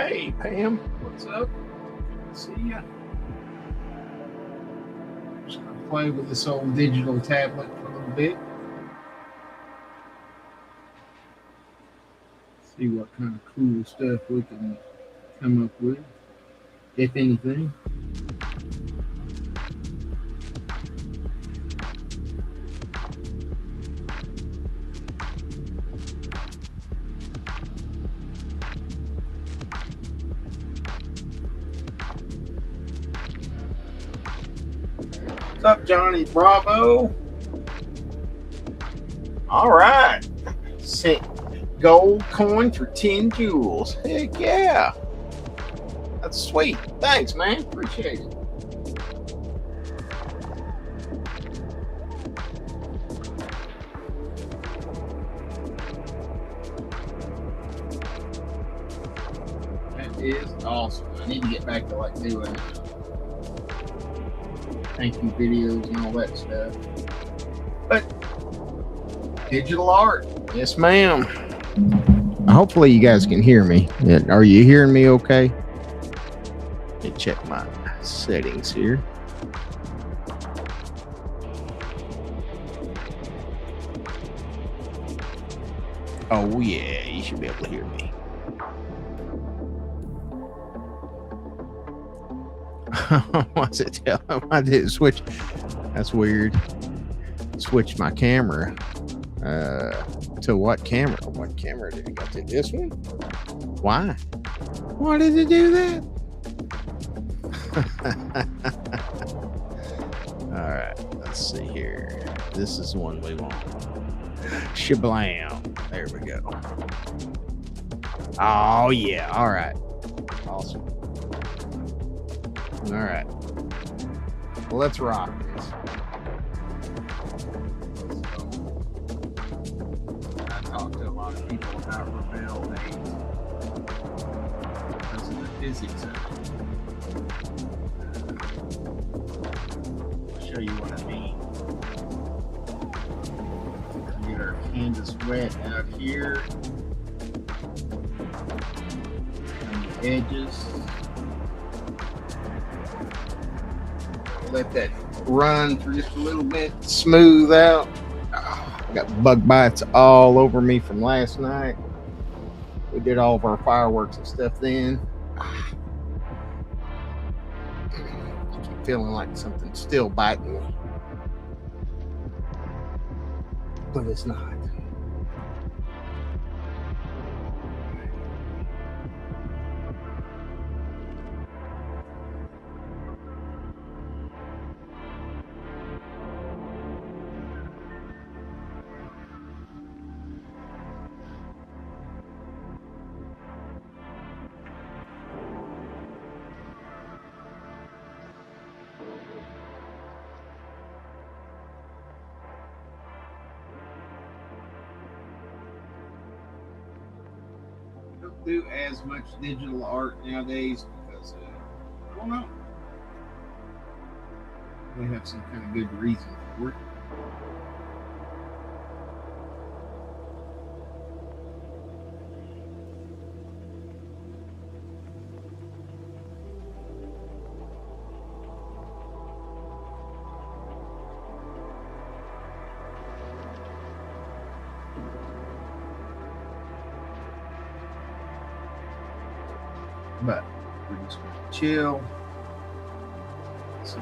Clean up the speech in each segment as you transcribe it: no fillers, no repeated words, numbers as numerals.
Hey, Pam, what's up? See ya. Just gonna play with this old digital tablet for a little bit. See what kind of cool stuff we can come up with, if anything. What's up, Johnny Bravo? All right. Sent gold coin for 10 jewels. Heck yeah. That's sweet. Thanks, man. Appreciate it. That is awesome. I need to get back to like doing thank you videos and all that stuff. But digital art, yes, ma'am. Hopefully, you guys can hear me. Are you hearing me okay? Let me check my settings here. Oh, yeah, you should be able to hear me. What's it tell? I didn't switch. That's weird. Switch my camera. To what camera? What camera did it go to? This one? Why? Why did it do that? All right, let's see here. This is the one we want. Shablam. There we go. Oh, yeah. All right. Awesome. All right. Well, let's rock this. I talked to a lot of people about rebel days because of the physics of it. I'll show you what I mean. Get our canvas wet out here on the edges. Let that run for just a little bit, smooth out. Oh, I got bug bites all over me from last night. We did all of our fireworks and stuff then. I keep feeling like something's still biting me, but it's not. Don't do as much digital art nowadays because I don't know. They have some kind of good reason for it. But we're just going to chill. So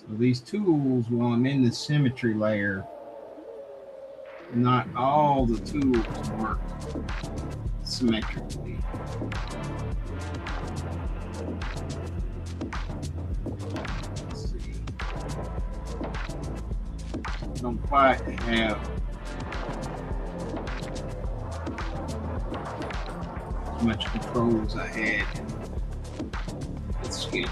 these tools, while I'm in the symmetry layer, not all the tools work symmetrically. Don't quite have as much control as I had with sketch.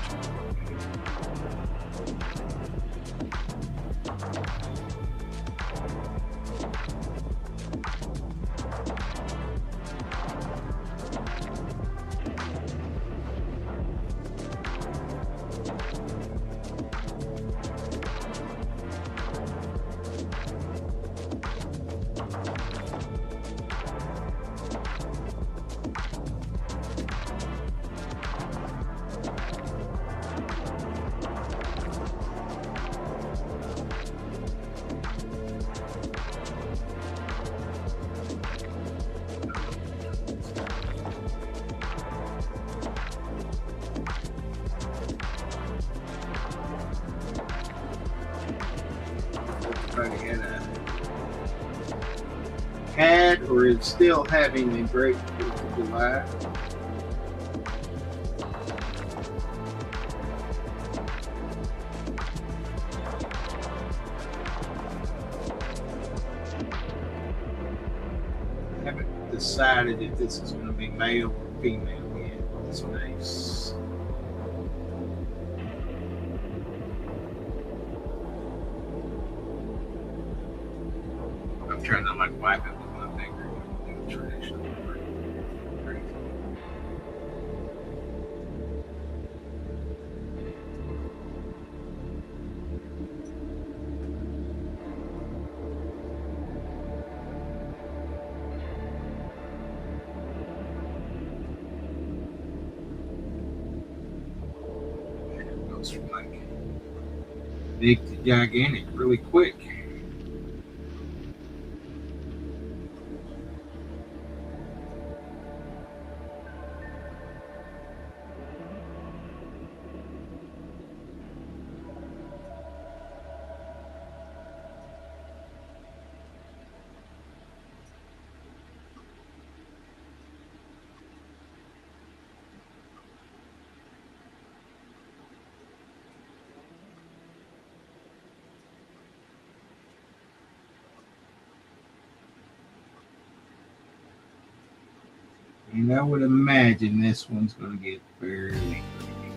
everybody had or is still having a great 4th of July. I haven't decided if this is going to be male or female yet. It's nice. I'm trying to like wipe it with my finger and do a traditional crazy. It goes from like big to gigantic really quick. And I would imagine this one's going to get fairly creepy.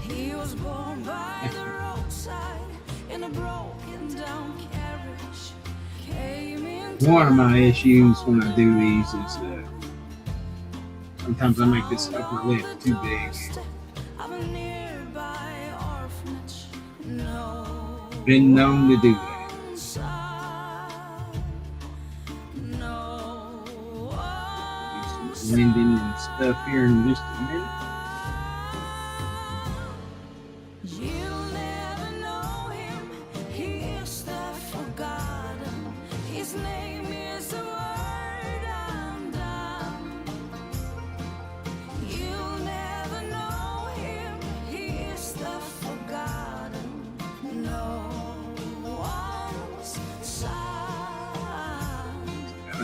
He was born by the roadside in a broken down carriage. One of my issues when I do these is sometimes I make this upper lip too big. Been known to do that. Do some blending and stuff here in just a minute.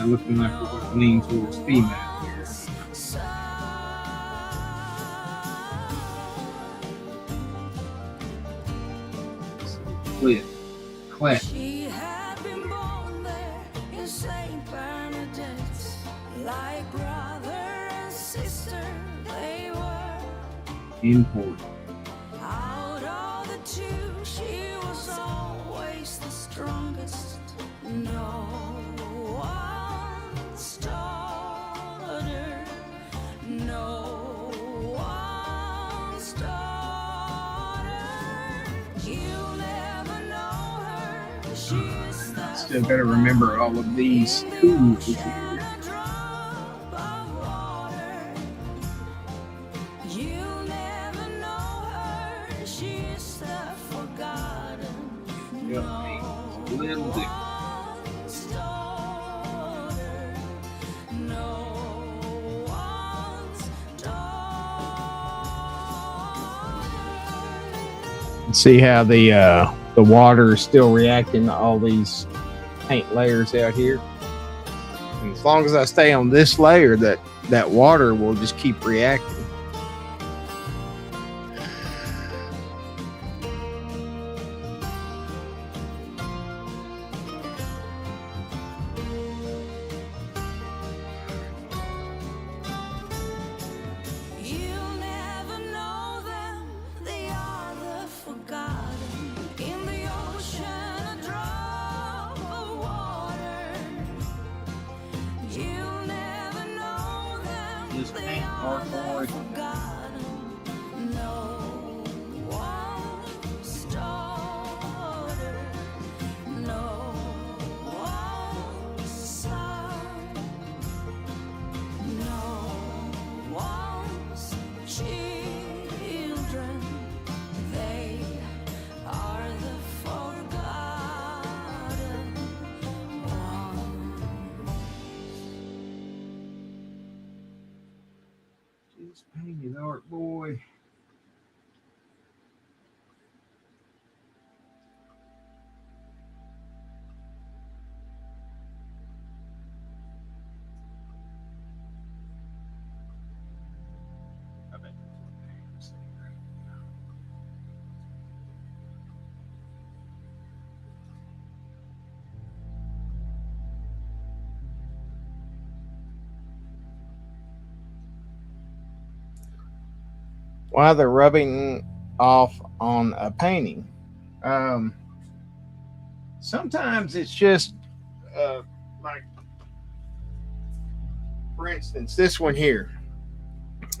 Looking like we're going to lean towards female here. Clef. She had been born there in St. Bernadette's, like brother and sister they were. Important. Out of the two, she was always the strongest. No one stopped her. No one stopped her. You'll never know her. She's the Still better remember all of these tools here. Little bit. See how the water is still reacting to all these paint layers out here. And as long as I stay on this layer, that water will just keep reacting. this painted art, boy. I bet that's what the name is right now. While they're rubbing off on a painting, um, sometimes it's just like, for instance, this one here.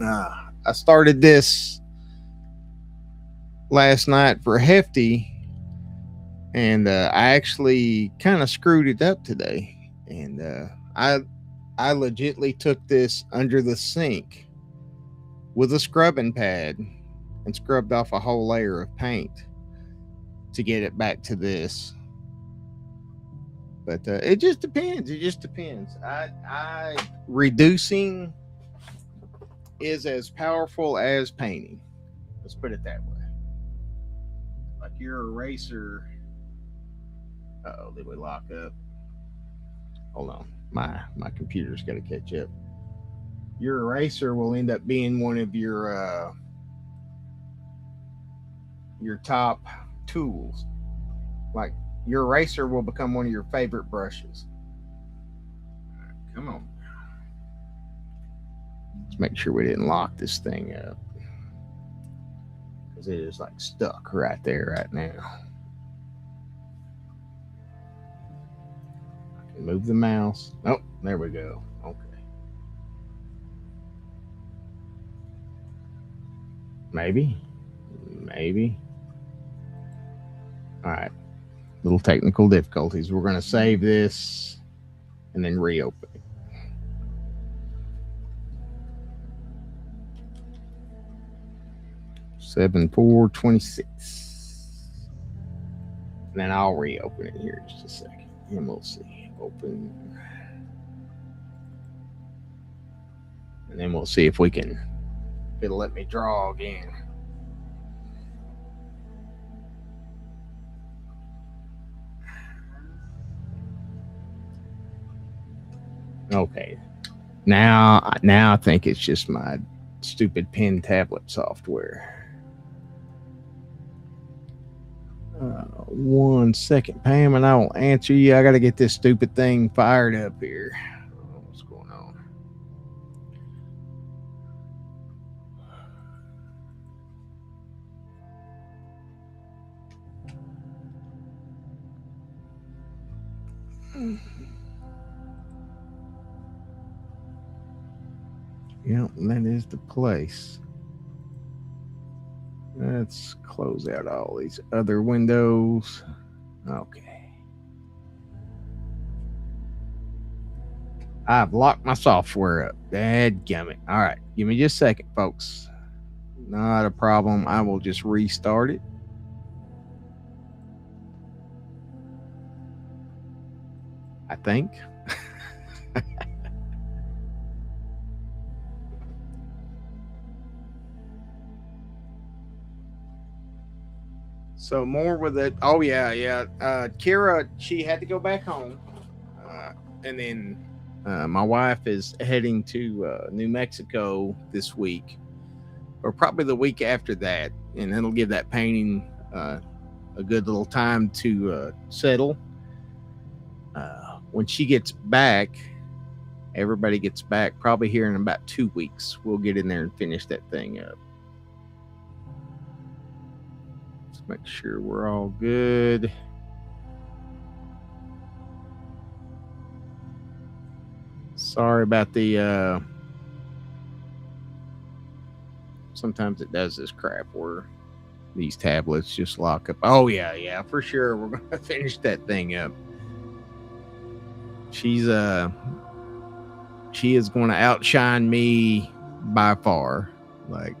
I started this last night for Hefty, and I actually kind of screwed it up today. And I legitly took this under the sink with a scrubbing pad and scrubbed off a whole layer of paint to get it back to this. But it just depends. It just depends. I reducing is as powerful as painting. Let's put it that way. Like your eraser. Oh, did we lock up? Hold on. My computer's got to catch up. Your eraser will end up being one of your top tools. Like your eraser will become one of your favorite brushes. Right, come on. Let's make sure we didn't lock this thing up, because it is like stuck right there right now. I can move the mouse. Oh, there we go. Okay. Maybe. All right. Little technical difficulties. We're going to save this and then reopen it. Seven 426. And then I'll reopen it here in just a second. And we'll see. Open. And then we'll see if it'll let me draw again. Okay. Now I think it's just my stupid pen tablet software. 1 second, Pam, and I will answer you. I got to get this stupid thing fired up here. What's going on? Yep, that is the place. Let's close out all these other windows. Okay. I've locked my software up. Dadgummit. All right. Give me just a second, folks. Not a problem. I will just restart it. I think. So more with it. Oh yeah. Kira, she had to go back home, and then my wife is heading to New Mexico this week, or probably the week after that, and that'll give that painting a good little time to settle. When she gets back, everybody gets back probably here in about 2 weeks. We'll get in there and finish that thing up. Make sure we're all good. Sorry about the sometimes it does this crap where these tablets just lock up. Oh yeah, for sure. We're gonna finish that thing up. She is going to outshine me by far. Like,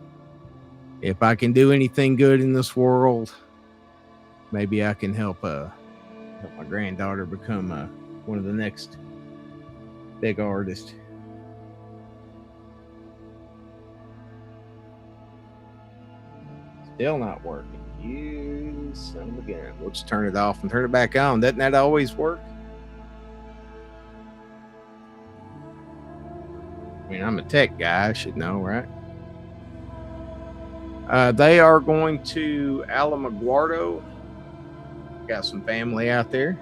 if I can do anything good in this world, maybe I can help my granddaughter become one of the next big artists. Still not working. You son of a gun. We'll just turn it off and turn it back on. Doesn't that always work? I mean, I'm a tech guy. I should know, right? They are going to Alamogordo. Got some family out there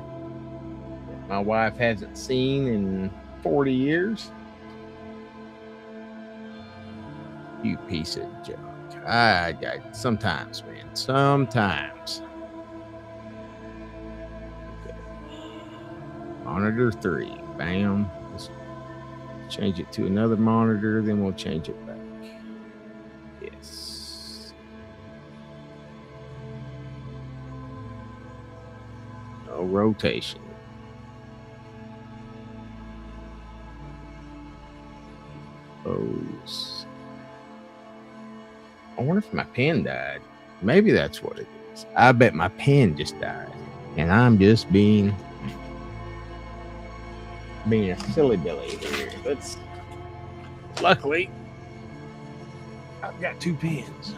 that my wife hasn't seen in 40 years. You piece of junk. I sometimes, man. Sometimes. Okay. Monitor 3. Bam. Let's change it to another monitor, then we'll change it back. Yes. No rotation. Pose. I wonder if my pen died. Maybe that's what it is. I bet my pen just died. And I'm just being a silly billy here. But luckily, I've got 2 pens.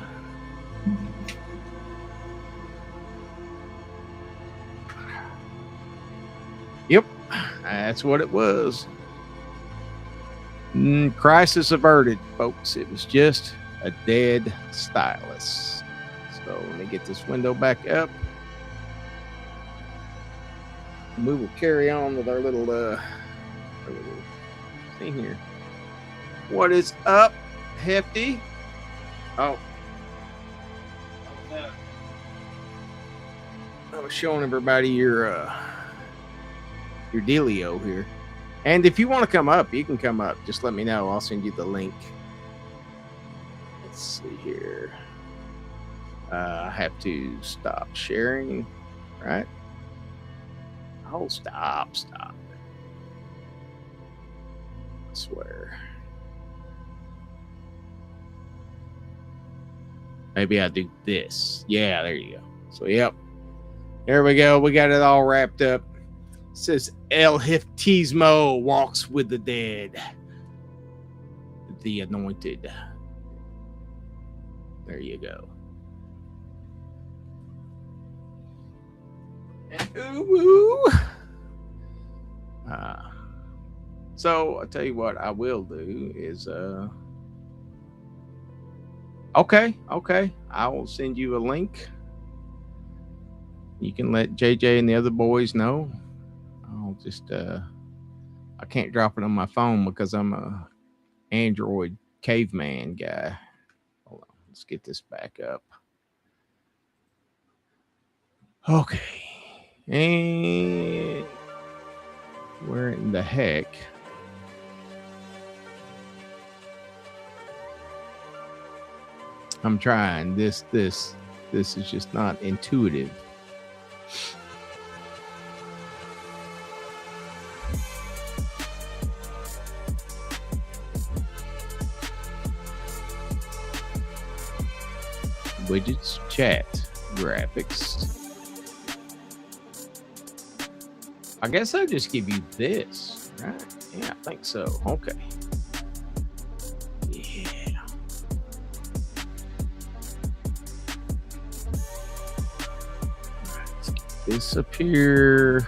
Yep, that's what it was. Crisis averted, folks. It was just a dead stylus. So let me get this window back up. We will carry on with our little thing here. What is up, Hefty? Oh. I was showing everybody your dealio here. And if you want to come up, you can come up. Just let me know. I'll send you the link. Let's see here. I have to stop sharing, right? Oh, stop. I swear. Maybe I'll do this. Yeah, there you go. So, yep. There we go. We got it all wrapped up. It says El Hiftismo walks with the dead. The anointed. There you go. And ooh. So I'll tell you what I will do is okay. I will send you a link. You can let JJ and the other boys know. I'll just I can't drop it on my phone because I'm a Android caveman guy. Hold on, let's get this back up. Okay. And where in the heck? I'm trying. This is just not intuitive. Widgets, chat, graphics. I guess I'll just give you this, right? Yeah, I think so. Okay. Yeah. Let's get this up here.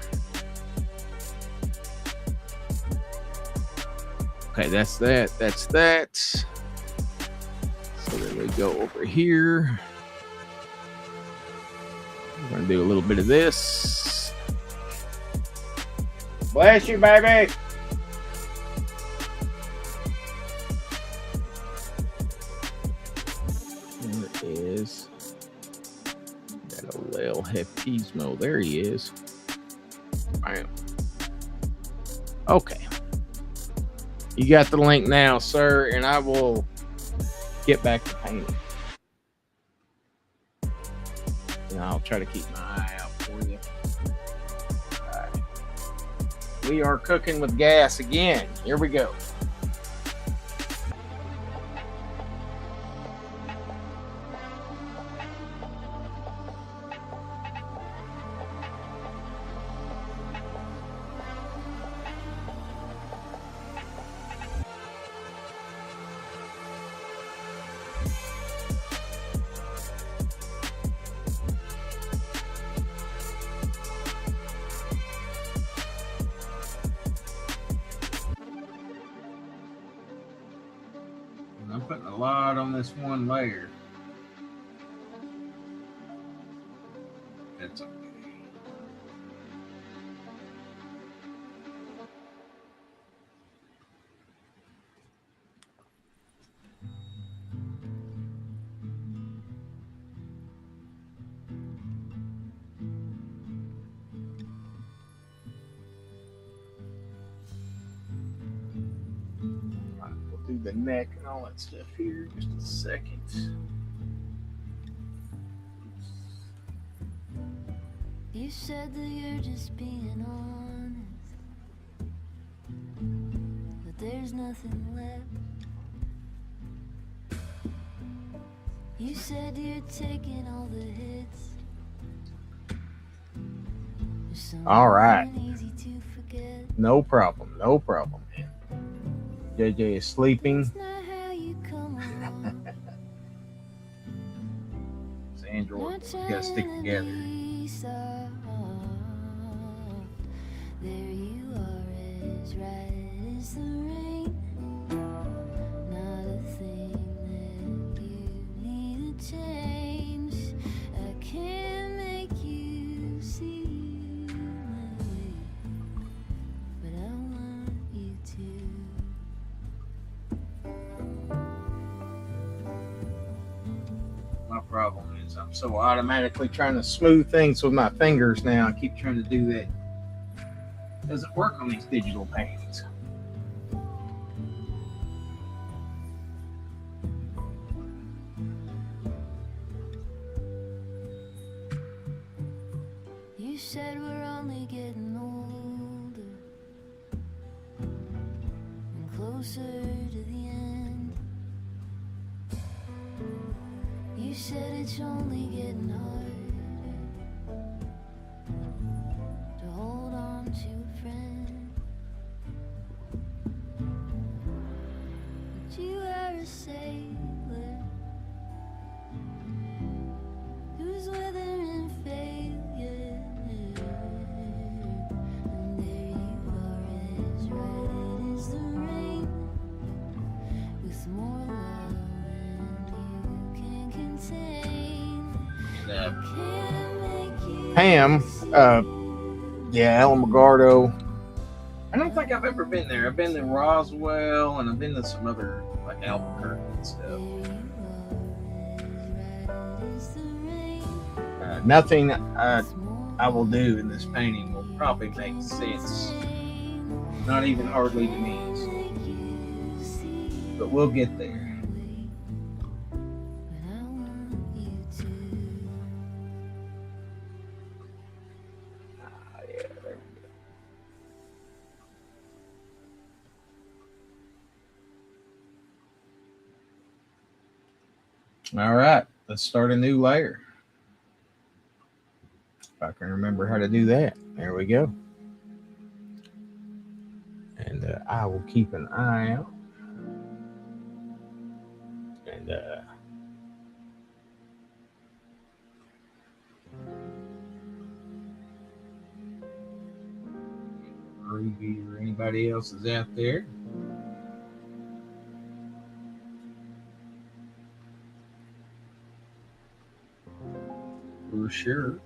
Okay, that's that. That's that. So then we go over here. We're going to do a little bit of this. Bless you, baby. There is that old El Heptismo. There he is. Bam. Okay. You got the link now, sir, and I will get back to painting. And I'll try to keep my eye out for you. All right. We are cooking with gas again. Here we go. I'm putting a lot on this one layer. That's okay. We'll do the neck and all that stuff here in just a second. You said that you're just being honest, but there's nothing left. You said you're taking all the hits. All right. Easy to forget. No problem. No problem. JJ is sleeping. It's not how you come on. Sandra, we gotta stick together. There you are, as right as the rain. Not a thing that you need to change. I can't make you see my way, but I want you to. My problem is I'm so automatically trying to smooth things with my fingers now. I keep trying to do that. Doesn't work on these digital paintings. You said we're only getting older and closer to the end. You said it's only getting harder to hold on to a friend. But you are a sailor who's weathering failure. And there you are, as right as the rain, with more love than you can contain. Can't make you Pam, yeah, Alamogordo. I don't think I've ever been there. I've been to Roswell and I've been to some other, like Albuquerque and stuff. Nothing I will do in this painting will probably make sense. Not even hardly to me. But we'll get there. All right, let's start a new layer. If I can remember how to do that. There we go. And I will keep an eye out. And Ruby or anybody else is out there. For sure.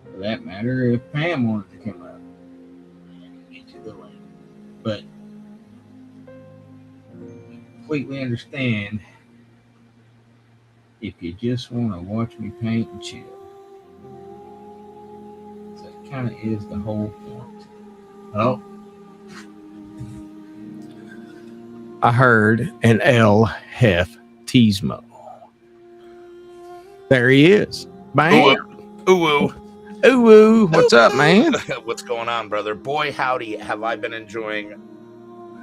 For that matter, if Pam wanted to come up into the lane. But I completely understand if you just want to watch me paint and chill. Kind of is the whole point. Oh, I heard an El Hef Tismo. There he is. Bam. Ooh. Ooh. What's up, man? What's going on, brother? Boy, howdy, have I been enjoying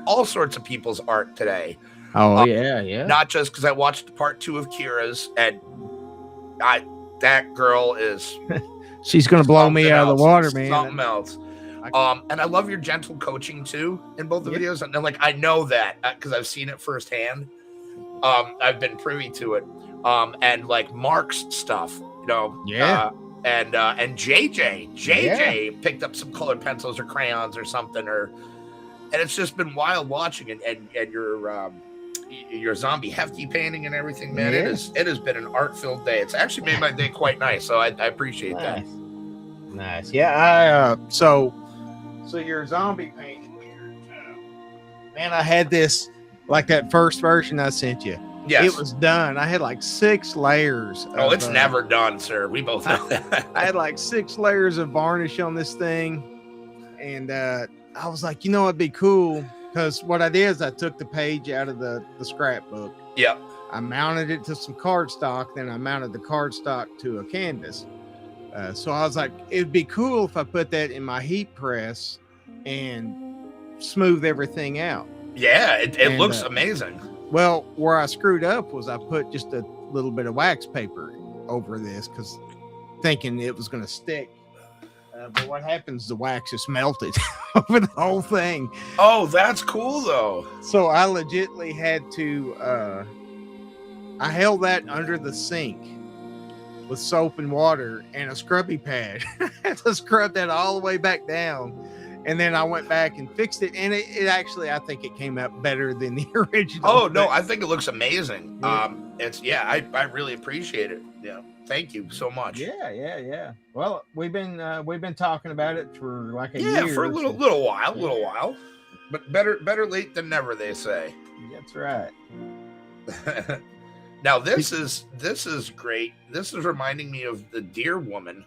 all sorts of people's art today. Oh, yeah. Not just because I watched part 2 of Kira's, and that girl is... She's going to blow me out of the water, man. Something else. And I love your gentle coaching, too, in both the videos. And like, I know that because I've seen it firsthand. I've been privy to it. And like Mark's stuff, you know. Yeah. And JJ picked up some colored pencils or crayons or something, and it's just been wild watching it. And your zombie hefty painting and everything, man. Yeah. It has been an art-filled day. It's actually made my day quite nice, so I appreciate that. Nice. Yeah, so your zombie painting here. Man, I had this, like that first version I sent you. Yes. It was done. I had like 6 layers. Oh, it's never done, sir. We both know that. I had like 6 layers of varnish on this thing. And I was like, you know, it'd be cool. Because what I did is I took the page out of the scrapbook. Yep. I mounted it to some cardstock. Then I mounted the cardstock to a canvas. So I was like, it'd be cool if I put that in my heat press and smooth everything out. Yeah, it looks amazing. Well, where I screwed up was I put just a little bit of wax paper over this because thinking it was going to stick. But what happens, the wax is melted over the whole thing. Oh, that's cool, though. So I legitimately had to, I held that under the sink with soap and water and a scrubby pad. I had to scrub that all the way back down. And then I went back and fixed it. And it actually, I think it came out better than the original. Oh, no, I think it looks amazing. Yeah. I really appreciate it. Yeah. Thank you so much. Yeah. Well, we've been talking about it for like a year. Yeah, for a little while. But better late than never, they say. That's right. Now this is great. This is reminding me of the Deer Woman.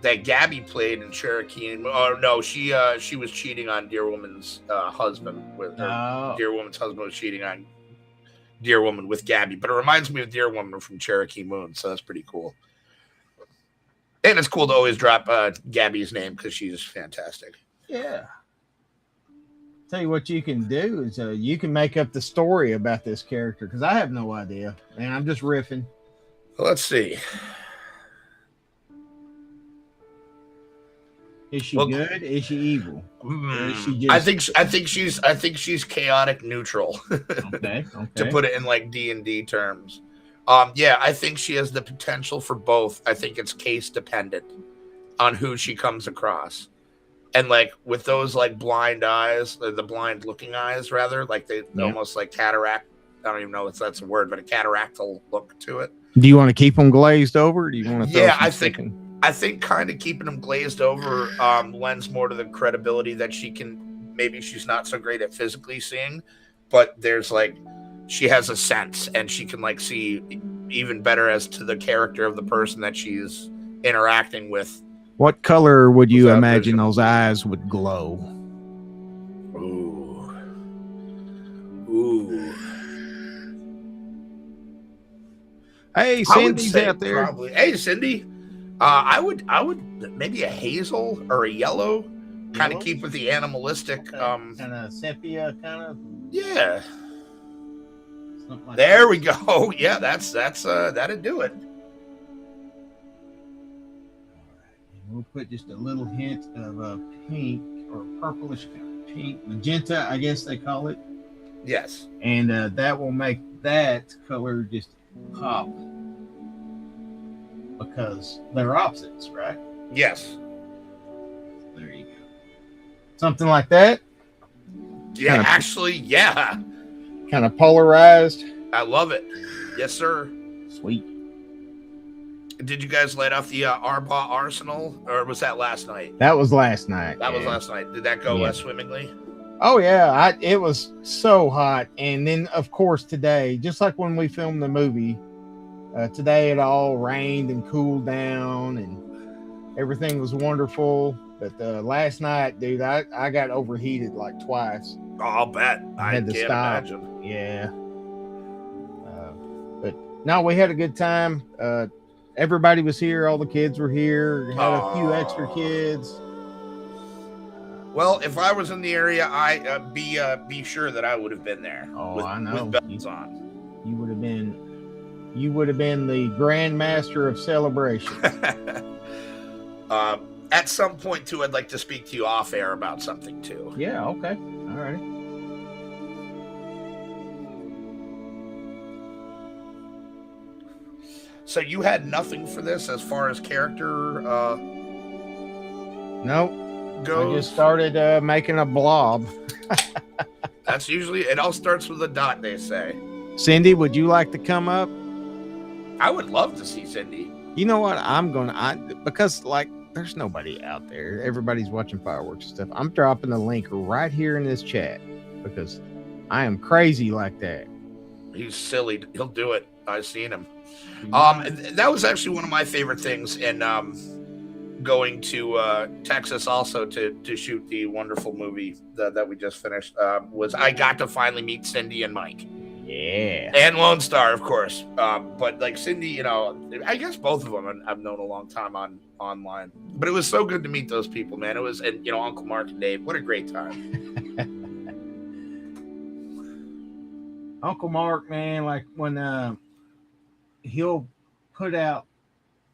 That Gabby played in Cherokee. Oh no, she was cheating on Deer Woman's husband. Deer Woman's husband was cheating on Deer Woman with Gabby, but it reminds me of Deer Woman from Cherokee Moon, so that's pretty cool. And it's cool to always drop Gabby's name because she's fantastic. Yeah. Tell you what you can do is you can make up the story about this character because I have no idea, and I'm just riffing. Well, let's see. Is she good? Is she evil? Is she just... I think she's chaotic neutral. Okay. To put it in like D&D terms. Yeah, I think she has the potential for both. I think it's case dependent on who she comes across. And like with those like blind eyes, the blind looking eyes rather, like they almost like cataract. I don't even know if that's a word, but a cataractal look to it. Do you want to keep them glazed over? Or do you want to? Yeah, I think kind of keeping them glazed over lends more to the credibility that she can. Maybe she's not so great at physically seeing, but there's like she has a sense and she can like see even better as to the character of the person that she's interacting with. What color would you imagine those eyes would glow? Ooh. Hey, Cindy's out there. Probably. Hey, Cindy. I would maybe a hazel or a yellow, kind of keep with the animalistic. Kind of sepia, kind of. Yeah. Like there we go. Yeah, that's that'd do it. We'll put just a little hint of pink or purplish pink, magenta, I guess they call it. Yes. And that will make that color just pop because they're opposites, right? Yes. There you go. Something like that? Yeah, actually, yeah. Kind of polarized. I love it. Yes, sir. Sweet. Did you guys light off the Arbaugh Arsenal, or was that last night? That was last night. That was last night. Did that go swimmingly? Oh, yeah. It was so hot. And then, of course, today, just like when we filmed the movie, today it all rained and cooled down and everything was wonderful. But last night, dude, I got overheated like twice. Oh, I'll bet. I had to stop. Imagine. Yeah. But no, we had a good time. Everybody was here. All the kids were here. Had a few extra kids. Well, if I was in the area, I be sure that I would have been there. Oh, I know. With bells on. You would have been the Grand Master of celebration. At some point too, I'd like to speak to you off air about something too. Yeah. Okay. All right. So you had nothing for this as far as character Nope. goes? I just started making a blob. That's usually, it all starts with a dot, they say. Cindy, would you like to come up? I would love to see Cindy. You know what? Because like there's nobody out there. Everybody's watching fireworks and stuff. I'm dropping the link right here in this chat because I am crazy like that. He's silly. He'll do it. I've seen him. That was actually one of my favorite things in going to Texas also to shoot the wonderful movie that we just finished. Was I got to finally meet Cindy and Mike. Yeah. And Lone Star, of course. But like Cindy, you know, I guess both of them I've known a long time online. But it was so good to meet those people, man. It was, and you know, Uncle Mark and Dave. What a great time. Uncle Mark, man, like when he'll put out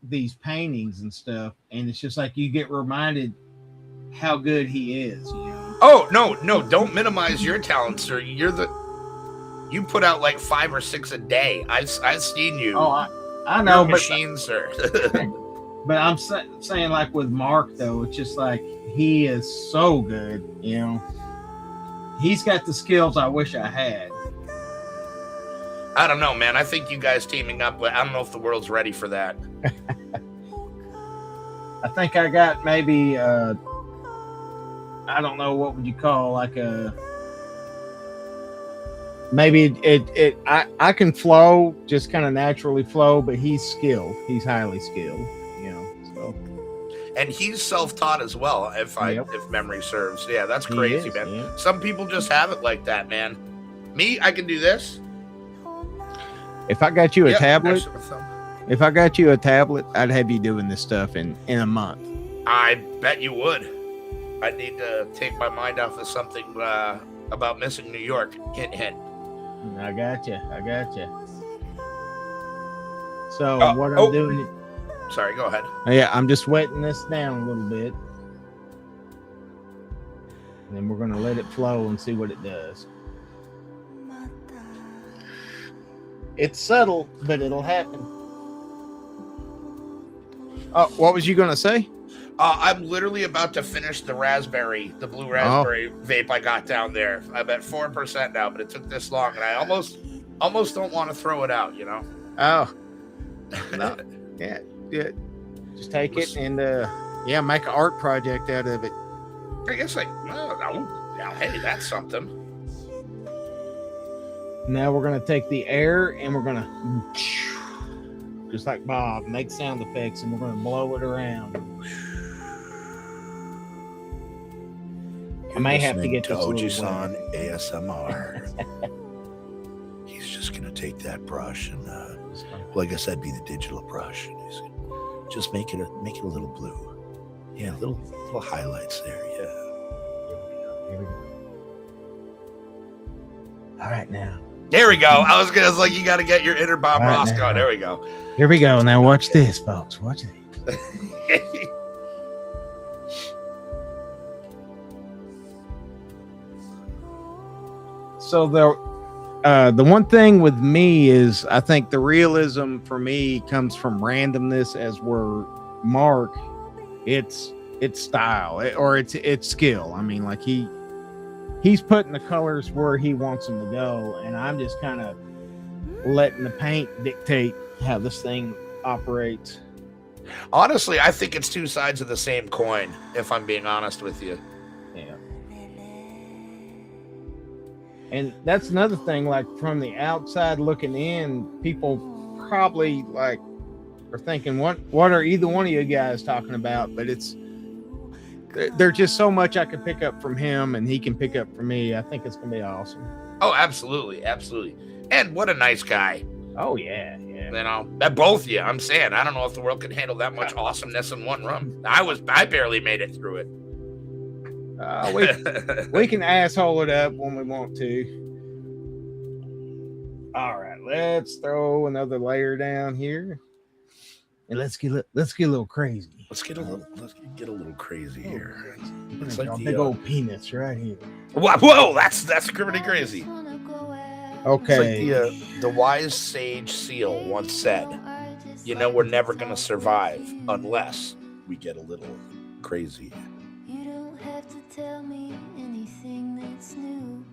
these paintings and stuff, and it's just like you get reminded how good he is, you know. Oh, no, don't minimize your talent, sir. You put out like 5 or 6 a day. I've seen you. Oh, I know, but machine, sir. But I'm saying, like with Mark, though, it's just like he is so good. You know, he's got the skills I wish I had. I don't know, man. I think you guys teaming up, but I don't know if the world's ready for that. I think I got maybe I don't know, what would you call like a. Maybe I can flow, just kind of naturally flow, but he's skilled. He's highly skilled, you know. So, and he's self-taught as well, if memory serves. Yeah, that's crazy, man. Yeah. Some people just have it like that, man. Me, I can do this. If I got you a tablet, I'd have you doing this stuff in a month. I bet you would. I need to take my mind off of something about missing New York. Hint, hint. I got you. So what I'm doing. Sorry, go ahead. Yeah, I'm just wetting this down a little bit. And then we're going to let it flow and see what it does. It's subtle, but it'll happen. Oh, what was you going to say? I'm literally about to finish the blue raspberry vape I got down there. I'm at 4% now, but it took this long, and I almost don't want to throw it out, you know? Oh. No. Yeah. Just take it and, make an art project out of it. I guess, hey, that's something. Now we're going to take the air and we're going to, just like Bob, make sound effects, and we're going to blow it around. I may have to get this Oji-san ASMR. He's just going to take that brush and, I guess that'd be the digital brush. And he's gonna just make it a little blue. Yeah, little highlights there. Yeah. Here we go. All right, now. There we go. I was like, you got to get your inner Bob Ross going. There we go. Here we go. Now watch this, folks. Watch this. So the one thing with me is, I think the realism for me comes from randomness, as where Mark, it's style or it's skill. I mean, like he's putting the colors where he wants them to go, and I'm just kind of letting the paint dictate how this thing operates. Honestly, I think it's two sides of the same coin, if I'm being honest with you. Yeah. And that's another thing, like from the outside looking in, people probably like are thinking, what are either one of you guys talking about? But there's just so much I can pick up from him and he can pick up from me. I think it's going to be awesome. Oh, absolutely. And what a nice guy. Oh, yeah. You know, both of you, I'm saying, I don't know if the world can handle that much awesomeness in one room. I barely made it through it. We can asshole it up when we want to. All right, let's throw another layer down here, and let's get a little crazy. Let's get a little crazy here. It's like big old penis right here. Whoa, that's pretty crazy. Okay. It's like the wise sage seal once said, you know we're never going to survive unless we get a little crazy. You don't have to tell me anything that's new.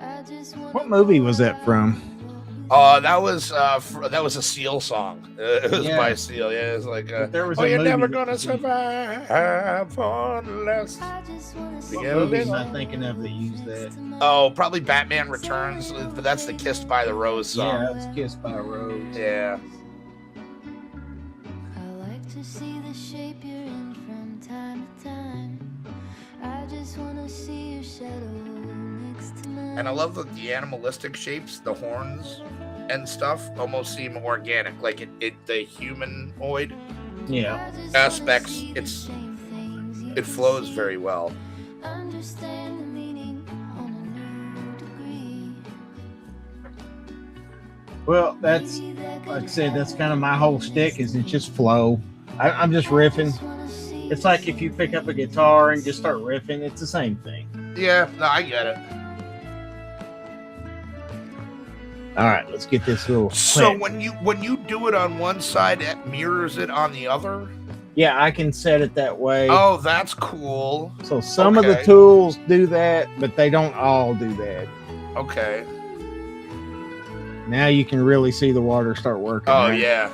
I just want What movie was that from? That was a Seal song. It was Yeah. by Seal. Yeah, it's like, But there was oh, a you're movie never that gonna was- survive unless. I just wanna see What What Yeah, movie little- am I thinking of that used that? Oh, probably Batman Returns, but that's the Kissed by the Rose Yeah, song. that was Kissed by a Rose. Yeah. I like to see the shape you're in from time to time. I just wanna see your shadow next to mine. And I love that the animalistic shapes, the horns and stuff, almost seem organic. Like the humanoid Yeah. I just wanna aspects, see the it's- same things you it flows very well. understand the meaning on a new degree. Well, that's Maybe there like could I said, be that's kind of my whole shtick. Is it's just flow. I'm just riffing. just wanna see It's like if you pick up a guitar and just start riffing, it's the same thing. Yeah, no, I get it. All right, let's get this little. So clip. when you do it on one side, it mirrors it on the other. Yeah, I can set it that way. Oh, that's cool. So some of the okay. tools do that, but they don't all do that. Okay. Now you can really see the water start working. Oh right? yeah.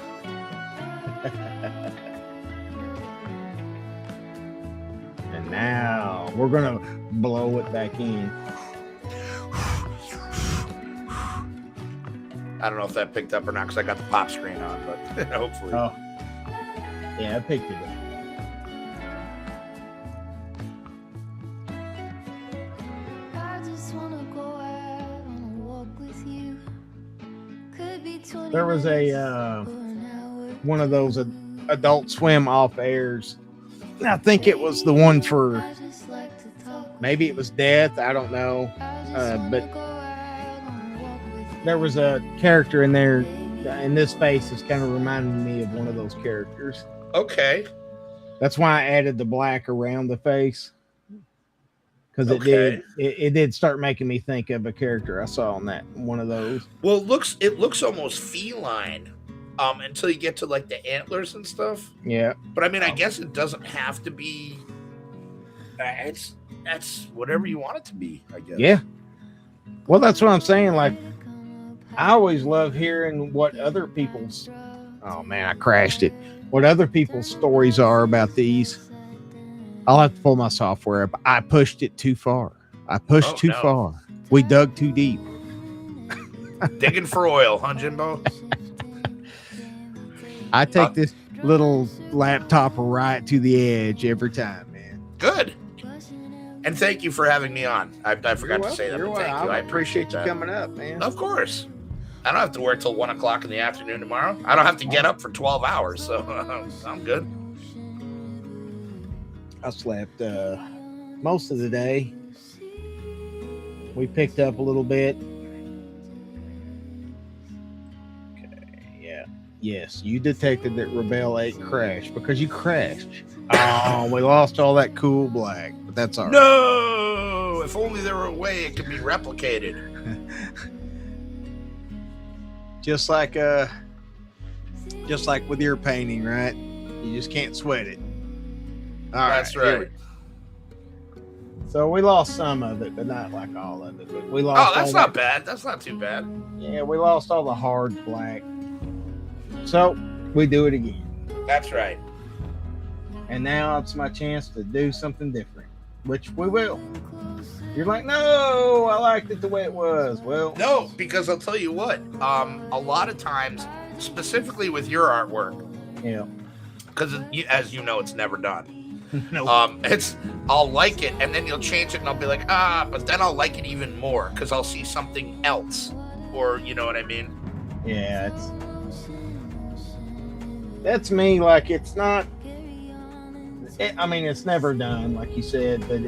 And now we're gonna blow it back in. I don't know if that picked up or not because I got the pop screen on, but hopefully. Oh, yeah, I picked it up. I just wanna go out on a walk with you. Could be 20 There was a minutes or an hour. one of those Adult Swim off airs. I think it was the one for I just like to talk. maybe it was Death. I don't know. I just but wanna go out on a walk with you. There was a character in there in this space that's kind of reminding me of one of those characters. Okay. That's why I added the black around the face. Because Okay. it did start making me think of a character I saw on that one of those. Well, it looks almost feline, until you get to like the antlers and stuff. Yeah. But I mean, I guess it doesn't have to be. That's whatever you want it to be, I guess. Yeah. Well, that's what I'm saying. Like, I always love hearing what other people's. Oh man, I crashed it. What other people's stories are about these. I'll have to pull my software up. I pushed it too far. I pushed Oh, too no. far. We dug too deep. Digging for oil, huh, Jimbo? I take this little laptop right to the edge every time, man. Good. And thank you for having me on. I forgot to say that, You're but thank welcome. you. I appreciate you that. coming up, man. Of course. I don't have to work till 1 o'clock in the afternoon tomorrow. I don't have to get up for 12 hours, so I'm good. I slept most of the day. We picked up a little bit. Okay, yeah. Yes, you detected that Rebel 8 crashed because you crashed. Oh, we lost all that cool black, but that's all right. No! If only there were a way it could be replicated. Just like with your painting, right? You just can't sweat it. All That's here right. we- So we lost some of it, but not like all of it. But we lost. Oh, that's all not bad. That's not too bad. Yeah, we lost all the hard black. So we do it again. That's right. And now it's my chance to do something different, which we will. You're like, no, I liked it the way it was. Well, No, because I'll tell you what, a lot of times, specifically with your artwork, yeah. because as you know, it's never done. No. I'll like it, and then you'll change it, and I'll be like, but then I'll like it even more because I'll see something else, or you know what I mean? Yeah, that's me. Like, it's not. I mean, it's never done, like you said, but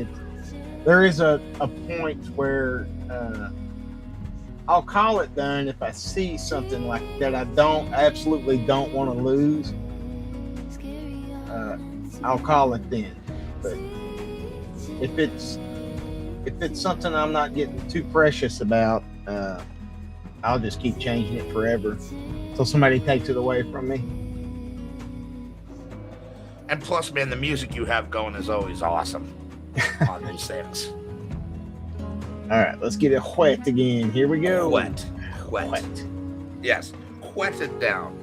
there is a point where I'll call it done if I see something like that I absolutely don't want to lose. I'll call it then. But if it's something I'm not getting too precious about, I'll just keep changing it forever until somebody takes it away from me. And plus, man, the music you have going is always awesome on these things. All right, let's get it wet again. Here we go. Wet. Yes, wet it down.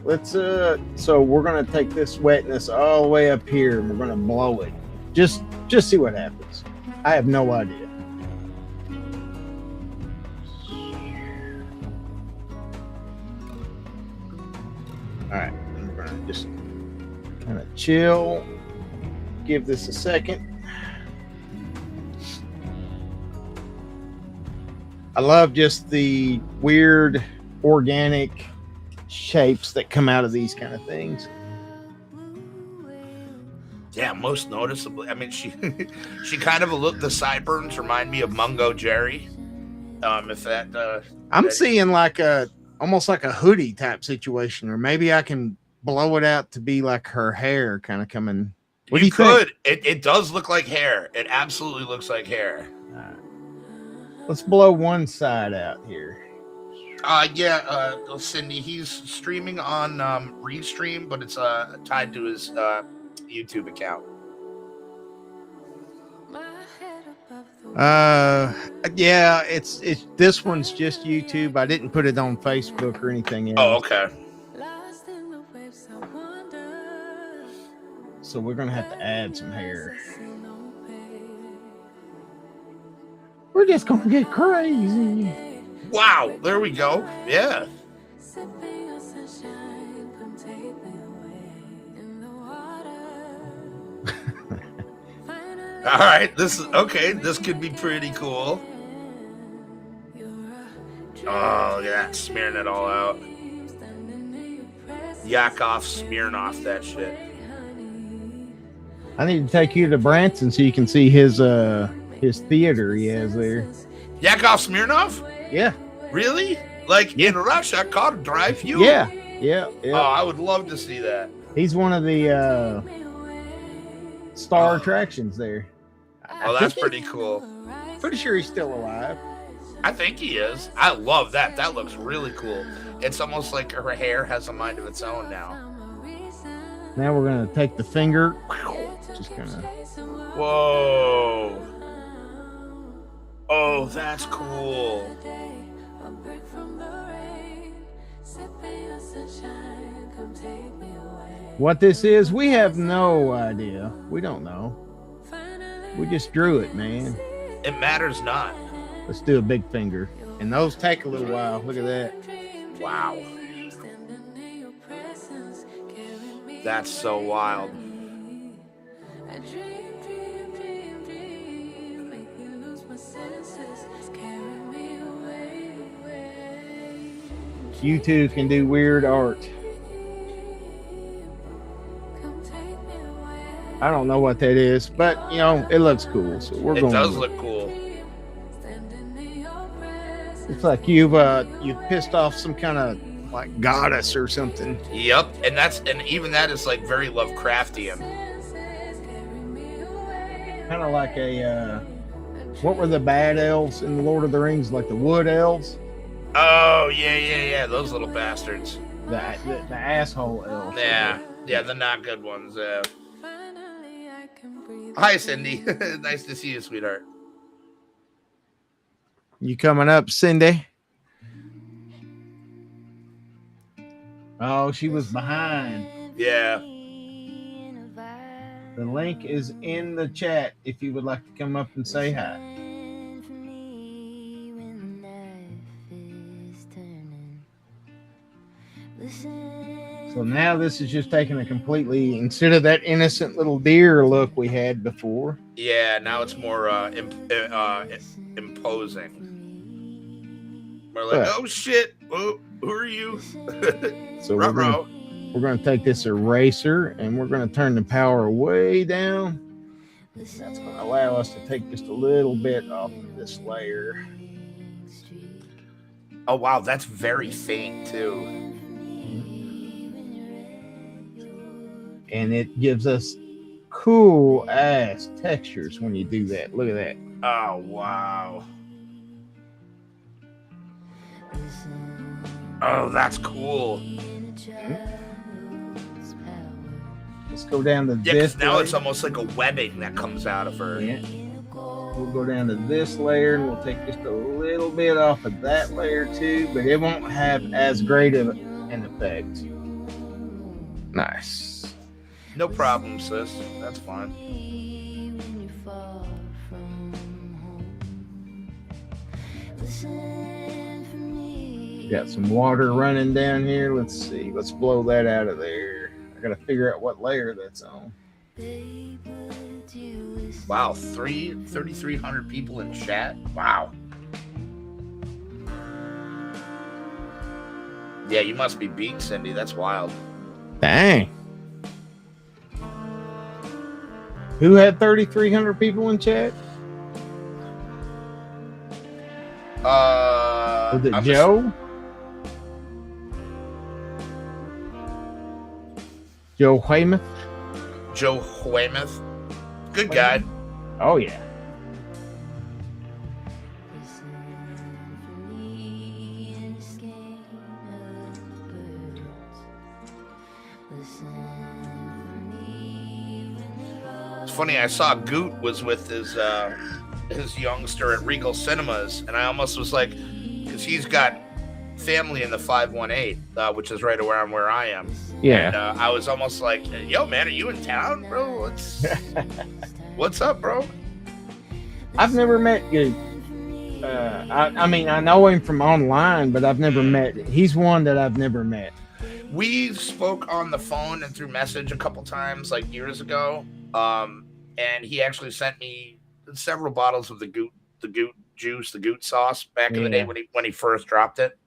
Let's so we're gonna take this wetness all the way up here and we're gonna blow it. Just see what happens. I have no idea. All right, we're gonna just kind of chill. Give this a second. I love just the weird organic shapes that come out of these kind of things. Yeah, most noticeably. I mean, she kind of the sideburns remind me of Mungo Jerry. If that I'm seeing like almost like a hoodie type situation, or maybe I can blow it out to be like her hair kind of coming. What do you think? It does look like hair. It absolutely looks like hair. Let's blow one side out here. Cindy, he's streaming on Restream, but it's tied to his YouTube account. Yeah, it's this one's just YouTube. I didn't put it on Facebook or anything else. Oh, okay. So we're gonna have to add some hair. We're just gonna get crazy. Wow, there we go. Yeah. All right, this could be pretty cool. Oh, look at that, smearing it all out. Yak off, smearing off that shit. I need to take you to Branson so you can see his theater he has there. Yakov Smirnov? Yeah. Really? Like in Russia, car drive you? Yeah. Oh, I would love to see that. He's one of the star attractions there. Oh, that's pretty cool. Pretty sure he's still alive. I think he is. I love that. That looks really cool. It's almost like her hair has a mind of its own now. Now we're gonna take the finger, just kind of. Whoa. Oh, that's cool. What this is, we have no idea. We don't know. We just drew it, man. It matters not. Let's do a big finger. And those take a little while. Look at that. Wow. That's so wild. You two can do weird art. I don't know what that is, but you know, it looks cool. So we're going. It does look cool. It's like you've pissed off some kind of like goddess or something. Yep, and even that is like very Lovecraftian. Kind of like a what were the bad elves in the Lord of the Rings? Like the wood elves? Oh yeah, those little bastards. The asshole elves. Yeah, the not good ones. Hi, Cindy. Nice to see you, sweetheart. You coming up, Cindy? Oh, she was behind. Yeah. The link is in the chat if you would like to come up and say hi. So now this is just taking a completely, instead of that innocent little deer look we had before. Yeah, now it's more imposing. We're like, oh shit, who are you? So we're going to take this eraser and we're going to turn the power way down. That's going to allow us to take just a little bit off of this layer. Oh wow, that's very faint too. And it gives us cool ass textures when you do that. Look at that. Oh wow. Oh, that's cool. Let's go down to Yeah, this because now layer. it's almost like a webbing that comes out of her. Yeah. We'll go down to this layer and we'll take just a little bit off of that layer too, but it won't have as great of an effect. Nice. No problem, sis. That's fine. Got some water running down here. Let's see. Let's blow that out of there. I gotta figure out what layer that's on. Wow, 3,300 people in chat. Wow. Yeah, you must be beat, Cindy. That's wild. Dang. Who had 3,300 people in chat? Was it Joe? Joe Weymouth? Joe Weymouth. Good guy. Oh, yeah. It's funny, I saw Goot was with his youngster at Regal Cinemas, and I almost was like, because he's got family in the 518, which is right around where I am. Yeah. And I was almost like, yo, man, are you in town, bro? What's up, bro? I've never met you. I mean, I know him from online, but I've never met. He's one that I've never met. We spoke on the phone and through message a couple times, like years ago. And he actually sent me several bottles of the goot juice, the goot sauce back in the day when he first dropped it.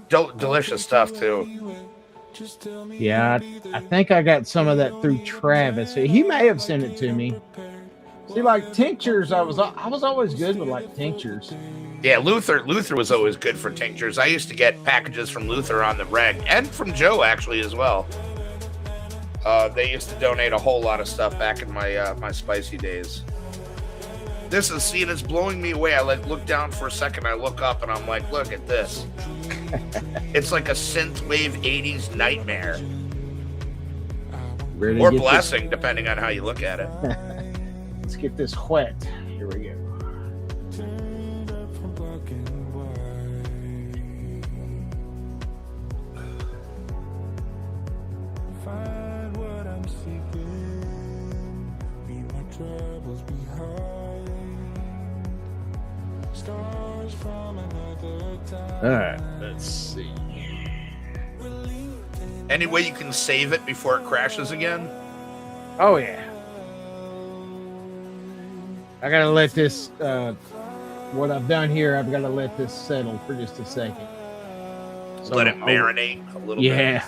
Delicious stuff too. Yeah, I think I got some of that through Travis. He may have sent it to me. See, like tinctures, I was always good with like tinctures. Yeah, Luther was always good for tinctures. I used to get packages from Luther on the reg, and from Joe actually as well. They used to donate a whole lot of stuff back in my spicy days. This is seeing it's blowing me away. I look down for a second. I look up and I'm like, look at this. It's like a synthwave 80s nightmare. Or blessing, depending on how you look at it. Let's get this wet. Here we go. All right, let's see. Any way you can save it before it crashes again? Oh, yeah. I got to let this, what I've done here, I've got to let this settle for just a second. So let it marinate a little bit. Yeah.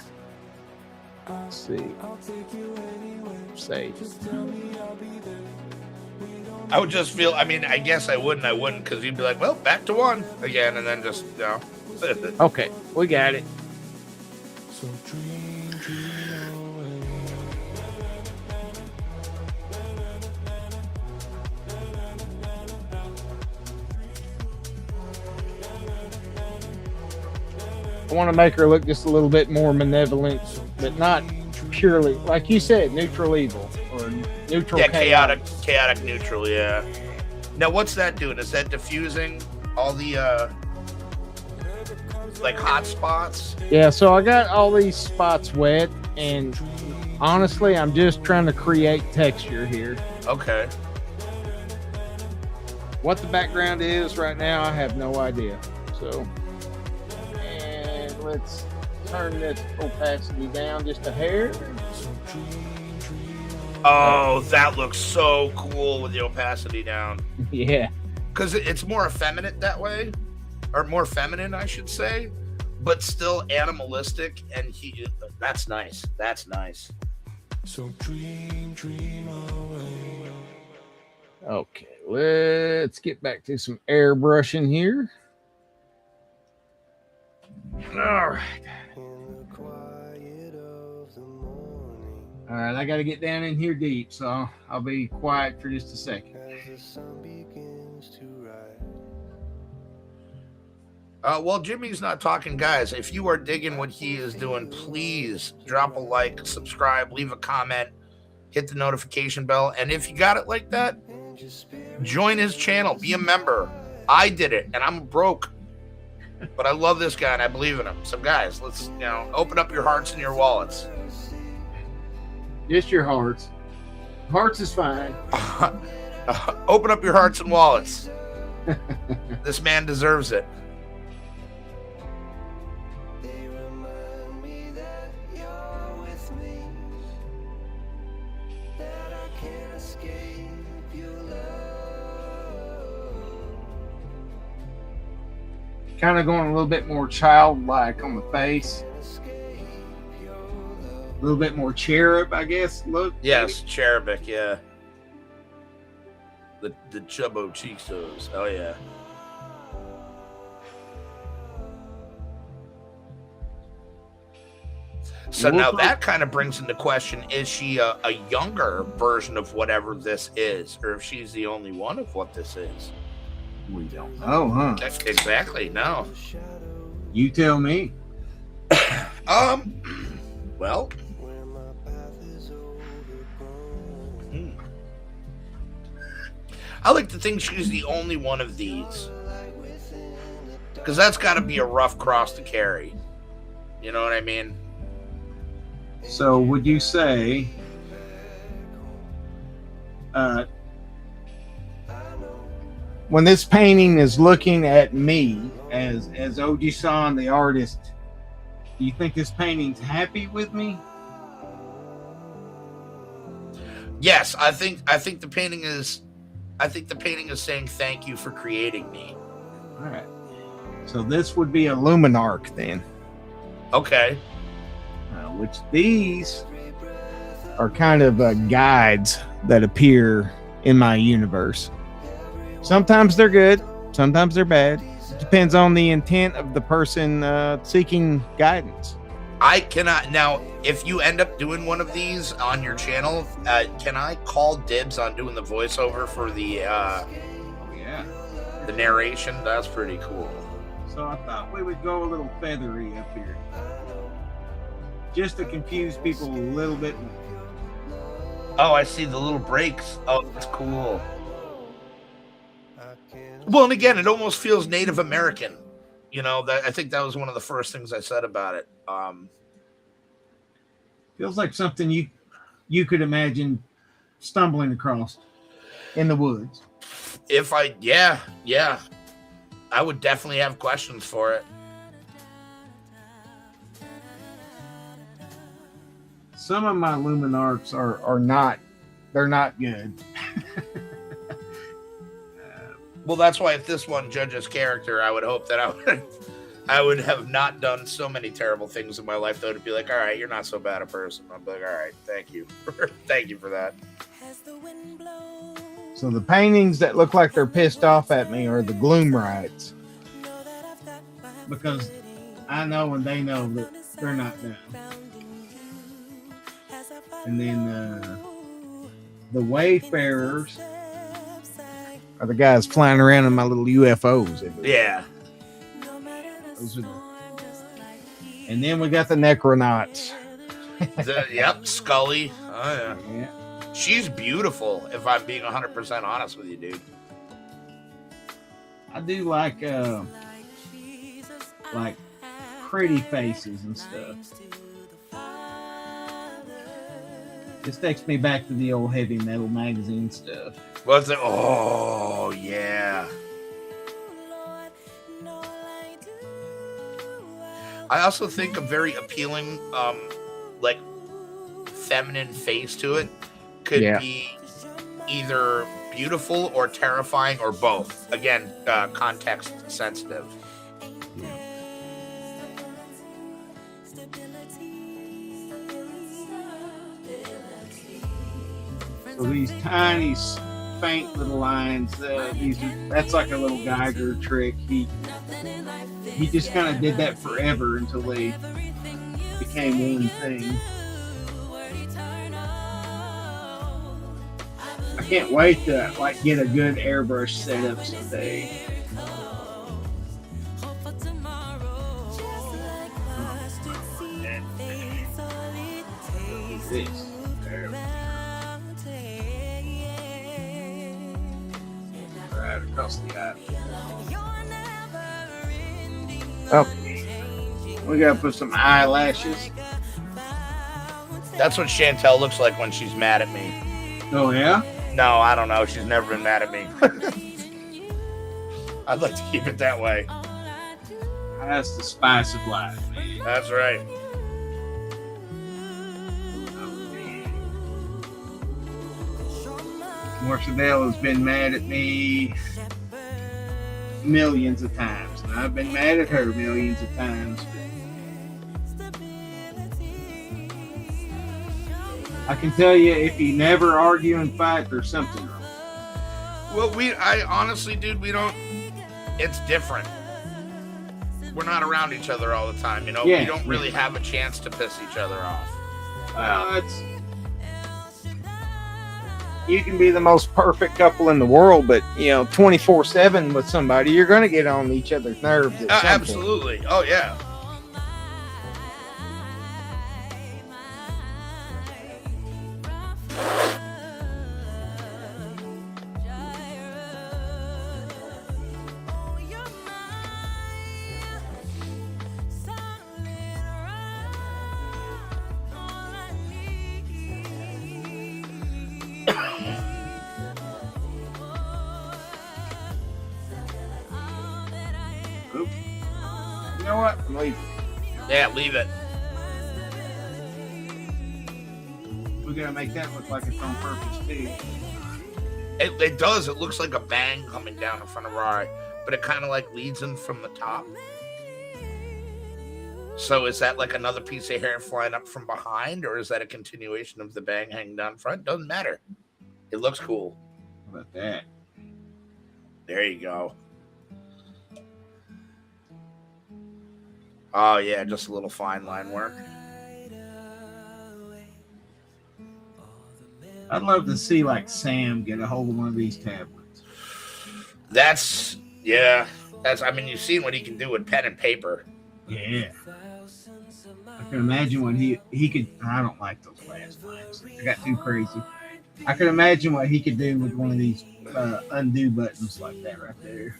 Let's see. Save. I would just feel, I mean, I guess I wouldn't, because you'd be like, well, back to one again, and then just, you know. Okay, we got it. So dream away. I want to make her look just a little bit more malevolent, but not purely, like you said, neutral evil or neutral chaotic neutral. Yeah. Now, what's that doing? Is that diffusing all the like hot spots? Yeah. So I got all these spots wet, and honestly, I'm just trying to create texture here. Okay. What the background is right now, I have no idea. So, and let's turn this opacity down just a hair. Oh, that looks so cool with the opacity down. Yeah. Because it's more effeminate that way, or more feminine, I should say, but still animalistic. And that's nice. That's nice. So dream away. Okay, let's get back to some airbrushing here. All right. All right, I got to get down in here deep, so I'll be quiet for just a second. Well, Jimmy's not talking, guys. If you are digging what he is doing, please drop a like, subscribe, leave a comment, hit the notification bell. And if you got it like that, join his channel, be a member. I did it, and I'm broke, but I love this guy and I believe in him. So, guys, let's open up your hearts and your wallets. Just your hearts. Hearts is fine. Open up your hearts and wallets. This man deserves it. Kind of going a little bit more childlike on the face. A little bit more cherub, I guess. Look. Yes, cherubic, yeah. The chubbo cheekos. Oh yeah. So now that kind of brings into question, is she a younger version of whatever this is, or if she's the only one of what this is? We don't know, huh? Exactly, no. You tell me. Well. I like to think she's the only one of these. Because that's got to be a rough cross to carry. You know what I mean? So would you say when this painting is looking at me as Oji-san, the artist, do you think this painting's happy with me? Yes, I think the painting is saying thank you for creating me. All right. So this would be a Luminarch then. Okay. Which these are kind of guides that appear in my universe. Sometimes they're good, sometimes they're bad. It depends on the intent of the person seeking guidance. I cannot now. If you end up doing one of these on your channel, can I call dibs on doing the voiceover for the the narration? That's pretty cool. So I thought we would go a little feathery up here, just to confuse people a little bit. Oh, I see the little breaks. Oh, that's cool. Well, and again, it almost feels Native American. You know, that I think that was one of the first things I said about it. Feels like something you could imagine stumbling across in the woods. Yeah, I would definitely have questions for it. Some of my Luminarchs are not, they're not good. Well, that's why if this one judges character, I would hope that I would have not done so many terrible things in my life, though, to be like, all right, you're not so bad a person. I'd be like, all right, thank you. Thank you for that. So the paintings that look like they're pissed off at me are the Gloomrites. Because I know and they know that they're not done. And then the Wayfarers are the guys flying around in my little UFOs. Yeah. Those are and then we got the Necronauts. Yep, Scully. Oh, Yeah. She's beautiful, if I'm being 100% honest with you, dude. I do like pretty faces and stuff. This takes me back to the old heavy metal magazine stuff. What's it? Oh, yeah. I also think a very appealing, like, feminine face to it could be either beautiful or terrifying or both. Again, context sensitive. So these tiny, faint little lines, that's like a little Geiger trick. He just kind of did that forever until they became one thing. I can't wait to get a good airbrush setup someday. this. Right across the eye. Okay. We gotta put some eyelashes. That's what Chantel looks like when she's mad at me. Oh yeah? No, I don't know. She's never been mad at me. I'd like to keep it that way. That's the spice of life, man. That's right. Morsadell has been mad at me millions of times, and I've been mad at her millions of times. I can tell you, if you never argue and fight, there's something wrong. Well, I honestly, dude, we don't. It's different. We're not around each other all the time, you know. Yeah, we don't really have a chance to piss each other off. You can be the most perfect couple in the world, but 24/7 with somebody, you're going to get on each other's nerves. At some point. Absolutely. Oh yeah. You know what? I'm leaving. Yeah, leave it. We got to make that look like it's on purpose too. It does. It looks like a bang coming down in front of our eye, but it kind of like leads in from the top. So is that like another piece of hair flying up from behind, or is that a continuation of the bang hanging down front? Doesn't matter. It looks cool. How about that? There you go. Oh yeah, just a little fine line work. I'd love to see like Sam get a hold of one of these tablets. That's I mean, you've seen what he can do with pen and paper. Yeah. I can imagine what he could. I don't like those last lines. I got too crazy. I can imagine what he could do with one of these undo buttons like that right there.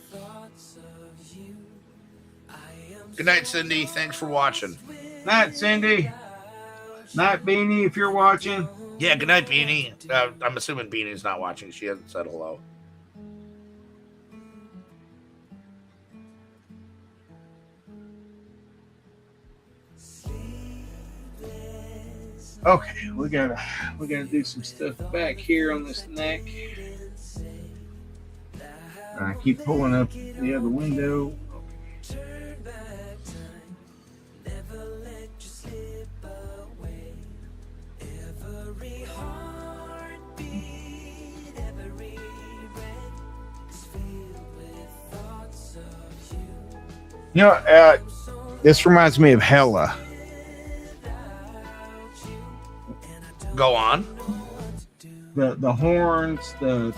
Good night, Cindy. Thanks for watching. Night, Cindy. Night, Beanie, if you're watching. Yeah, good night, Beanie. I'm assuming Beanie's not watching. She hasn't said hello. Okay, we gotta do some stuff back here on this neck. I keep pulling up the other window. This reminds me of Hella. Go on. The horns, the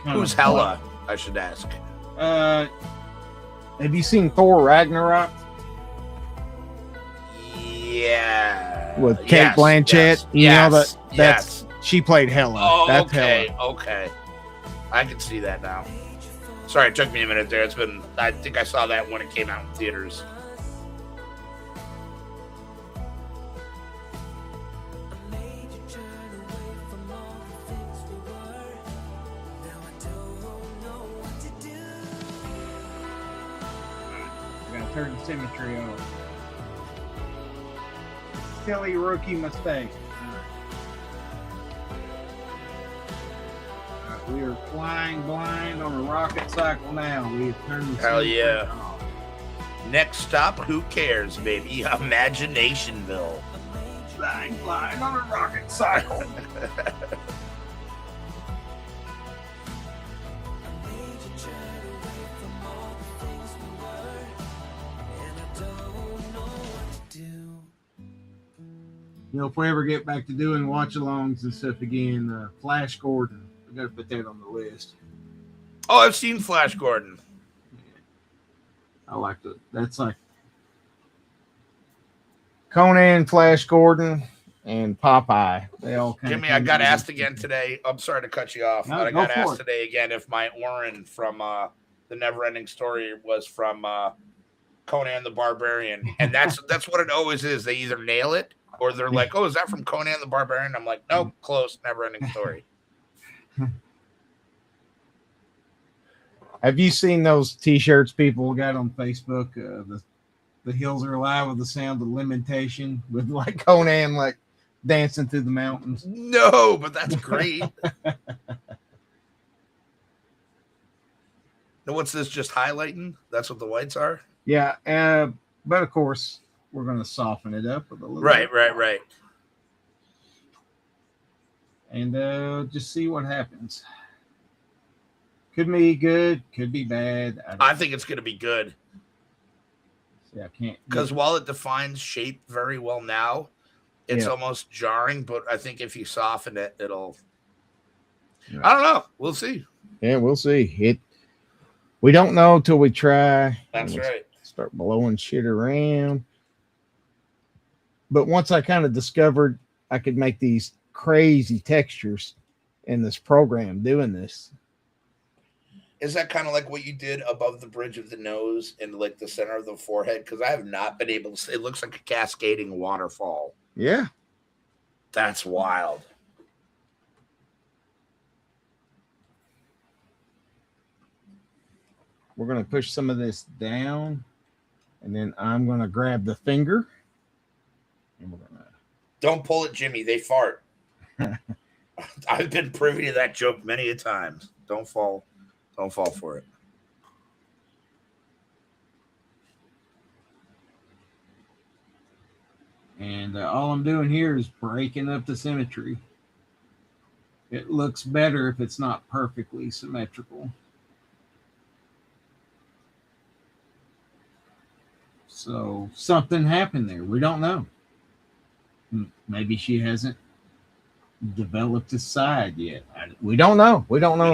Who's Hella? I should ask. Have you seen Thor Ragnarok? Yeah. With Kate Blanchett, Yes. She played Hella. Oh, That's okay, Hella. okay. I can see that now. Sorry, it took me a minute there. I think I saw that when it came out in theaters. Turn the symmetry off. Silly rookie mistake. All right, we are flying blind on a rocket cycle now. We have turned the Hell symmetry yeah. off. Next stop, who cares, baby? Imaginationville. Flying blind on a rocket cycle. If we ever get back to doing watch-alongs and stuff again, Flash Gordon, we got to put that on the list. Oh, I've seen Flash Gordon. I like that. That's like Conan, Flash Gordon, and Popeye. They all kind Jimmy, of. I got asked again today. I'm sorry to cut you off, No, but I go got for asked it. today again if my Orin from the Neverending Story was from Conan the Barbarian, and that's what it always is. They either nail it or they're like, "Oh, is that from Conan the Barbarian?" I'm like, "Nope, close. Neverending Story." Have you seen those T-shirts people got on Facebook? The hills are alive with the sound of lamentation, with like Conan like dancing through the mountains. No, but that's great. And what's this just highlighting? That's what the whites are? Yeah, but of course we're going to soften it up with a little Right. and just see what happens. Could be good, could be bad. I think it's going to be good. Yeah, I can't. Because while it defines shape very well now, it's almost jarring. But I think if you soften it, it'll. Yeah. I don't know. We'll see. Yeah, we'll see. We don't know till we try. That's right. Start blowing shit around. But once I kind of discovered I could make these crazy textures in this program doing this. Is that kind of like what you did above the bridge of the nose and like the center of the forehead? Because I have not been able to see. It looks like a cascading waterfall. Yeah. That's wild. We're going to push some of this down, and then I'm going to grab the finger. And we're gonna... Don't pull it, Jimmy. They fart. I've been privy to that joke many a times. Don't fall for it. And all I'm doing here is breaking up the symmetry. It looks better if it's not perfectly symmetrical. So something happened there. We don't know. Maybe she hasn't developed a side yet. We don't know. We don't know.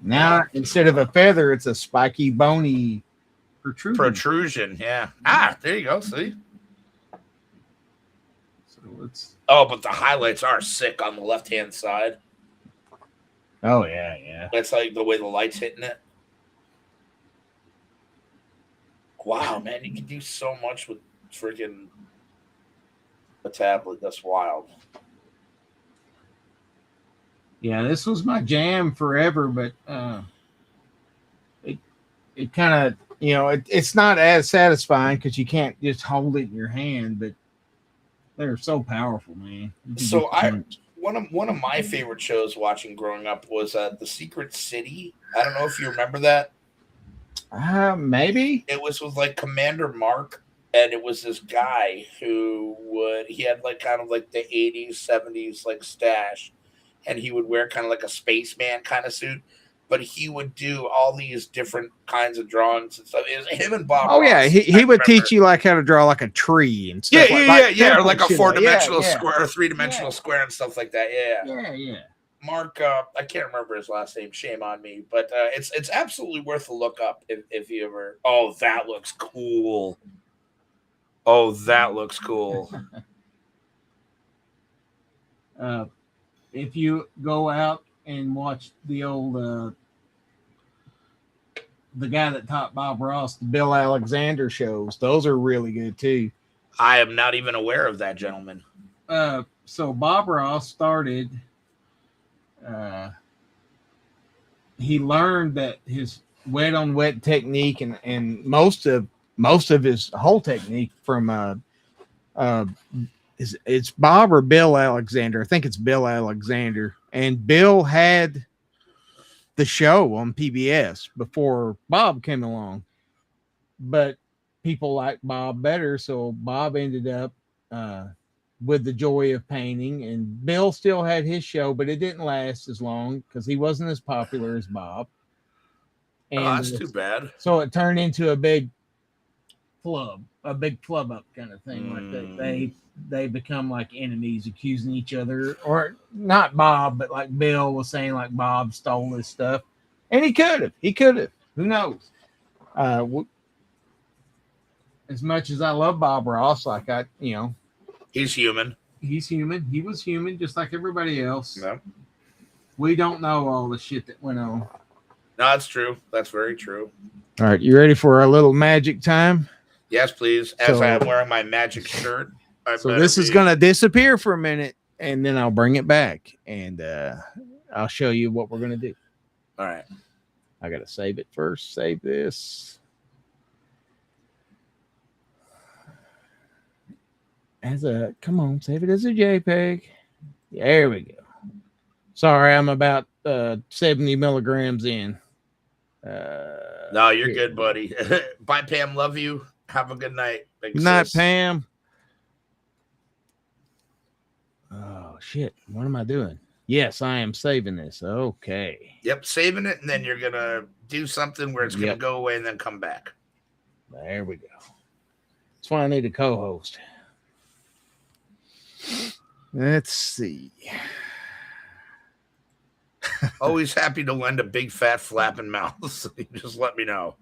Now instead of a feather, it's a spiky, bony protrusion. Yeah. There you go. See. So let's. Oh, but the highlights are sick on the left-hand side. Oh yeah. That's like the way the light's hitting it. Wow, man, you can do so much with freaking a tablet. That's wild. Yeah, this was my jam forever, but it kind of, it's not as satisfying because you can't just hold it in your hand, but they're so powerful, man. So one of my favorite shows watching growing up was The Secret City. I don't know if you remember that. Maybe. It was with like Commander Mark, and it was this guy he had like kind of like the 80s, 70s like stash, and he would wear kind of like a spaceman kind of suit, but he would do all these different kinds of drawings and stuff. It was him and Bob. Oh, yeah. He would teach you like how to draw like a tree and stuff. Yeah. Or like a 4-dimensional square or 3-dimensional square and stuff like that. Yeah. Mark, I can't remember his last name. Shame on me, but it's absolutely worth a look up if you ever. Oh, that looks cool. If you go out and watch the old the guy that taught Bob Ross, the Bill Alexander shows, those are really good too. I am not even aware of that gentleman. So Bob Ross started. He learned that his wet on wet technique and most of his whole technique from it's Bob or Bill Alexander. I think it's Bill Alexander. And Bill had the show on PBS before Bob came along, but people liked Bob better, so Bob ended up with The Joy of Painting, and Bill still had his show, but it didn't last as long because he wasn't as popular as Bob. And that's too bad. So it turned into a big flub up kind of thing. Like they become like enemies, accusing each other, or not Bob, but like Bill was saying like Bob stole his stuff, and he could have. Who knows? as much as I love Bob Ross, like He's human. he's human. He was human, just like everybody else. No, We don't know all the shit that went on. that's true. That's very true. All right, you ready for a little magic time? Yes, please. As So- I am wearing my magic shirt. So this is going to disappear for a minute, and then I'll bring it back, and I'll show you what we're going to do. All right. I got to save it first. Save this. Come on, save it as a JPEG. There we go. Sorry, I'm about 70 milligrams in. No, you're good, buddy. Bye, Pam. Love you. Have a good night. Big Good night, sis. Pam. Oh, shit. What am I doing? Yes, I am saving this. Okay. Yep, saving it, and then you're going to do something where it's going to Yep. go away and then come back. There we go. That's why I need a co-host. Let's see. Always happy to lend a big, fat, flapping mouth. So you just let me know.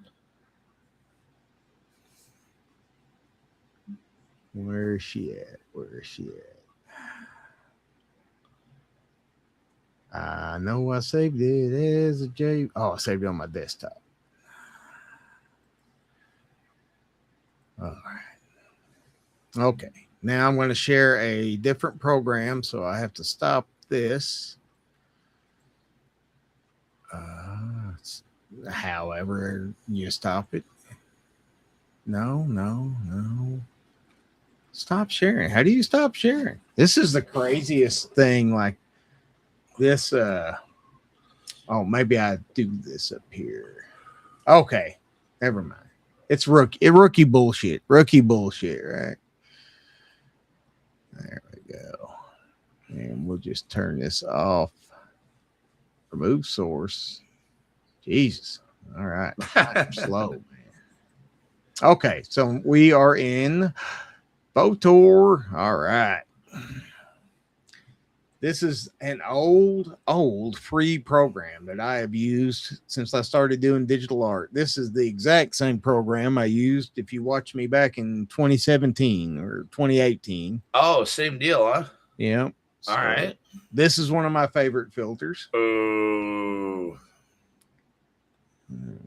Where is she at? Where is she at? I know I saved it as a J. Oh, I saved it on my desktop. All right. Okay. Now I'm going to share a different program, so I have to stop this. However, you stop it. No. Stop sharing. How do you stop sharing? This is the craziest thing. Like this. Oh, maybe I do this up here. Okay, never mind. It's rookie bullshit. Rookie bullshit, right? There we go. And we'll just turn this off. Remove source. Jesus. All right. I'm slow, man. Okay, so we are in Photor. All right. This is an old free program that I have used since I started doing digital art. This is the exact same program I used if you watch me back in 2017 or 2018. Oh, same deal, huh? Yeah. All right. This is one of my favorite filters. Oh.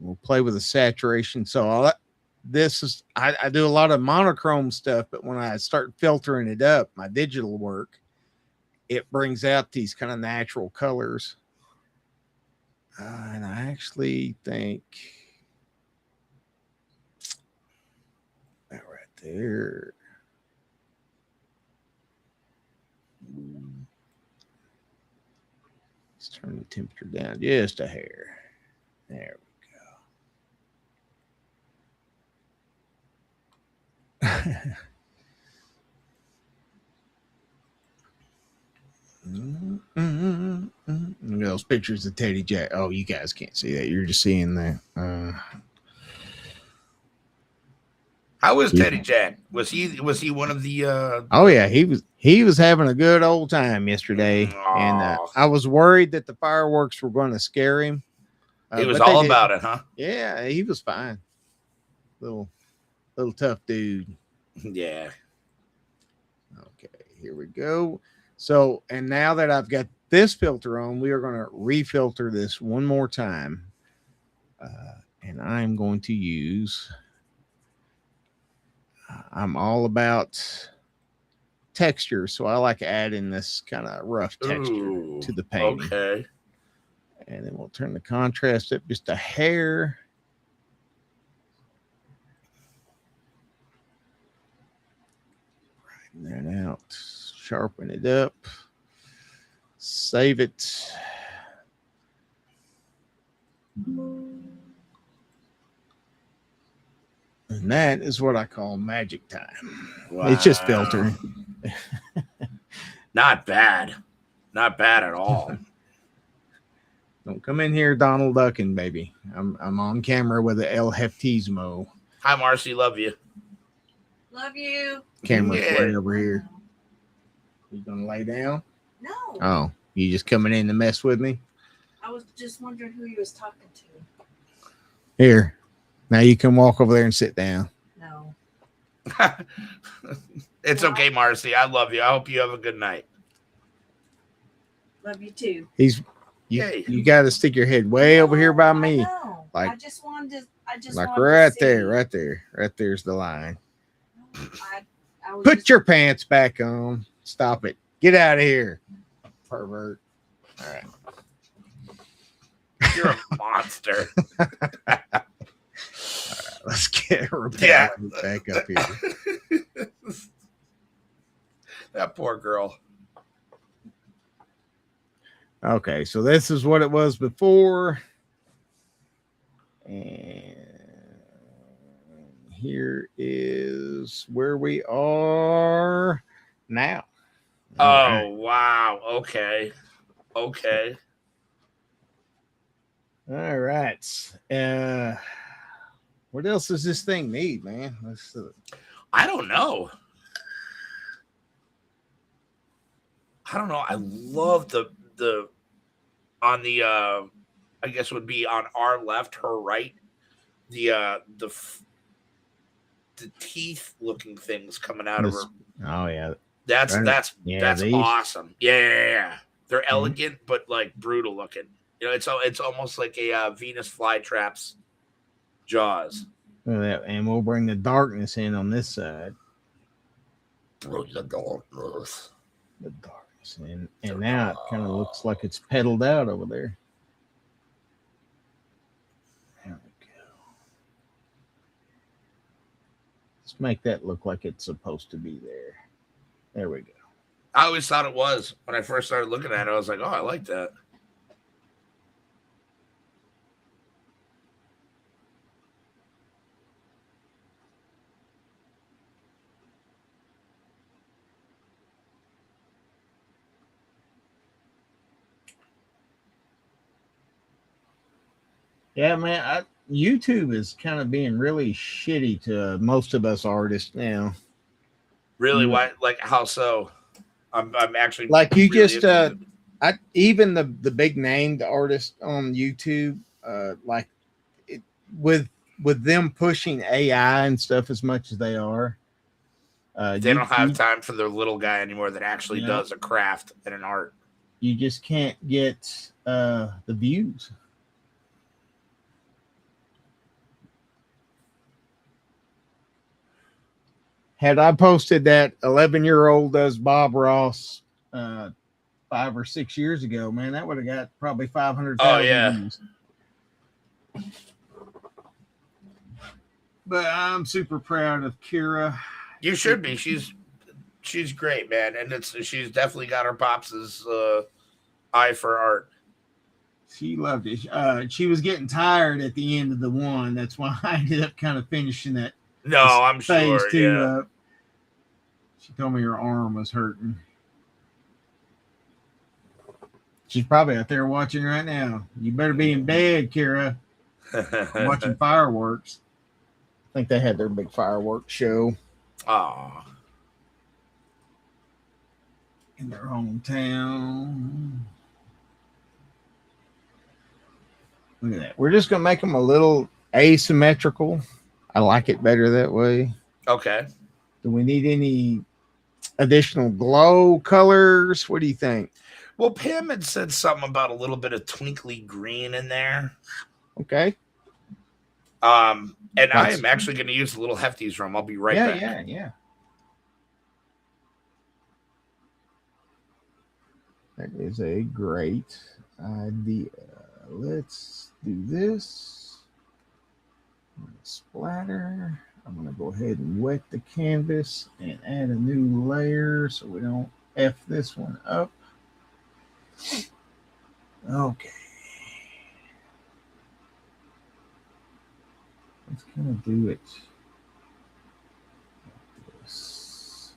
We'll play with the saturation. So I do a lot of monochrome stuff, but when I start filtering it up, my digital work, it brings out these kind of natural colors. And I actually think that right there. Let's turn the temperature down just a hair. There we go. Look at those pictures of Teddy Jack. Oh, you guys can't see that. You're just seeing that. How was Teddy Jack? Was he one of the Oh yeah, he was having a good old time yesterday, and I was worried that the fireworks were going to scare him. he was but they all didn't. about it, huh? Yeah, he was fine. Little tough dude. Yeah. Okay, here we go. So, and now that I've got this filter on, we are going to refilter this one more time. And I'm going to use, I'm all about texture. So I like adding this kind of rough texture to the painting. Okay. And then we'll turn the contrast up just a hair. Brighten that out. Sharpen it up. Save it. And that is what I call magic time. Wow. It's just filtering. Not bad. Not bad at all. Don't come in here Donald Ducking, baby. I'm on camera with the El Heftismo. Hi, Marcy. Love you. Love you. Camera's Yeah. right over here. You gonna lay down? No, Oh, you just coming in to mess with me? I was just wondering who you was talking to. Here. Now you can walk over there and sit down. No. It's okay, Marcy. I love you. I hope you have a good night. Love you too. You Yay. you got to stick your head way over here by me. I know. Like- I just wanted to. Like wanted right to see. there, right there. Right there's the line. I was Put just- your pants back on. Stop it. Get out of here. Pervert. All right. You're a monster. Let's get Rebecca Yeah. back up here. That poor girl. Okay, so this is what it was before. And here is where we are now. Oh, All right. wow. Okay. Okay. All right. What else does this thing need, man? Let's I don't know. I love the on the I guess would be on our left, her right. The teeth looking things coming out of her. Oh yeah. That's Right. that's Yeah, that's these. awesome. Yeah. They're elegant but like brutal looking. You know, it's almost like a Venus flytrap's jaws. Look at that. And we'll bring the darkness in on this side. Bring the darkness. The darkness in. And now it kind of looks like it's pedaled out over there. There we go. Let's make that look like it's supposed to be there. There we go. I always thought it was when I first started looking at it. I was like, oh, I like that. Yeah, man. YouTube is kind of being really shitty to most of us artists now. Really? Mm. Why? Like how so? I'm actually Like you really just interested. even the big named artists on YouTube, like it, with them pushing AI and stuff as much as they are, They don't have time for their little guy anymore that actually Yeah. does a craft and an art. You just can't get the views. Had I posted that 11-year-old does Bob Ross 5 or 6 years ago, man, that would have got probably 500,000 Oh, yeah. views. But I'm super proud of Kira. You should be. She's great, man, and she's definitely got her pops' eye for art. She loved it. She was getting tired at the end of the one. That's why I ended up kind of finishing that. No, I'm phase sure. 2 Yeah. up. She told me her arm was hurting. She's probably out there watching right now. You better be in bed, Kira. I'm watching fireworks. I think they had their big fireworks show Aw. in their hometown. Look at that. We're just going to make them a little asymmetrical. I like it better that way. Okay. Do we need any additional glow colors? What do you think? Well, Pam had said something about a little bit of twinkly green in there. Okay. And I That's- am actually going to use the little Hefty's room. I'll be right back. Yeah. That is a great idea. Let's do this. I'm gonna splatter. I'm going to go ahead and wet the canvas and add a new layer so we don't F this one up. Okay. Let's kind of do it like this.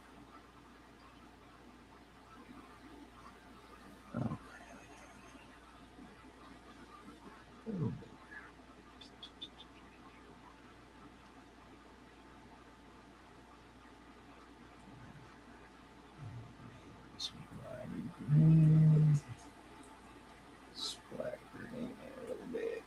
Okay. A little bit. Green. Splat green a little bit.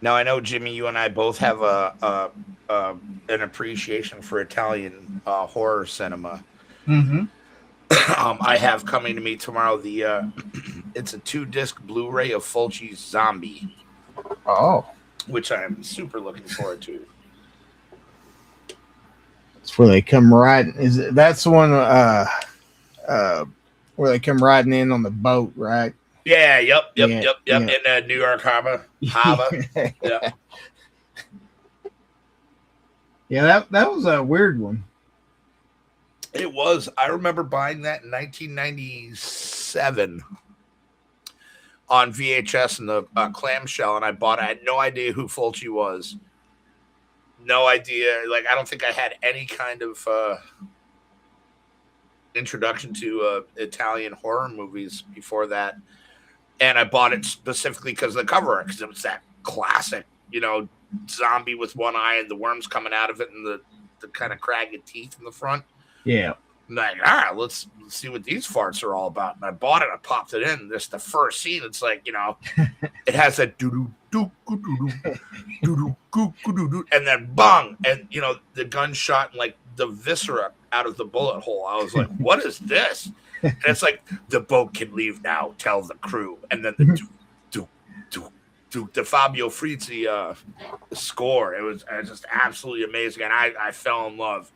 Now I know, Jimmy, you and I both have an appreciation for Italian horror cinema. Mm-hmm. I have coming to me tomorrow it's a 2-disc Blu-ray of Fulci's Zombie, Oh, which I'm super looking forward to. it's where they come riding. That's the one? Where they come riding in on the boat, right? Yeah, yep. Yeah, In New York Harbor. Yeah. Yeah, that was a weird one. It was. I remember buying that in 1997 on VHS in the clamshell, and I bought it. I had no idea who Fulci was. No idea. Like, I don't think I had any kind of introduction to Italian horror movies before that. And I bought it specifically because of the cover, because it was that classic, zombie with one eye and the worms coming out of it and the kind of craggy teeth in the front. Yeah. I'm like, all right, let's see what these farts are all about. And I bought it, I popped it in. This the first scene. It's like, it has that doo doo doo doo doo doo doo, and then bang, and the gun shot and like the viscera out of the bullet hole. I was like, what is this? And it's like, the boat can leave now. Tell the crew. And then the the Fabio Frizzi score. It was just absolutely amazing, and I fell in love.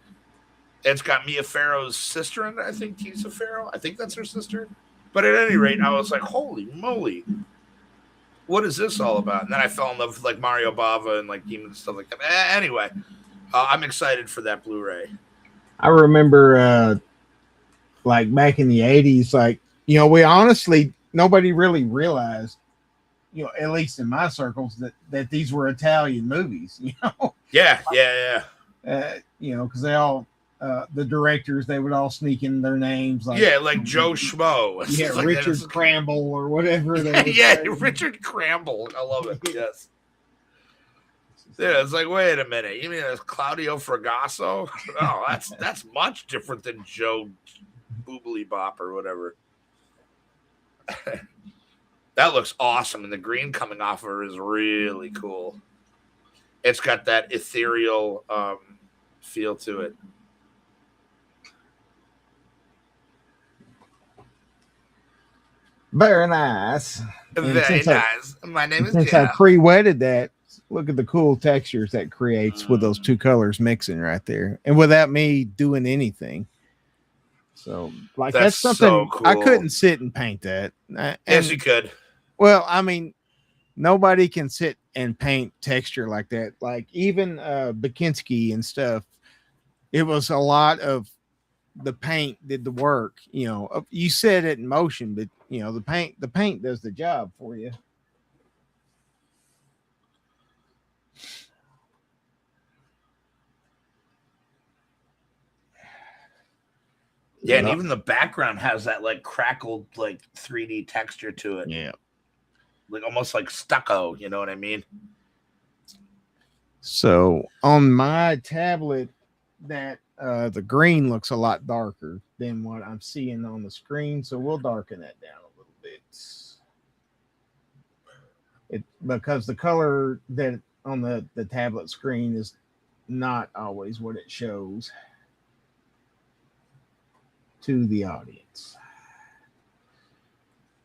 It's got Mia Farrow's sister in it, I think, Tisa Farrow. I think that's her sister. But at any rate, I was like, holy moly, what is this all about? And then I fell in love with like Mario Bava and like Demon and stuff like that. Anyway, I'm excited for that Blu-ray. I remember like back in the 80s, like, we honestly, nobody really realized, at least in my circles, that these were Italian movies, Yeah. Because they all, the directors, they would all sneak in their names. Like, like Joe Schmo. Yeah, like Richard Cramble or whatever. Richard Cramble. I love it. Yes. Yeah, it's like, wait a minute. You mean it's Claudio Fragasso? Oh, that's much different than Joe Boobly Bop or whatever. That looks awesome, and the green coming off of her is really cool. It's got that ethereal feel to it. Very nice. Very nice. My name is Since I pre-wetted that, look at the cool textures that creates with those two colors mixing right there, and without me doing anything. So, like, that's something so cool. I couldn't sit and paint that. Yes, you could. Well, I mean, nobody can sit and paint texture like that. Like, even Bakinski and stuff, it was a lot of the paint did the work. You set it in motion, but the paint does the job for you. Yeah, and even the background has that like crackled like 3D texture to it. Yeah. Like almost like stucco, you know what I mean? So on my tablet, that the green looks a lot darker than what I'm seeing on the screen. So we'll darken that down a little bit. Because the color that on the tablet screen is not always what it shows to the audience.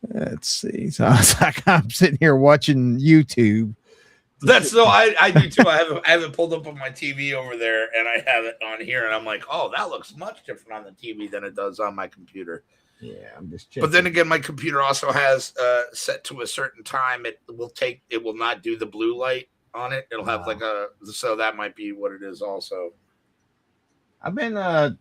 Let's see. So it's like I'm sitting here watching YouTube. That's so I do too. I have it pulled up on my TV over there, and I have it on here, and I'm like, oh, that looks much different on the TV than it does on my computer. Yeah, I'm just checking. But then again, my computer also has set to a certain time. It will not do the blue light on it. It'll have so that might be what it is also. I've been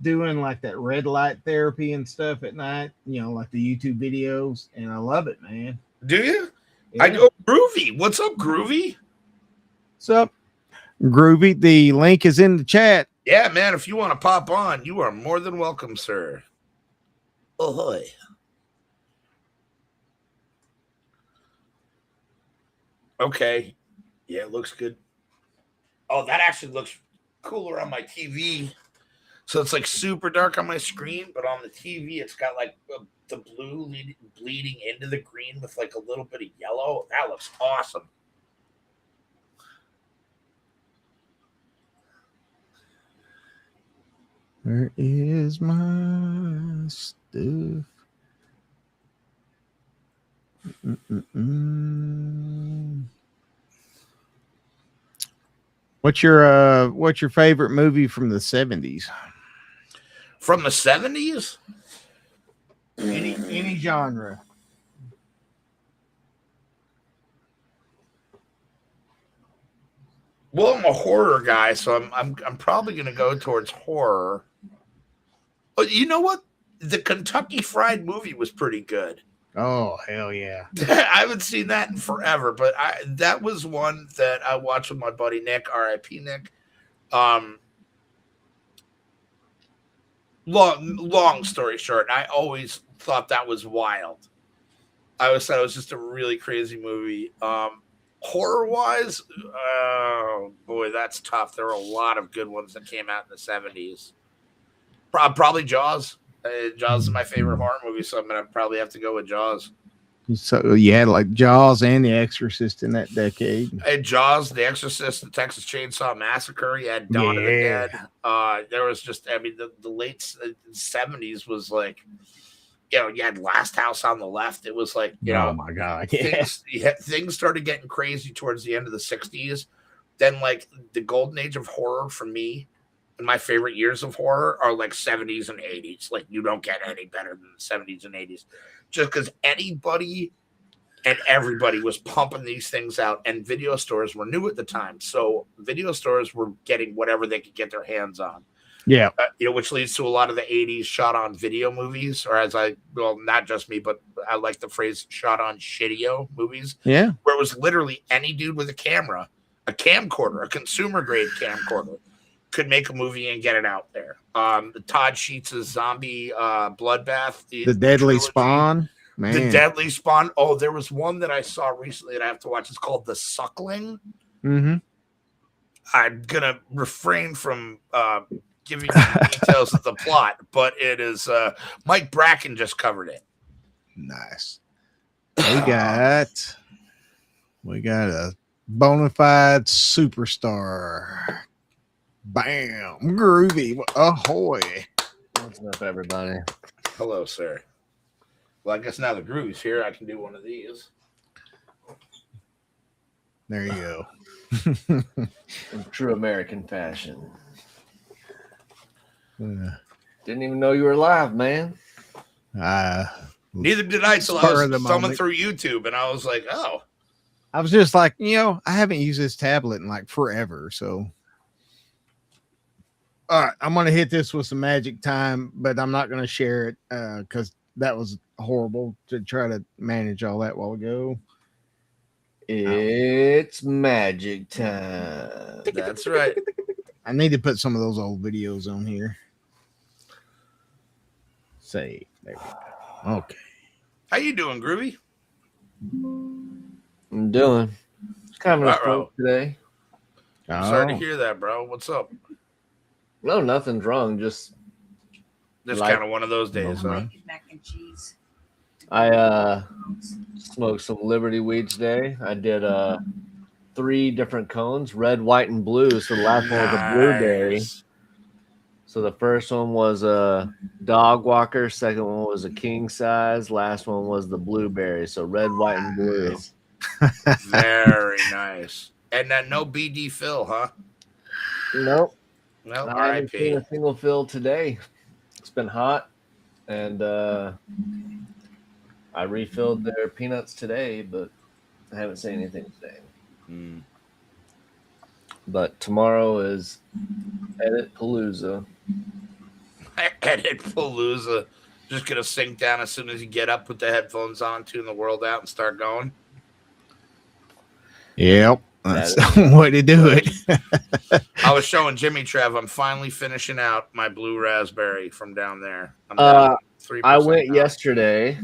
doing like that red light therapy and stuff at night, like the YouTube videos, and I love it, man. Do you? Yeah. I go Groovy. What's up, Groovy? What's up, Groovy? The link is in the chat. Yeah, man. If you want to pop on, you are more than welcome, sir. Ahoy. Okay. Yeah, it looks good. Oh, that actually looks cooler on my TV. So it's like super dark on my screen, but on the TV, it's got like the blue bleeding into the green with like a little bit of yellow. That looks awesome. Where is my stuff? Mm-mm-mm. What's your favorite movie from the 70s? From the 70s? Any genre. Well, I'm a horror guy, so I'm probably gonna go towards horror. But you know what? The Kentucky Fried Movie was pretty good. Oh, hell yeah. I haven't seen that in forever, but that was one that I watched with my buddy Nick, R.I.P. Nick. Um, long story short, I always thought that was wild. I always thought it was just a really crazy movie. Horror wise, oh boy, that's tough. There were a lot of good ones that came out in the 70s. Probably Jaws. Jaws is my favorite horror movie, so I'm gonna probably have to go with Jaws. So you had like Jaws and The Exorcist in that decade. Jaws, The Exorcist, The Texas Chainsaw Massacre. You had Dawn of the Dead. There was just, I mean, the late 70s was like, you had Last House on the Left. It was like, oh my god, yeah. Things started getting crazy towards the end of the 60s. Then like the golden age of horror for me, and my favorite years of horror are like 70s and 80s. Like you don't get any better than the 70s and 80s, just because anybody and everybody was pumping these things out, and video stores were new at the time, so video stores were getting whatever they could get their hands on. Yeah, which leads to a lot of the 80s shot on video movies, or not just me, but I like the phrase shot on shitio movies. Yeah, where it was literally any dude with a camera, a camcorder, a consumer grade camcorder, could make a movie and get it out there. Todd Sheets' zombie bloodbath, the Deadly Spawn, man. The Deadly Spawn. Oh, there was one that I saw recently that I have to watch. It's called The Suckling. Mm-hmm. I'm gonna refrain from giving you details of the plot, but it is Mike Bracken just covered it. Nice. We got a bona fide superstar. Bam, groovy. Ahoy. What's up, everybody? Hello, sir. Well, I guess now the groovy's here, I can do one of these. There you go. In true American fashion. Didn't even know you were live, man. Neither did I till I was thumbing through YouTube, and I was like, oh. I was just like, I haven't used this tablet in like forever, so. All right, I'm going to hit this with some magic time, but I'm not going to share it because that was horrible to try to manage all that while ago. It's magic time. That's right. I need to put some of those old videos on here. Save. There we go. Okay. How you doing, Groovy? I'm doing. It's kind of a stroke today. Sorry to hear that, bro. What's up? No, nothing's wrong. Just kind of one of those days, huh? Mac and cheese. I smoked some Liberty weed today. I did 3 different cones, red, white, and blue. So the last one was a blueberry. So the first one was a dog walker. Second one was a king size. Last one was the blueberry. So red, white, and blue. Very nice. And then no BD fill, huh? Nope. Well, I haven't seen a single fill today. It's been hot, and I refilled their peanuts today, but I haven't seen anything today. But tomorrow is Edit Palooza. Edit Palooza. Just gonna sink down as soon as you get up, put the headphones on, tune the world out, and start going. Yep. That's the way to do it. I was showing Jimmy Trev. I'm finally finishing out my blue raspberry from down there. I'm down 3% I went now. yesterday,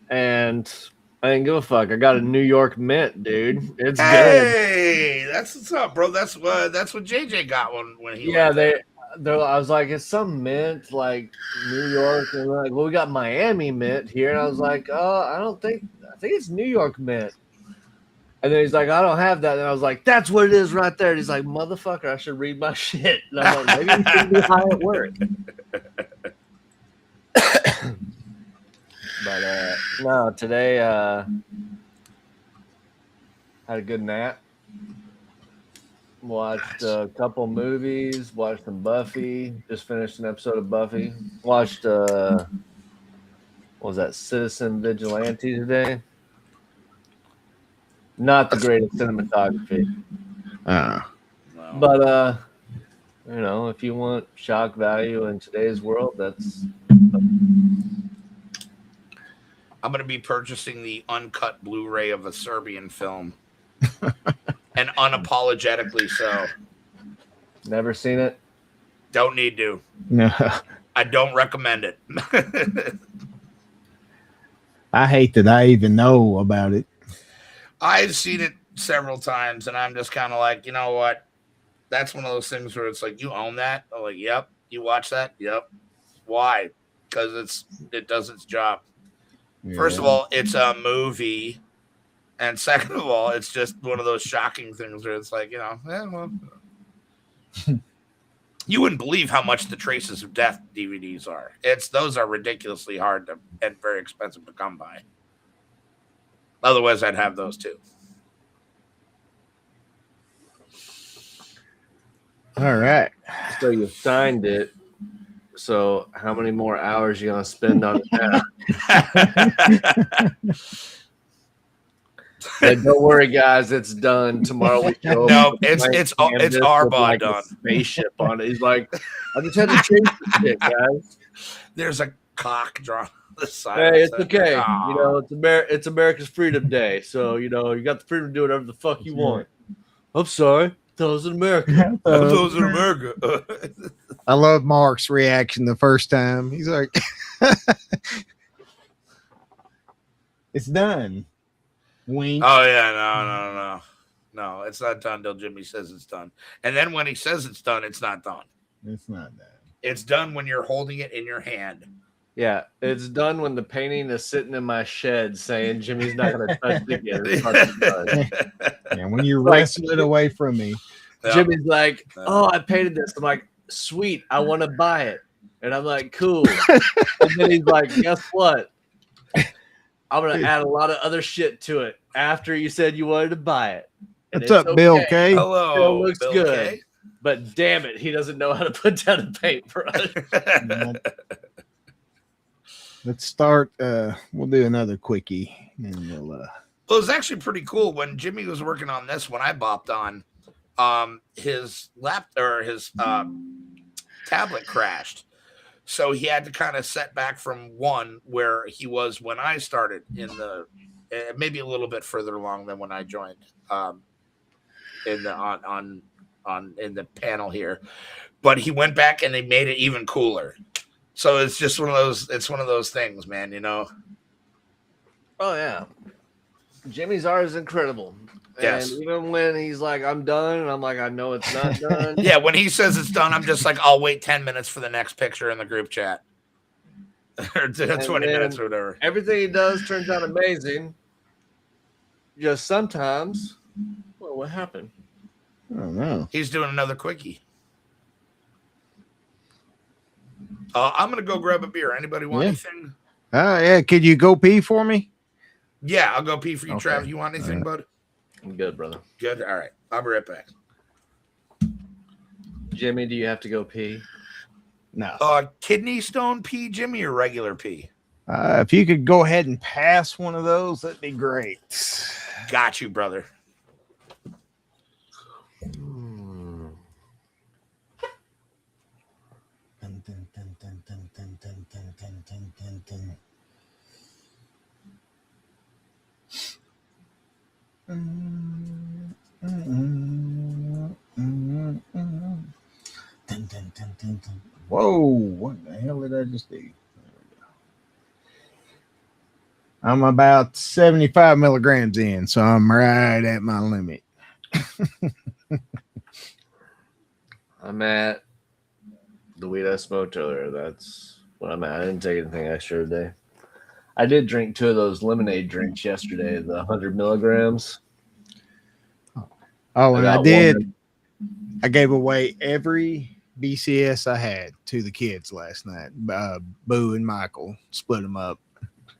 and I didn't give a fuck. I got a New York mint, dude. It's good. Hey, that's what's up, bro. That's what JJ got when he. Yeah, I was like, it's some mint like New York, and they're like, well, we got Miami mint here, and I was like, I think it's New York mint. And then he's like, I don't have that. And I was like, that's what it is right there. And he's like, motherfucker, I should read my shit. And I'm like, maybe you should be high at work. But no, today had a good nap. Watched a couple movies. Watched some Buffy. Just finished an episode of Buffy. Watched what was that, Citizen Vigilante today? Not the greatest cinematography. But you know, if you want shock value in today's world, that's. I'm going to be purchasing the uncut Blu-ray of a Serbian film. And unapologetically so. Never seen it? Don't need to. No. I don't recommend it. I hate that I even know about it. I've seen it several times, and I'm just kind of like, you know what? That's one of those things where it's like, you own that? I'm like, yep. You watch that? Yep. Why? Because it does its job. Yeah. First of all, it's a movie. And second of all, it's just one of those shocking things where it's like, you know, well, you wouldn't believe how much the Traces of Death DVDs are. Those are ridiculously hard and very expensive to come by. Otherwise, I'd have those too. All right. So you signed it. So how many more hours you gonna spend on it now? Hey, don't worry, guys. It's done. Tomorrow we go. No, it's Arbad done. A spaceship on it. He's like, I just had to change the shit, guys. There's a cock drawn on the side. Hey, it's okay. Aww. You know, it's America's Freedom Day, so you know you got the freedom to do whatever the fuck you want. I'm sorry, that was in America. Those in America. I love Mark's reaction the first time. He's like, it's done. Wink. Oh yeah, no, it's not done till Jimmy says it's done. And then when he says it's done, it's not done. It's not done. It's done when you're holding it in your hand. Yeah, it's done when the painting is sitting in my shed saying Jimmy's not going to touch it again. It's fucking done. And when you wrestle it away from me, Yeah. Jimmy's like, oh, I painted this. I'm like, sweet, I want to buy it. And I'm like, cool. And then he's like, guess what? I'm going to add a lot of other shit to it after you said you wanted to buy it. And what's up, Bill K? Hello, Still looks Bill good. K. But damn it, he doesn't know how to put down a paintbrush. Let's start. We'll do another quickie, and we'll. Well, it was actually pretty cool when Jimmy was working on this. When I bopped on, his tablet crashed, so he had to kind of set back from one where he was when I started in the, maybe a little bit further along than when I joined, in the in the panel here, but he went back and they made it even cooler. So it's just one of those. It's one of those things, man. You know. Oh yeah, Jimmy's art is incredible. Yes. And even when he's like, "I'm done," and I'm like, "I know it's not done." Yeah, when he says it's done, I'm just like, I'll wait 10 minutes for the next picture in the group chat, or 20 minutes or whatever. Everything he does turns out amazing. Just sometimes, well, what happened? I don't know. He's doing another quickie. I'm gonna go grab a beer. Anybody want anything? Yeah. Could you go pee for me? Yeah, I'll go pee for you, Okay. Trav. You want anything, bud? I'm good, brother. Good. All right. I'll be right back. Jimmy, do you have to go pee? No. Kidney stone pee, Jimmy, or regular pee? If you could go ahead and pass one of those, that'd be great. Got you, brother. Whoa, what the hell did I just do? I'm about 75 milligrams in, so I'm right at my limit. I'm at the weed I smoked earlier. That's what I'm at. I didn't take anything extra today. I did drink 2 of those lemonade drinks yesterday, the 100 milligrams. Oh, and I got did. one. I gave away every BCS I had to the kids last night. Boo and Michael split them up.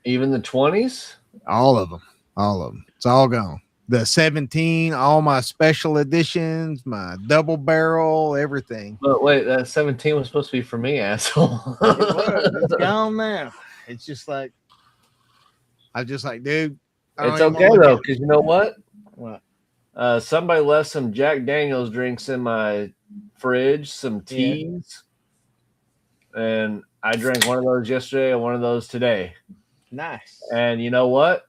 Even the 20s? All of them. All of them. It's all gone. The 17, all my special editions, my double barrel, everything. But wait, that 17 was supposed to be for me, asshole. It was. It's gone now. It's just like, I'm just like, dude. I don't It's even okay wanna though, look at- because you know what? What? Somebody left some Jack Daniels drinks in my fridge, some teas, and I drank one of those yesterday and one of those today. Nice. And you know what?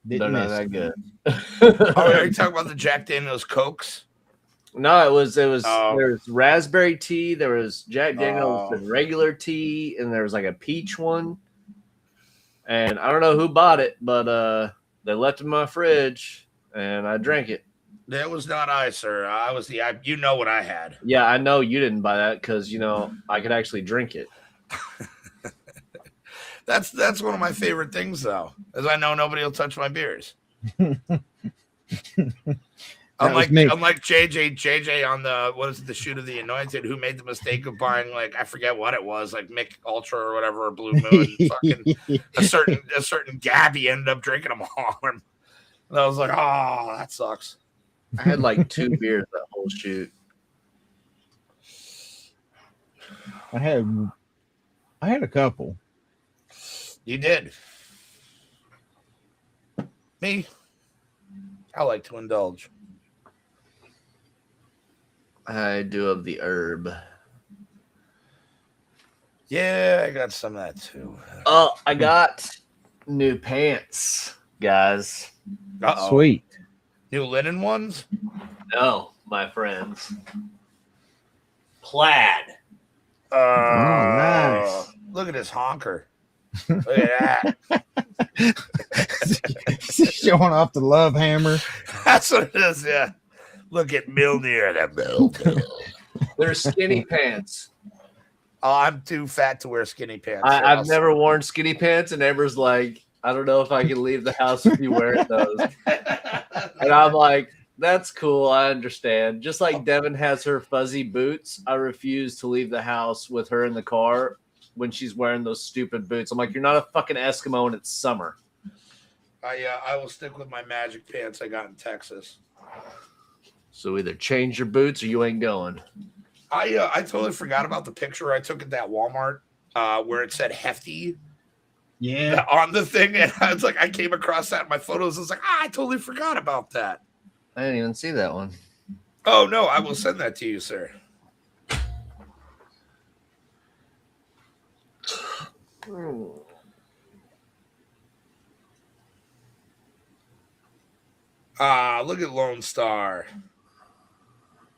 Didn't They're not miss that it. good. Oh, are you talking about the Jack Daniels Cokes? No, it was Oh. there was raspberry tea, there was Jack Daniels Oh. and regular tea, and there was like a peach one. And I don't know who bought it, but they left it in my fridge and I drank it. That was not I, sir. I was you know what I had. Yeah, I know you didn't buy that because I could actually drink it. That's one of my favorite things, though, as I know nobody will touch my beers. was me. Unlike JJ on the Shoot of the Anointed, who made the mistake of buying like I forget what it was, like Mick Ultra or whatever, or Blue Moon, fucking a certain Gabby ended up drinking them all. And I was like, oh, that sucks. I had like 2 beers that whole shoot. I had a couple. You did. Me, I like to indulge. I do of the herb. Yeah, I got some of that too. Oh, I got new pants, guys. Uh-oh. Sweet. New linen ones? No, my friends. Plaid. Oh, nice. Look at this honker. Look at that. Showing off the love hammer. That's what it is, yeah. Look at Milner. That Milner. They're skinny pants. Oh, I'm too fat to wear skinny pants. I've never worn skinny pants, and Amber's like, I don't know if I can leave the house if you wear those. And I'm like, that's cool. I understand. Just like Devin has her fuzzy boots, I refuse to leave the house with her in the car when she's wearing those stupid boots. I'm like, you're not a fucking Eskimo and it's summer. I will stick with my magic pants I got in Texas. So either change your boots or you ain't going. I totally forgot about the picture I took at that Walmart where it said hefty on the thing. And I was like, I came across that in my photos. I was like, I totally forgot about that. I didn't even see that one. Oh, no, I will send that to you, sir. Look at Lone Star.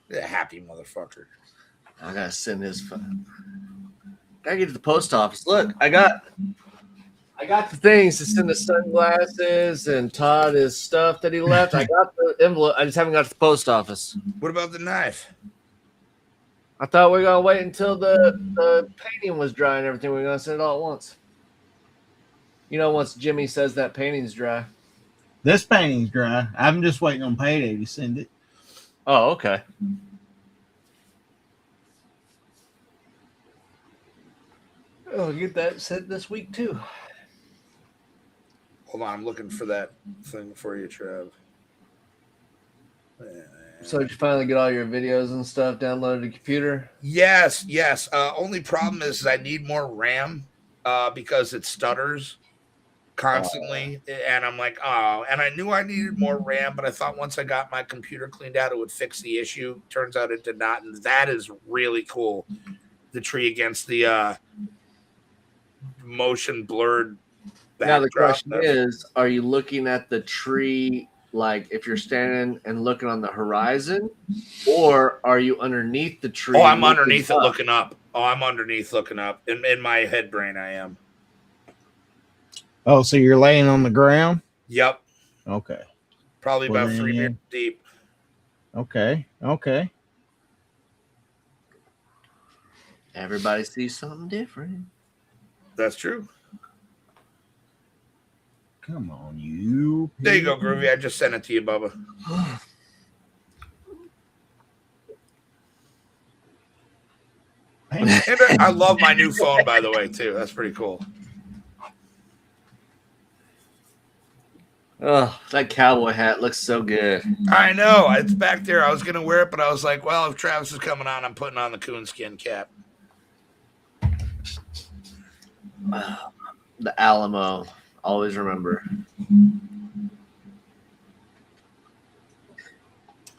The happy motherfucker. I gotta send his phone. Gotta get to the post office. Look, I got the things to send the sunglasses and Todd his stuff that he left. I got the envelope. I just haven't got to the post office. What about the knife? I thought we were gonna wait until the painting was dry and everything. We were gonna send it all at once. You know, once Jimmy says that painting's dry. This painting's dry. I'm just waiting on payday to send it. Oh, okay. I'll get that sent this week too. Hold on, I'm looking for that thing for you, Trev. So did you finally get all your videos and stuff downloaded to the computer? Yes. Only problem is I need more RAM because it stutters constantly. And I'm like, oh, and I knew I needed more RAM, but I thought once I got my computer cleaned out, it would fix the issue. Turns out it did not. And that is really cool. The tree against the motion blurred backdrop. Now the question is, are you looking at the tree like if you're standing and looking on the horizon, or are you underneath the tree? Oh, I'm underneath it looking up. Oh, I'm underneath looking up. In my head brain, I am. Oh, so you're laying on the ground? Yep. Okay. Probably about 3 meters deep. Okay. Everybody sees something different. That's true. Come on, you. There you go, Groovy. I just sent it to you, Bubba. And I love my new phone, by the way, too. That's pretty cool. Oh, that cowboy hat looks so good. I know. It's back there. I was going to wear it, but I was like, well, if Travis is coming on, I'm putting on the coonskin cap. The Alamo. Always remember.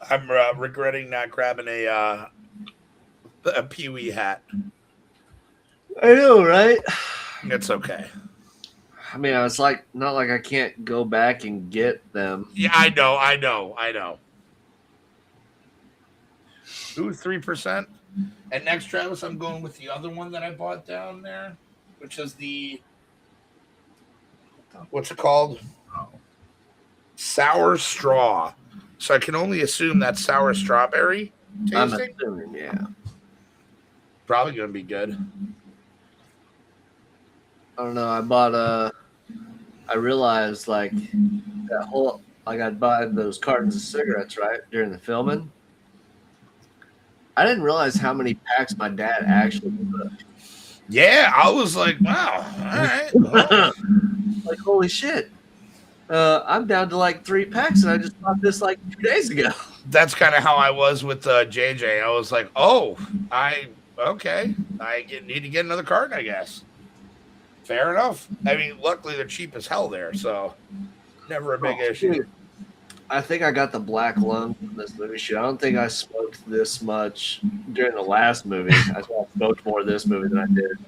I'm regretting not grabbing a Pee-wee hat. I know, right? It's okay. I mean, it's like not like I can't go back and get them. Yeah, I know. Ooh, 3%. And next, Travis, I'm going with the other one that I bought down there, which is the, what's it called? Sour straw. So I can only assume that's sour strawberry I'm tasting. assuming, yeah. Probably going to be good. I don't know. I realized like that whole like I'd buy those cartons of cigarettes right during the filming. I didn't realize how many packs my dad actually took. Yeah, I was like, wow, all right. Well, Like holy shit. I'm down to like 3 packs and I just bought this like 2 days ago. that's kind of how I was with JJ. I was like, oh, okay. Need to get another carton, I guess. Fair enough. I mean, luckily they're cheap as hell there, so never a big issue. Dude, I think I got the black lung from this movie shoot. I don't think I smoked this much during the last movie. I smoked more this movie than I did.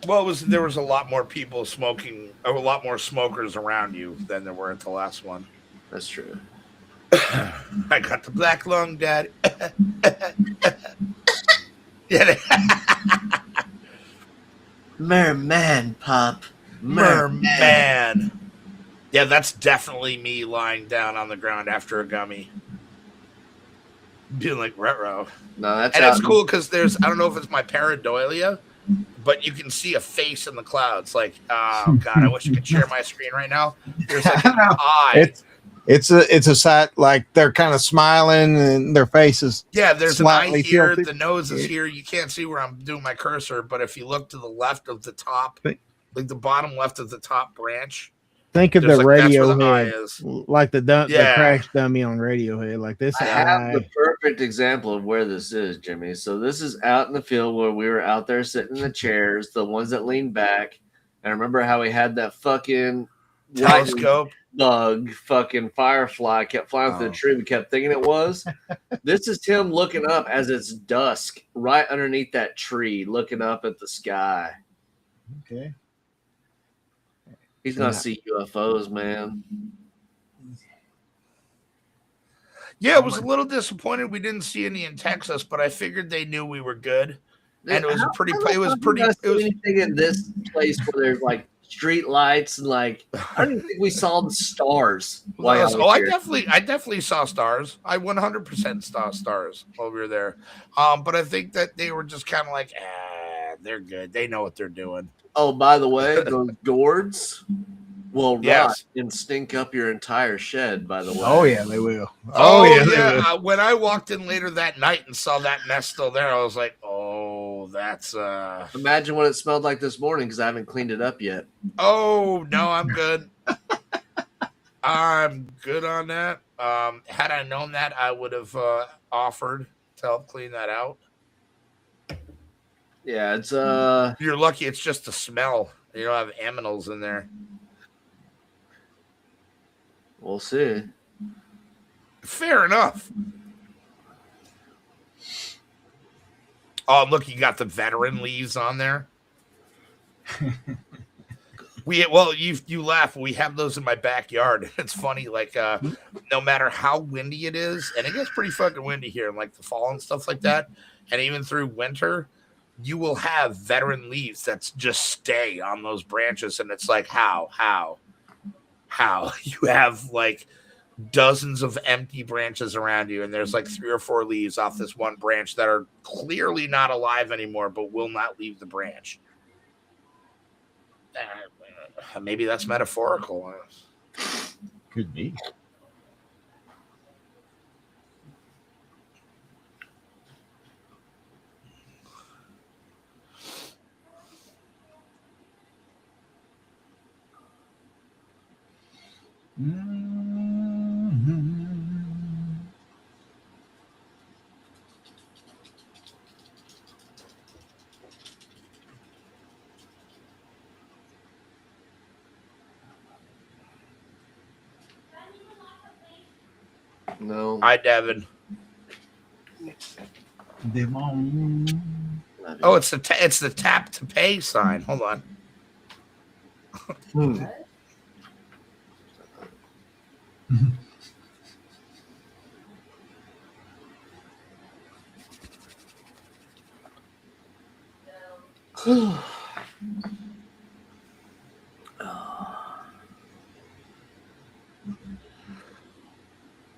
Well, there was a lot more people smoking, a lot more smokers around you than there were at the last one. That's true. I got the black lung, Dad. Yeah. Merman, Pop. Merman. Yeah, that's definitely me lying down on the ground after a gummy. Being like, retro. No, that's And out. it's cool because I don't know if it's my pareidolia, but you can see a face in the clouds. Like, oh, God, I wish I could share my screen right now. There's like an eye. It's a sight, like they're kind of smiling and their faces. Yeah, there's an eye slightly here. tilted. The nose is here. You can't see where I'm doing my cursor, but if you look to the left of the top, like the bottom left of the top branch, Think of there's the that's where the eye Radiohead, is. like the Yeah. crash dummy on Radiohead. Like this I have eye. the perfect example of where this is, Jimmy. So this is out in the field where we were out there sitting in the chairs, the ones that leaned back. And remember how we had that fucking Telescope. bug, fucking firefly kept flying through the tree. We kept thinking it was. This is him looking up as it's dusk, right underneath that tree, looking up at the sky. Okay. He's gonna see UFOs, man. Yeah, it was a little disappointed we didn't see any in Texas, but I figured they knew we were good. And it was pretty. It was pretty. It was anything in this place where there's like street lights and like I don't even think we saw the stars. I definitely saw stars. I 100% saw stars while we were there. But I think that they were just kind of like, they're good. They know what they're doing. Oh, by the way, those gourds will rot Yes. and stink up your entire shed. By the way, Oh yeah, they will. Oh, they will. yeah. When I walked in later that night and saw that mess still there, I was like, oh, that's Imagine what it smelled like this morning because I haven't cleaned it up yet. Oh no, I'm good. I'm good on that. Had I known that, I would have offered to help clean that out. Yeah, it's You're lucky it's just the smell. You don't have aminals in there. we'll see. Fair enough. Oh, look, you got the veteran leaves on there. You laugh. We have those in my backyard. It's funny, like no matter how windy it is, and it gets pretty fucking windy here in like the fall and stuff like that, and even through winter, you will have veteran leaves that just stay on those branches, and it's like how you have like dozens of empty branches around you, and there's like 3 or 4 leaves off this one branch that are clearly not alive anymore, but will not leave the branch. Maybe that's metaphorical. Could be. No. Hi, Devin. Demon. Oh, it's the tap to pay sign. Hold on. Hmm.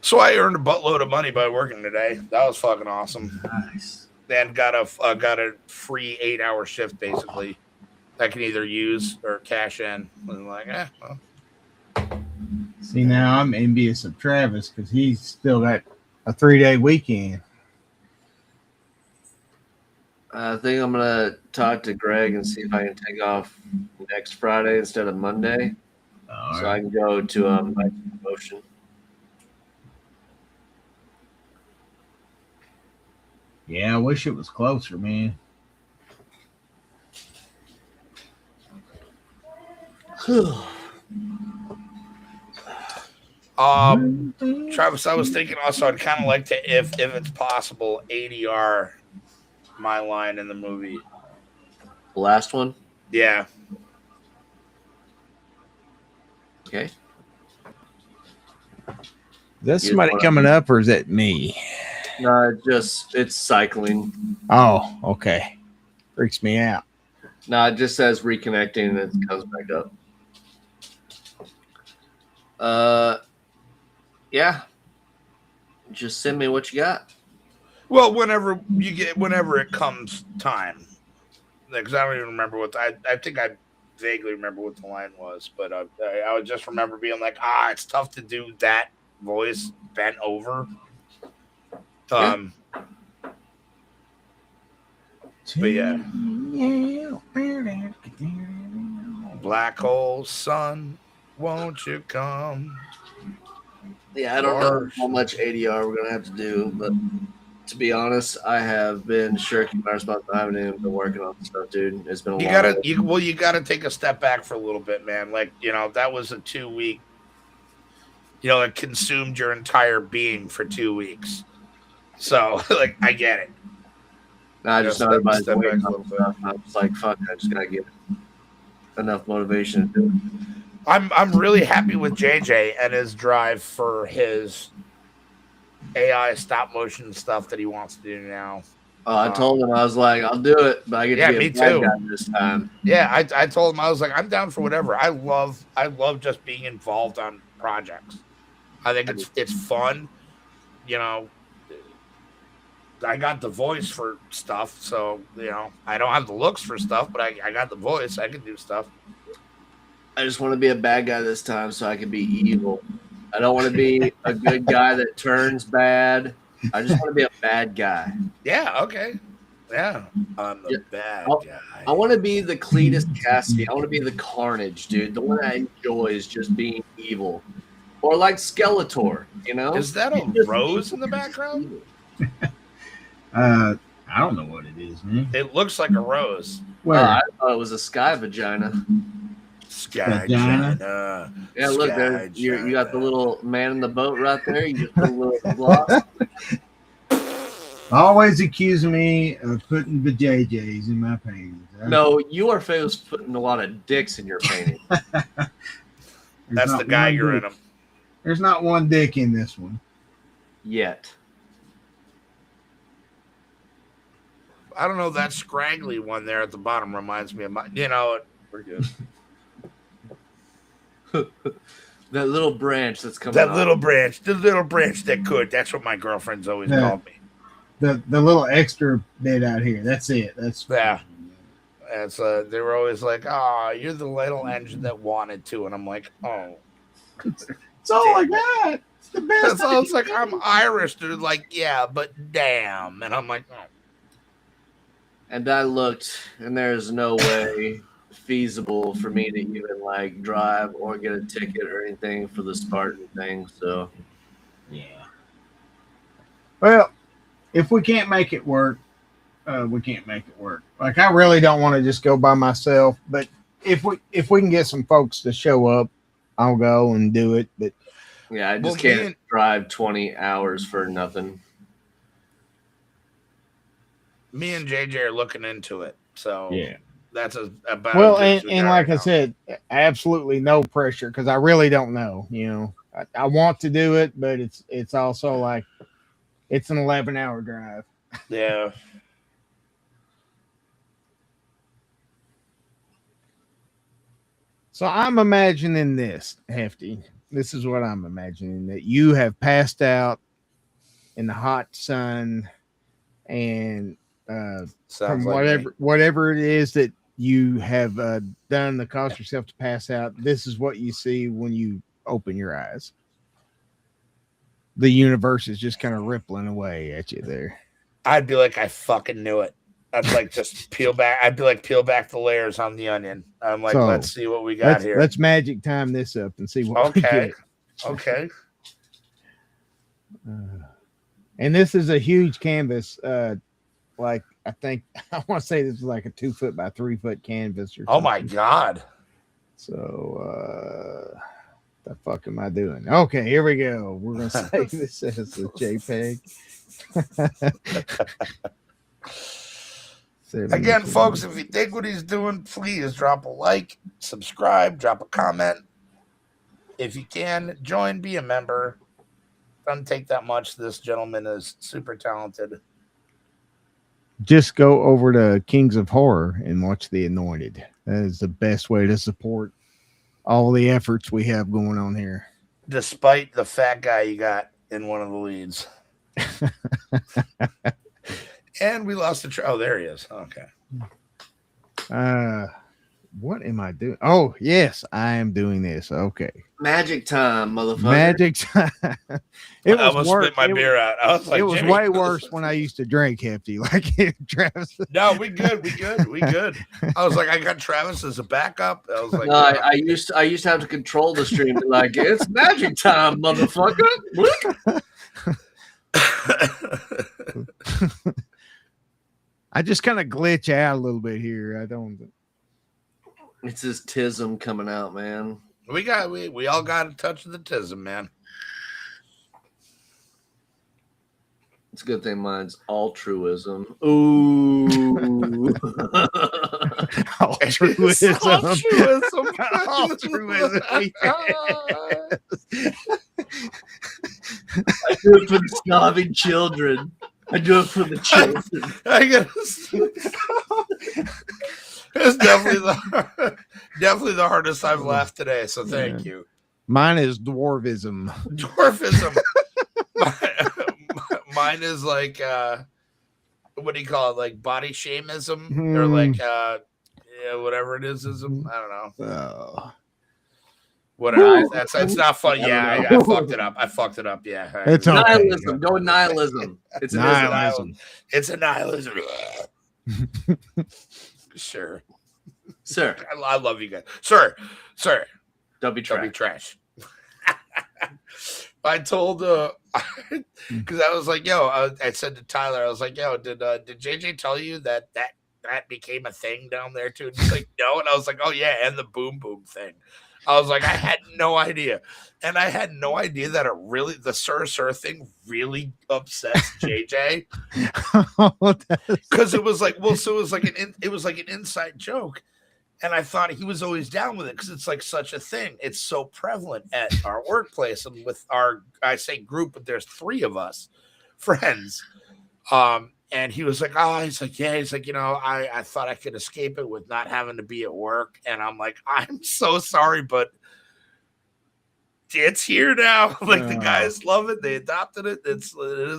So I earned a buttload of money by working today. That was fucking awesome. Nice. And got a free 8-hour shift basically. I can either use or cash in. And like, well. See, now I'm envious of Travis because he's still got a 3-day weekend. I think I'm gonna talk to Greg and see if I can take off next Friday instead of Monday, so I can go to my promotion. Yeah, I wish it was closer, man. Travis, I was thinking also I'd kind of like to, if it's possible, ADR my line in the movie. The last one? Yeah. Okay. Is that somebody coming up or is that me? No, it's cycling. Oh, okay. Freaks me out. No, it just says reconnecting and it comes back up. Yeah. Just send me what you got. Well, whenever it comes time. Because I don't even remember I think I vaguely remember what the line was, but I would just remember being like, it's tough to do that voice bent over. But yeah. Black hole sun, won't you come? Yeah, I don't know how much ADR we're gonna have to do, but to be honest, I have been shirking my responsibility. I haven't even been working on stuff, dude. It's been a you gotta take a step back for a little bit, man. Like, that was a 2-week, it consumed your entire being for 2 weeks. So, like, I get it. I just know everybody's waiting on stuff. I was like, fuck, I just gotta get enough motivation to do it. I'm really happy with JJ and his drive for his AI stop motion stuff that he wants to do now. I told him, I was like, I'll do it, but I get to be a bad guy this time. Yeah, I told him, I was like, I'm down for whatever. I love just being involved on projects. I think it's fun. I got the voice for stuff, so I don't have the looks for stuff, but I got the voice. I can do stuff. I just want to be a bad guy this time so I can be evil. I don't want to be a good guy that turns bad. I just want to be a bad guy. Yeah, okay. Yeah. I'm the bad guy. I want to be the Cletus Cassidy. I want to be the Carnage, dude. The one that enjoys just being evil. Or like Skeletor, Is that a rose in the background? I don't know what it is, man. It looks like a rose. I thought it was a sky vagina. Sky vagina. Yeah, look, there you got the little man in the boat right there. You just put a little gloss. Always accusing me of putting the JJs in my paintings. Right? No, you are famous for putting a lot of dicks in your painting. That's the guy you're in them. There's not one dick in this one. Yet. I don't know. That scraggly one there at the bottom reminds me of my. We're good. That little branch that's coming. The little branch that could. That's what my girlfriend's always called me. The little extra bit out here. That's it. That's And so they were always like, you're the little engine that wanted to. And I'm like, oh. It's all like that. It's the best. So it's like, I'm Irish. They're like, yeah, but damn. And I'm like, oh. And I looked, and there's no way feasible for me to even like drive or get a ticket or anything for the Spartan thing. So Yeah. Well, if we can't make it work, we can't make it work. Like I really don't want to just go by myself, but if we can get some folks to show up, I'll go and do it. But yeah, I just Well, can't drive 20 hours for nothing. Me and JJ are looking into it. So yeah. that's about Well, as good as we and got like right I now. said, absolutely no pressure because I really don't know. You know, I want to do it, but it's also like it's an 11-hour drive. Yeah. So I'm imagining this, Hefty. This is what I'm imagining, that you have passed out in the hot sun and Sounds from like whatever it is that you have done to cause yourself to pass out, this is what you see when you open your eyes. The universe is just kind of rippling away at you there. I'd be like, I fucking knew it. I'd like just peel back. I'd be like, peel back the layers on the onion. I'm like, So, let's see what we got here. Let's magic time this up and see what we Okay. get. Okay. And this is a huge canvas. Like I think I want to say this is like a 2 foot by 3 foot canvas or something. Oh my God. So the fuck am I doing? Okay, here we go. We're gonna save this as a JPEG. Again, folks, if you dig what he's doing, please drop a like, subscribe, drop a comment. If you can, join, be a member. Doesn't take that much. This gentleman is super talented. Just go over to Kings of Horror and watch The Anointed. That is the best way to support all the efforts we have going on here. Despite the fat guy you got in one of the leads. And we lost the oh, there he is. Okay. What am I doing? Oh, yes, I am doing this. Okay. Magic time, motherfucker. Magic time. It I almost spit my beer out. I was like, it was Jimmy, way worse when I used to drink Hefty. Like Travis. No, we good. I was like, I got Travis as a backup. I was like, No, I used to have to control the stream. Like, it's magic time, motherfucker. I just kind of glitch out a little bit here. I don't. It's this tism coming out, man. we all got a touch of the tism, man. It's a good thing mine's altruism. Ooh. Altruism. Altruism. Altruism. I do it for the starving children. I do it for the children. I guess it's definitely the hardest I've laughed today. So thank you. Mine is dwarvism. Dwarfism. Mine is like what do you call it? Like body shameism or like whatever it is ism. I don't know. Oh. Whatever. That's not fun. Yeah, I fucked it up. Yeah. It's okay. Nihilism. Go with nihilism. It's Nihilism. It's a nihilism. Sure. Sir. I love you guys. Sir. Don't be Don't be trash. trash. I told because I was like, yo, I said to Tyler, I was like, yo, did JJ tell you that became a thing down there too? And he's like, no. And I was like, oh yeah, and the boom boom thing. I was like, I had no idea. And I had no idea that the sir thing really upsets JJ. Because it was like, well, so it was like an inside joke. And I thought he was always down with it because it's like such a thing. It's so prevalent at our workplace and with I say group, but there's 3 of us friends. And he was like, he's like, I thought I could escape it with not having to be at work. And I'm like, I'm so sorry, but it's here now. Like the guys love it. They adopted it. It is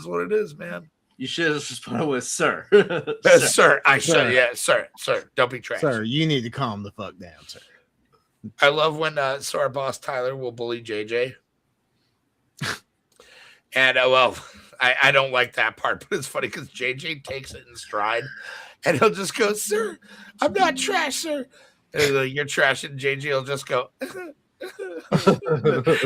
what it is, man. You should have responded with sir. Sir. I should. Yeah, sir. Don't be trash. Sir, you need to calm the fuck down, sir. I love when so our boss Tyler will bully JJ. And I don't like that part, but it's funny because JJ takes it in stride and he'll just go, sir, I'm not trash, sir. You're trashing. JJ will just go,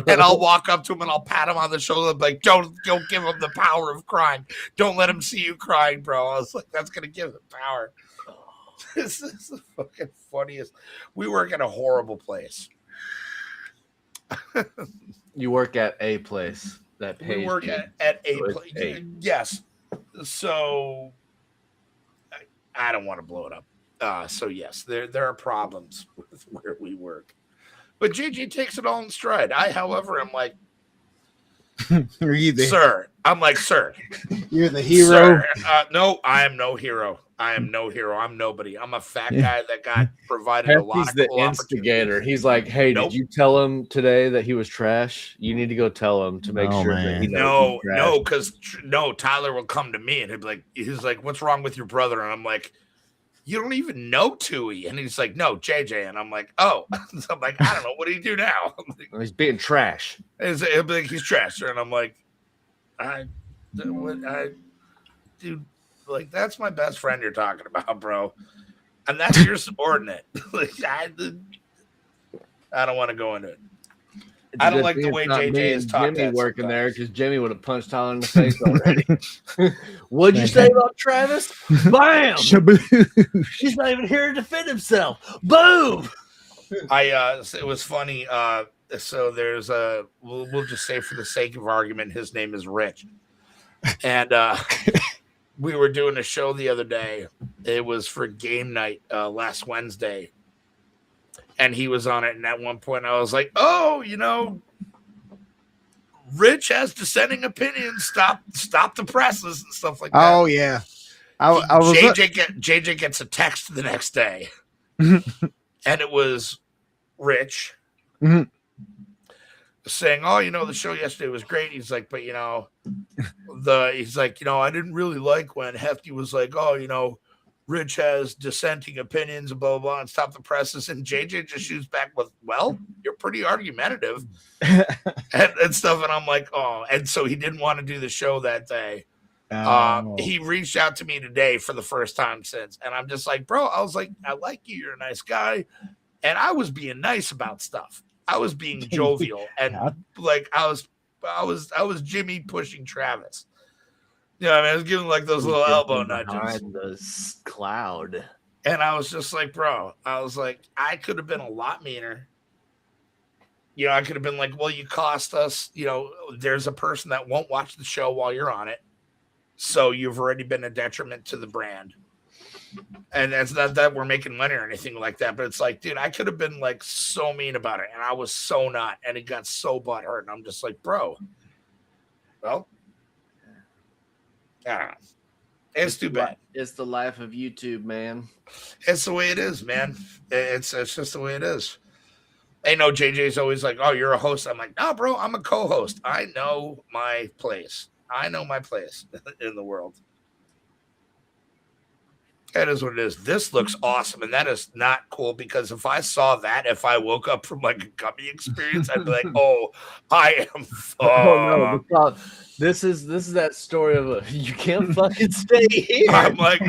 and I'll walk up to him and I'll pat him on the shoulder, like, don't give him the power of crying. Don't let him see you crying, bro. I was like, that's gonna give him power. This is the fucking funniest. We work at a horrible place. You work at a place that pays. We work you. at a So it's place. a- Yes. So I don't want to blow it up. So yes, there are problems with where we work. But JJ takes it all in stride. I, however, am like, Are you the sir. I'm like, sir. You're the hero. Sir. No, I am no hero. I am no hero. I'm nobody. I'm a fat guy that got provided a lot Hefty's of the cool instigator. opportunities. He's like, hey, Nope. did you tell him today that he was trash? You need to go tell him to make Oh, sure that man. he knows No, because Tyler will come to me and he's like, what's wrong with your brother? And I'm like, you don't even know Tui. And he's like, no, JJ. And I'm like, oh. So I'm like, I don't know. What do you do now? he's being trash. He'll be like, he's trash. And I'm like, dude, like, that's my best friend you're talking about, bro. And that's your subordinate. Like, I don't want to go into it. It's I a don't good like the thing way it's not JJ me is and talked Jimmy at working there sometimes. because Jimmy would have punched Tyler in the face already. What'd you say about Travis? Bam! Shabaloo. He's not even here to defend himself. Boom! It was funny. So there's we'll just say for the sake of argument, his name is Rich. And we were doing a show the other day. It was for game night last Wednesday. And he was on it. And at one point I was like, oh, Rich has dissenting opinions. Stop the presses and stuff like that. Oh yeah. I was JJ gets a text the next day. And it was Rich Mhm. saying, oh, the show yesterday was great. He's like, but he's like, I didn't really like when Hefty was like, oh, Rich has dissenting opinions and blah, blah, blah, and stop the presses. And JJ just shoots back with, well, you're pretty argumentative and stuff. And I'm like, oh, and so he didn't want to do the show that day. He reached out to me today for the first time since. And I'm just like, bro, I was like, I like you. You're a nice guy. And I was being nice about stuff. I was being jovial. And like, I was Jimmy pushing Travis. Yeah, I was giving like those little elbow nudges. Behind the cloud. And I was just like, bro, I was like, I could have been a lot meaner. I could have been like, well, you cost us, there's a person that won't watch the show while you're on it. So you've already been a detriment to the brand. And it's not that we're making money or anything like that, but it's like, dude, I could have been like so mean about it. And I was so not. And it got so butthurt. And I'm just like, bro, well, I don't know. It's too bad. It's the life of YouTube, man. It's the way it is, man. It's just the way it is. I know JJ's always like, oh, you're a host. I'm like, no, bro, I'm a co-host. I know my place. I know my place in the world. That is what it is. This looks awesome, and that is not cool because if I saw that, if I woke up from like a gummy experience, I'd be like, "Oh, I am." Oh no! This is that story of you can't fucking stay here. I'm like,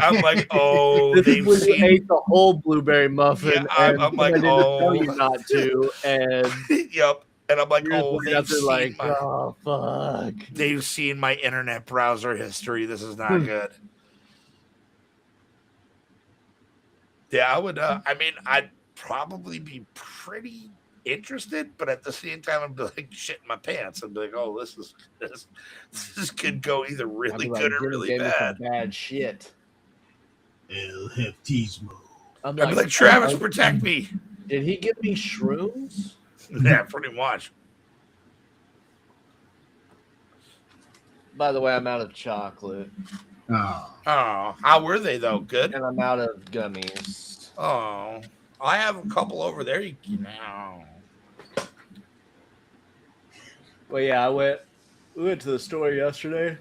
oh, this they've is when seen. you ate the whole blueberry muffin. Yeah, and I'm like, I didn't oh, tell you not to, and yep. And I'm like, oh, they've they've like, seen oh fuck. They've seen my internet browser history. This is not good. Yeah, I would. I mean, I'd probably be pretty interested, but at the same time, I'd be like shit in my pants. I'd be like, oh, this could go either really I'd be good like, or Jimmy really gave me some bad. bad shit. LFT's mode. I'd be like, Travis, protect me. Did he give me shrooms? Yeah, pretty much. By the way, I'm out of chocolate. Oh. Oh, how were they though? Good. And I'm out of gummies. Oh, I have a couple over there. You know. Well, yeah, we went to the store yesterday.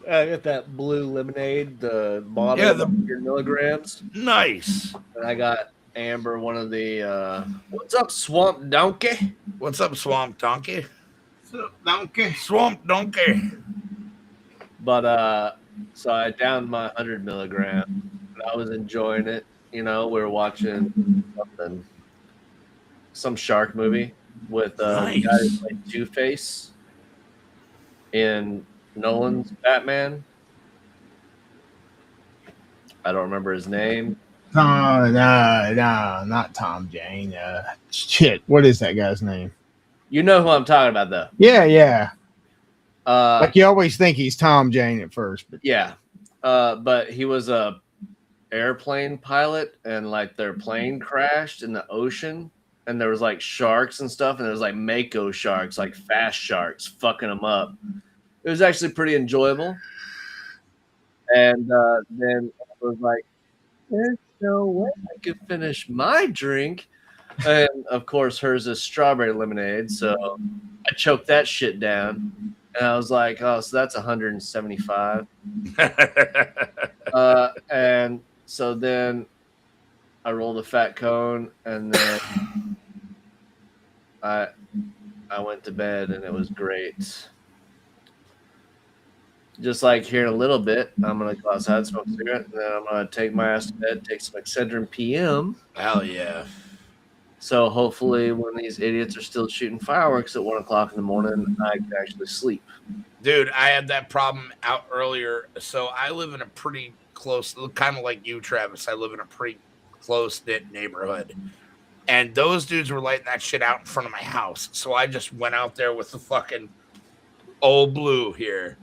I got that blue lemonade, the bottle, Yeah, of 100 milligrams. Nice. And I got Amber one of the, what's up, Swamp Donkey? What's up, Swamp Donkey? What's up, donkey? Swamp Donkey. But, so I downed my 100 milligram. And I was enjoying it. we were watching some shark movie with the guy who Nice. played Two-Face in Nolan's Batman. I don't remember his name. No, not Tom Jane. Shit, what is that guy's name? You know who I'm talking about, though. Yeah. Uh, Like you always think he's Tom Jane at first, but yeah. But he was a airplane pilot, and like their plane crashed in the ocean, and there was like sharks and stuff, and there was like mako sharks, like fast sharks, fucking them up. It was actually pretty enjoyable. And then I was like, there's no way I could finish my drink. And of course, hers is strawberry lemonade. So I choked that shit down. And I was like, oh, so that's 175. And so then I rolled a fat cone, and then I went to bed, and it was great. Just like here in a little bit, I'm gonna go outside, smoke a cigarette, and then I'm gonna take my ass to bed, take some Excedrin PM. Hell yeah. So hopefully, when these idiots are still shooting fireworks at 1 o'clock in the morning, I can actually sleep. Dude, I had that problem out earlier. So I live in a pretty close, kind of like you, Travis. I live in a pretty close-knit neighborhood. And those dudes were lighting that shit out in front of my house. So I just went out there with the fucking old blue here.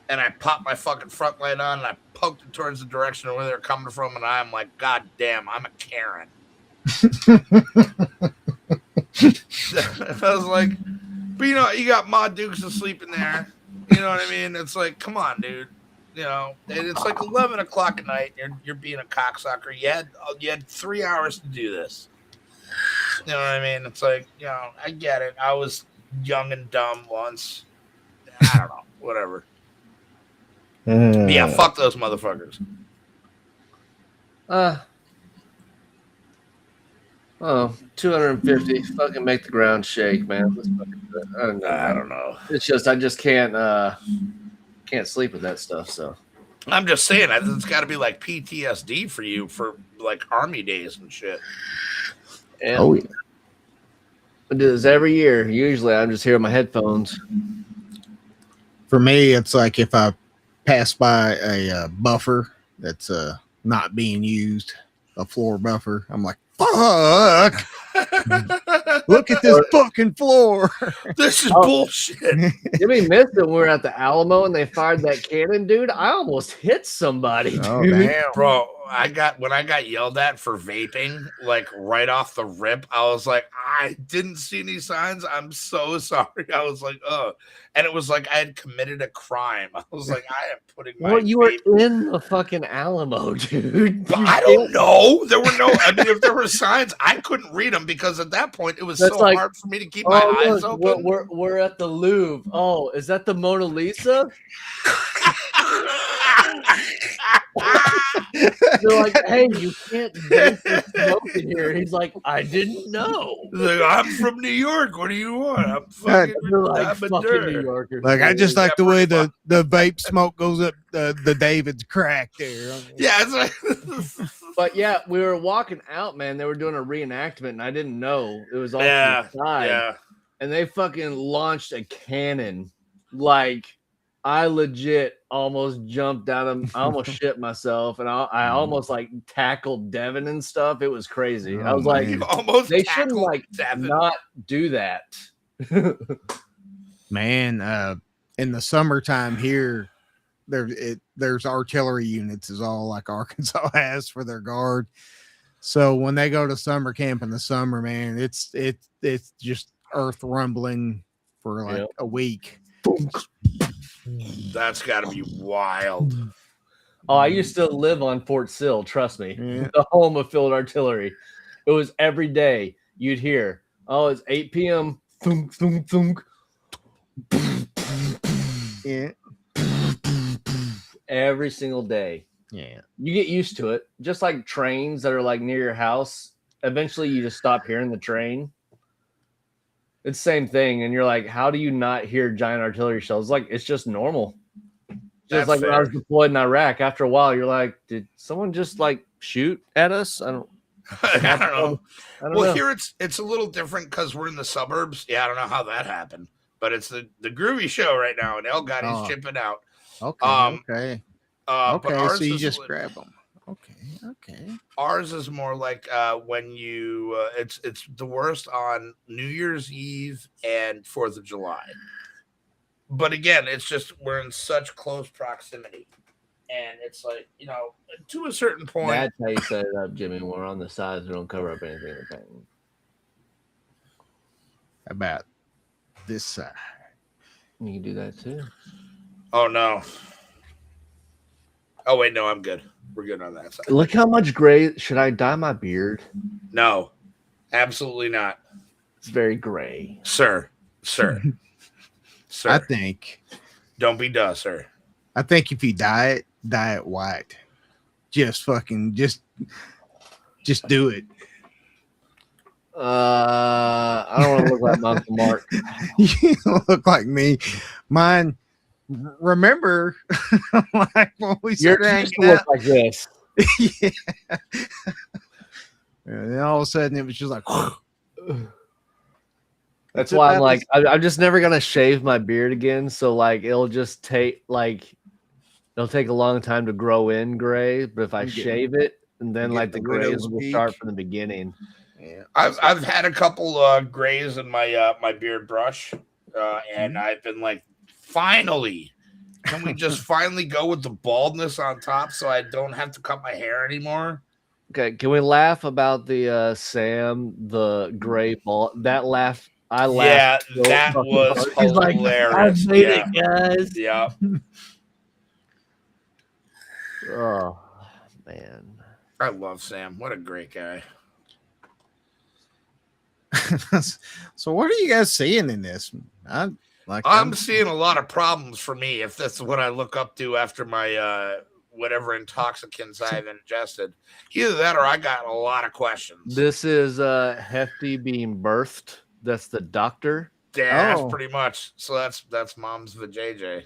And I popped my fucking front light on, and I poked it towards the direction of where they're coming from. And I'm like, God damn, I'm a Karen. I was like, but you got Ma Dukes asleep in there. You know what I mean? It's like, come on, dude. And it's like 11 o'clock at night. You're being a cocksucker. You had 3 hours to do this. You know what I mean? It's like, I get it. I was young and dumb once. I don't know. Whatever. Yeah, fuck those motherfuckers. Oh, 250. Fucking make the ground shake, man. Let's fucking do it. I don't know. It's just I just can't sleep with that stuff. So I'm just saying, it's got to be like PTSD for you for like army days and shit. And oh yeah. I do this every year. Usually, I'm just here with my headphones. For me, it's like if I pass by a buffer that's not being used, a floor buffer, I'm like, fuck. Look at this fucking floor. This is bullshit. Did we miss it when we were at the Alamo and they fired that cannon, dude? I almost hit somebody, dude. Oh, damn. Bro, when I got yelled at for vaping, like right off the rip, I was like, I didn't see any signs. I'm so sorry. I was like, oh. And it was like I had committed a crime. I was like, I am putting my Well, you were in the fucking Alamo, dude. But I don't know. There were if there were signs, I couldn't read them because at that point it was That's so like, hard for me to keep my eyes open. We're at the Louvre. Oh, is that the Mona Lisa? They're like, hey, you can't smoke in here. And he's like, I didn't know. Like, I'm from New York. What do you want? I'm fucking, New Yorkers. Like I just like the way the vape smoke goes up the David's crack there. Yeah, it's like But yeah, we were walking out, man. They were doing a reenactment, and I didn't know it was all yeah, to the side. yeah. And they fucking launched a cannon. Like I legit almost jumped out of. I almost shit myself, and I almost like tackled Devin and stuff. It was crazy. I was like, You almost they shouldn't like Devin. not do that. Man, in the summertime here, there's artillery units is all like Arkansas has for their guard. So when they go to summer camp in the summer, man, it's just earth rumbling for like a week. That's got to be wild. Oh, I used to live on Fort Sill. Trust me, Yeah. the home of field artillery. It was every day you'd hear, "Oh, it's 8 p.m. Thunk, thunk, thunk." Yeah. Every single day. Yeah. You get used to it. Just like trains that are like near your house. Eventually you just stop hearing the train. It's the same thing. And you're like, how do you not hear giant artillery shells? Like, it's just normal. Just That's like when I was fair. deployed in Iraq. After a while, you're like, did someone just like shoot at us? I don't I don't know. I don't Well, know. here it's a little different because we're in the suburbs. Yeah, I don't know how that happened, but it's the groovy show right now, and El Gotti's Oh. chipping out. Okay. Okay. But Okay. ours So you is just grab them. Okay. Okay. ours is more like when you it's the worst on New Year's Eve and 4th of July. But again, it's just we're in such close proximity, and it's like to a certain point. That's how you set it up, Jimmy. We're on the sides. We don't cover up anything with painting. About this side. You can do that too. Oh no. Oh wait, no, I'm good. We're good on that side. Look how much gray. Should I dye my beard? No, absolutely not, It's very gray. sir. Sir. I think. Don't be duh, sir. I think if you dye it white. Just fucking just do it. I don't want to look like Uncle Mark. You look like me. Mine. Remember, like when we Yours started used to hanging look out. like this. Yeah. And then all of a sudden it was just like. That's It's why I'm about like, I'm just never gonna shave my beard again. So like, it'll just take it'll take a long time to grow in gray. But if I You get- shave it, and then you like get the the widow's grays will peak. start from the beginning. Yeah. I've had a couple grays in my my beard brush, and I've been like, finally, can we just finally go with the baldness on top so I don't have to cut my hair anymore? Okay, can we laugh about the Sam the gray ball? That laugh, I Yeah, laughed. so that fucking was hard. He's like, hilarious. I made Yeah. it, guys. Yeah. Oh man. I love Sam. What a great guy. So what are you guys seeing in this? I'm seeing a lot of problems for me if that's what I look up to after my whatever intoxicants I've ingested. Either that or I got a lot of questions. This is Hefty being birthed. That's the doctor. Yeah, Oh. that's pretty much. So that's mom's vajayjay.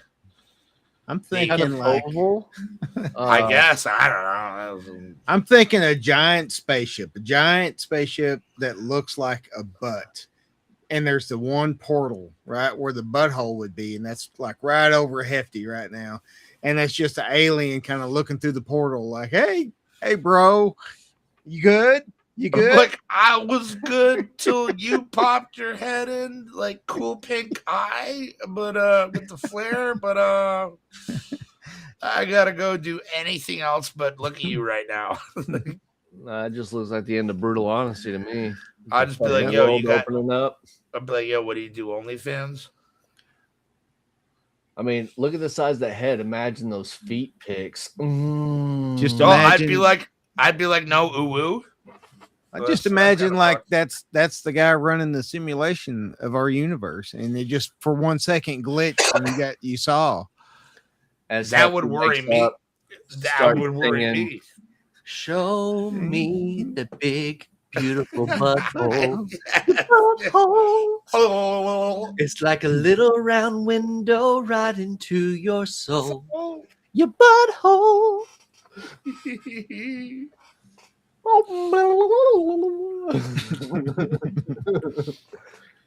I'm Kind thinking of like oval. I guess. I don't know. I'm thinking a giant spaceship that looks like a butt. And there's the one portal right where the butthole would be, and that's like right over Hefty right now. And that's just an alien kind of looking through the portal, like, hey, bro, you good? You good? Like, I was good till you popped your head in, like cool pink eye, but with the flare, but I gotta go do anything else but look at you right now. It just looks like the end of Brutal Honesty to me. I'll just be like, The yo, world you got opening up. I'll be like, yo, what do you do? OnlyFans? I mean, look at the size of that head. Imagine those feet pics. Just Oh, I'd imagine- be like, no, ooh. I Well, just that's imagine kinda like fucked. that's the guy running the simulation of our universe, and it just for 1 second glitched, and you saw. As That Hefty would worry wakes me. up, That start would worry singing. me. Show me the big, beautiful butthole. Oh, It's like a little round window right into your soul. Your butthole.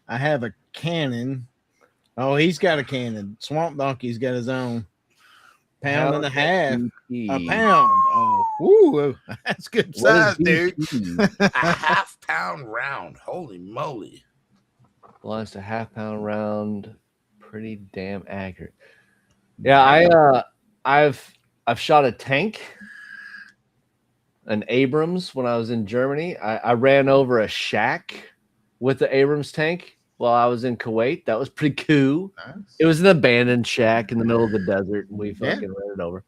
I have a cannon. Oh, he's got a cannon. Swamp Donkey's got his own. Pound and a half. A pound. Oh, woo, that's good size, dude. a half-pound round. Holy moly! Well, it's a half-pound round. Pretty damn accurate. Yeah, I've shot a tank, an Abrams, when I was in Germany. I ran over a shack with the Abrams tank while I was in Kuwait. That was pretty cool. It was an abandoned shack in the middle of the desert, and we fucking ran it over.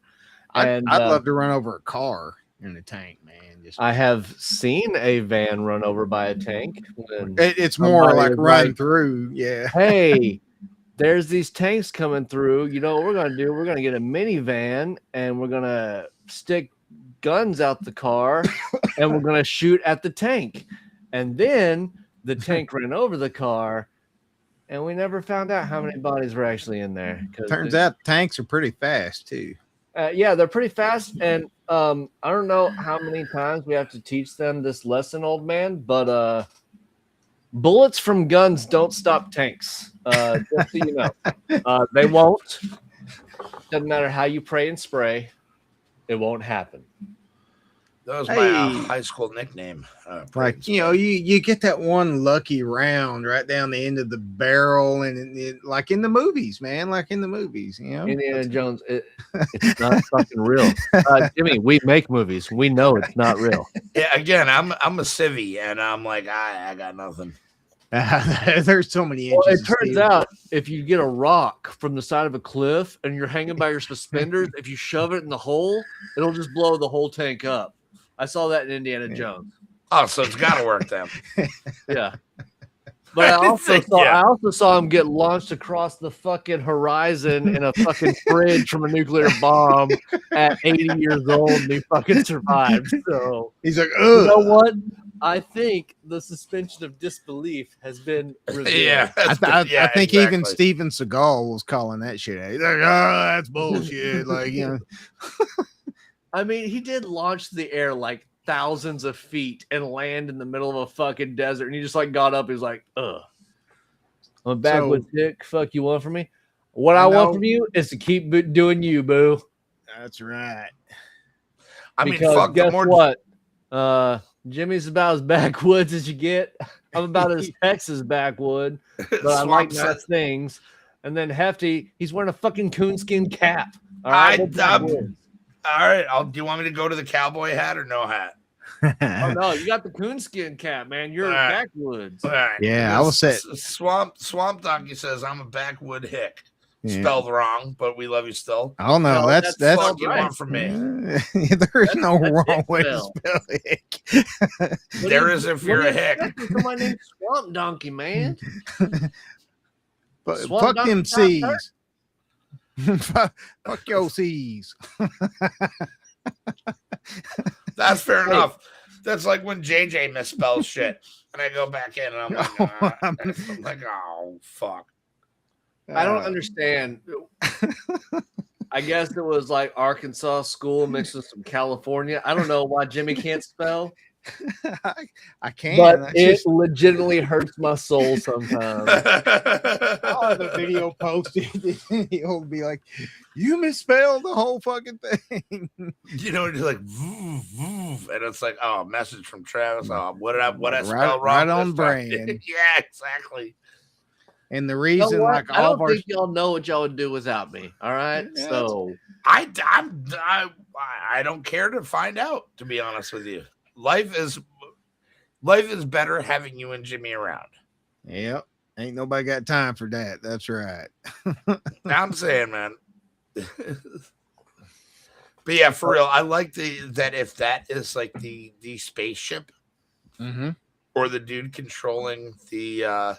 I'd love to run over a car in a tank, man. Just I have seen a van run over by a tank. when it's more somebody like was run like, through. Yeah. hey, there's these tanks coming through. You know what we're gonna do? We're gonna get a minivan and we're gonna stick guns out the car and we're gonna shoot at the tank. And then the tank ran over the car, and we never found out how many bodies were actually in there. Turns out tanks are pretty fast too. Yeah, they're pretty fast, and I don't know how many times we have to teach them this lesson, old man, but bullets from guns don't stop tanks. Just so you know, they won't. Doesn't matter how you pray and spray, it won't happen. That was my Hey. high school nickname. Like, you know, you get that one lucky round right down the end of the barrel, and like in the movies, man, like in the movies, you know. Indiana Jones, it's not fucking real. Jimmy, we make movies. We know it's not real. Yeah, again, I'm a civvy, and I'm like, I got nothing. There's so many inches. Well, it of turns steel. out if you get a rock from the side of a cliff and you're hanging by your suspenders, if you shove it in the hole, it'll just blow the whole tank up. I saw that in Indiana Jones. Oh, so it's got to work then. Yeah. But I also saw him get launched across the fucking horizon in a fucking fridge from a nuclear bomb at 80 years old, and he fucking survived. So He's like, you know what? I think the suspension of disbelief has been revealed. Yeah, I think exactly. even Steven Seagal was calling that shit out. He's like, oh, that's bullshit. Like, you know. I mean, he did launch the air like thousands of feet and land in the middle of a fucking desert, and he just like got up. He was like, "Ugh, I'm a backwoods dick. Fuck you want from me? What I want from you is to keep doing you, boo." That's right. I mean, because fuck, guess what? Jimmy's about as backwoods as you get. I'm about as Texas backwood, but I like nice things. And then Hefty, he's wearing a fucking coonskin cap. All right, all right. Do you want me to go to the cowboy hat or no hat? Oh no, you got the coonskin cap, man. You're backwoods. All right. Yeah, I will say Swamp Donkey says I'm a backwood hick. Yeah. Spelled wrong, but we love you still. Oh no, that's what you want from me. There is no wrong way to spell hick. There is if you're a hick. My name's Swamp Donkey, man. But fuck them C's. Fuck your C's. That's fair enough. That's like when JJ misspells shit, and I go back in, and I'm like, I'm like, oh fuck. I don't understand. I guess it was like Arkansas school mixed with some California. I don't know why Jimmy can't spell. I can, but it legitimately hurts my soul sometimes. I'll have a video posted. He'll be like, "You misspelled the whole fucking thing." You know, it's like, and it's like, oh, message from Travis. Oh, what I spell wrong? Right on brand. Yeah, exactly. And the reason, like, I don't think y'all know what y'all would do without me. All right, yeah, so I don't care to find out. To be honest with you, life is better having you and Jimmy around. Yep, ain't nobody got time for that. That's right. I'm saying, man. But yeah, for real, I like that if that is like the spaceship, or the dude controlling the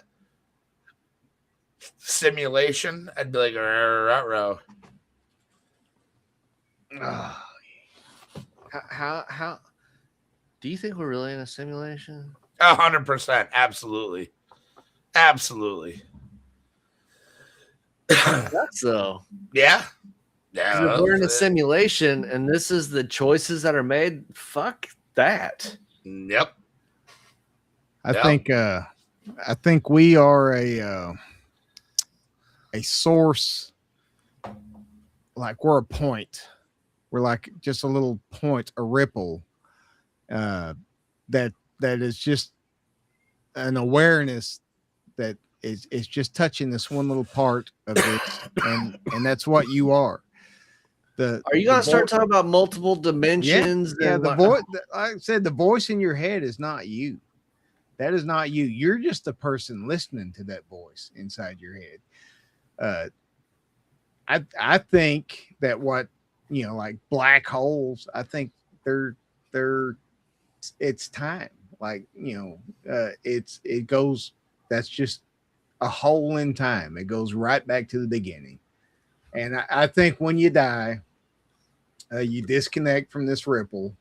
simulation, I'd be like, ruh-roh. How do you think we're really in a simulation? 100%, absolutely. That's so. Yeah. If we're in a simulation and this is the choices that are made, fuck that. Yep. I think we are a source. Like we're a point. We're like just a little point, a ripple. That is just an awareness that is just touching this one little part of this, and that's what you are. Are you gonna start talking about multiple dimensions? Yeah, the voice. Like I said, the voice in your head is not you. That is not you. You're just the person listening to that voice inside your head. I think that what like black holes. I think they're it's time. Like it goes. That's just a hole in time. It goes right back to the beginning. And I think when you die, you disconnect from this ripple,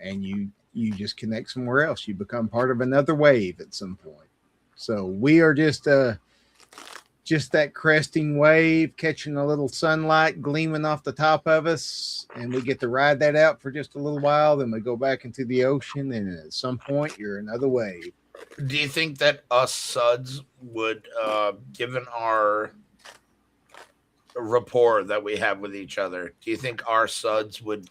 and you just connect somewhere else. You become part of another wave at some point. So we are just just that cresting wave catching a little sunlight gleaming off the top of us, and we get to ride that out for just a little while. Then we go back into the ocean, and at some point, you're another wave. Do you think that us suds would, given our rapport that we have with each other, do you think our suds would?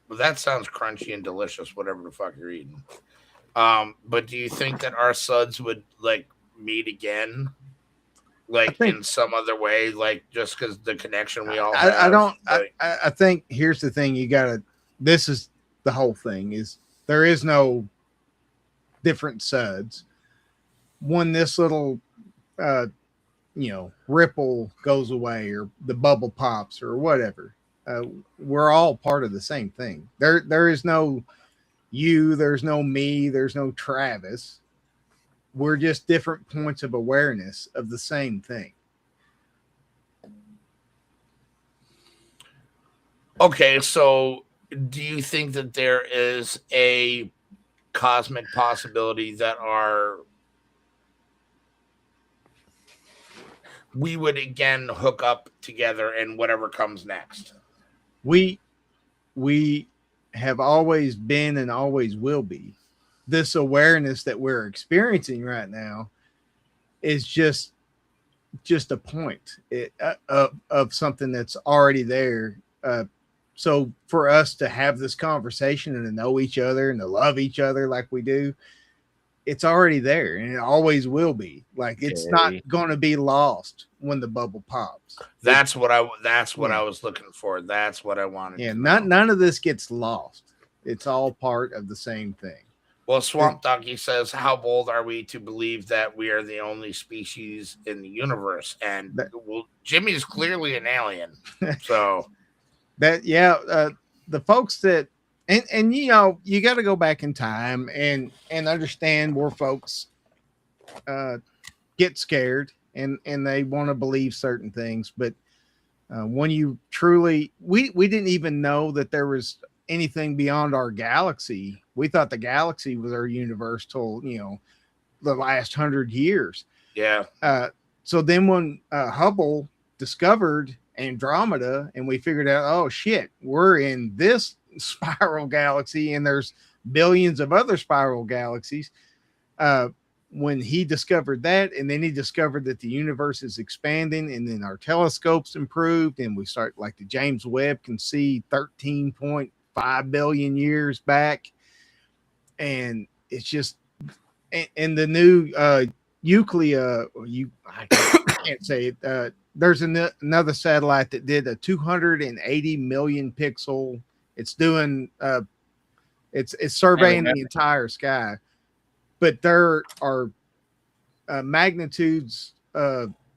Well, that sounds crunchy and delicious, whatever the fuck you're eating. But do you think that our suds would like meet again, like in some other way, like just because the connection we all have? I don't. Like, I think here's the thing. You gotta. This is the whole thing. Is there is no different suds. When this little, ripple goes away or the bubble pops or whatever, we're all part of the same thing. There is no you. There's no me. There's no Travis. We're just different points of awareness of the same thing. okay, so do you think that there is a cosmic possibility that we would again hook up together in whatever comes next? We have always been and always will be. This awareness that we're experiencing right now is just a point of something that's already there. So for us to have this conversation and to know each other and to love each other like we do, it's already there and it always will be. Like it's not going to be lost when the bubble pops. That's what I was looking for. That's what I wanted. Yeah, none of this gets lost. It's all part of the same thing. Well, Swamp Donkey says, how bold are we to believe that we are the only species in the universe? And Jimmy is clearly an alien. So the folks that and you got to go back in time and understand where folks get scared and they want to believe certain things. But when you truly, we didn't even know that there was anything beyond our galaxy. We thought the galaxy was our universe till the last 100 years. Yeah. So then when Hubble discovered Andromeda and we figured out, oh shit, we're in this spiral galaxy and there's billions of other spiral galaxies. When he discovered that, and then he discovered that the universe is expanding, and then our telescopes improved, and we start like the James Webb can see 13.5 billion years back, and it's just and the new Euclid, I can't say it. There's another satellite that did a 280 million pixel. It's doing it's surveying the entire sky, but there are magnitudes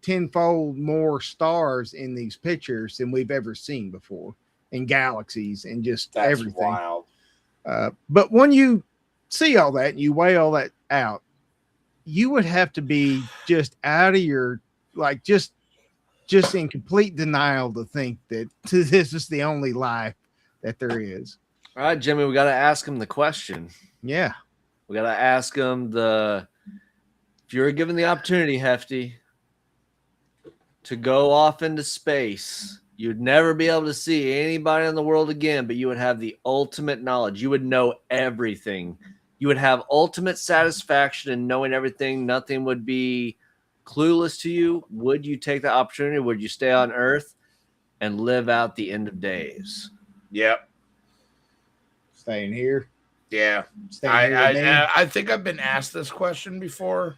tenfold more stars in these pictures than we've ever seen before, in galaxies and just that's everything. Wild. But when you see all that and you weigh all that out, you would have to be just out of your just in complete denial to think that this is the only life that there is. All right, Jimmy, we got to ask him the question. Yeah. We got to ask him if you were given the opportunity, Hefty, to go off into space, you'd never be able to see anybody in the world again, but you would have the ultimate knowledge. You would know everything. You would have ultimate satisfaction in knowing everything. Nothing would be clueless to you. Would you take the opportunity? Would you stay on Earth and live out the end of days? Yep. Staying here. Yeah. I think I've been asked this question before.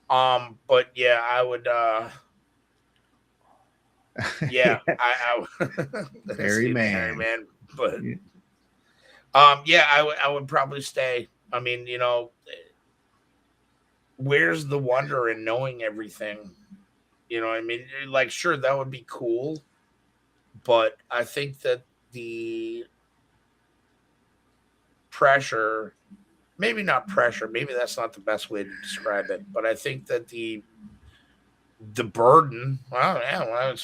But yeah, I would yeah, I Harry man. But yeah, I would probably stay. I mean, where's the wonder in knowing everything? You know what I mean? Like, sure, that would be cool, but I think that the pressure, maybe not pressure, maybe that's not the best way to describe it, but I think that the burden,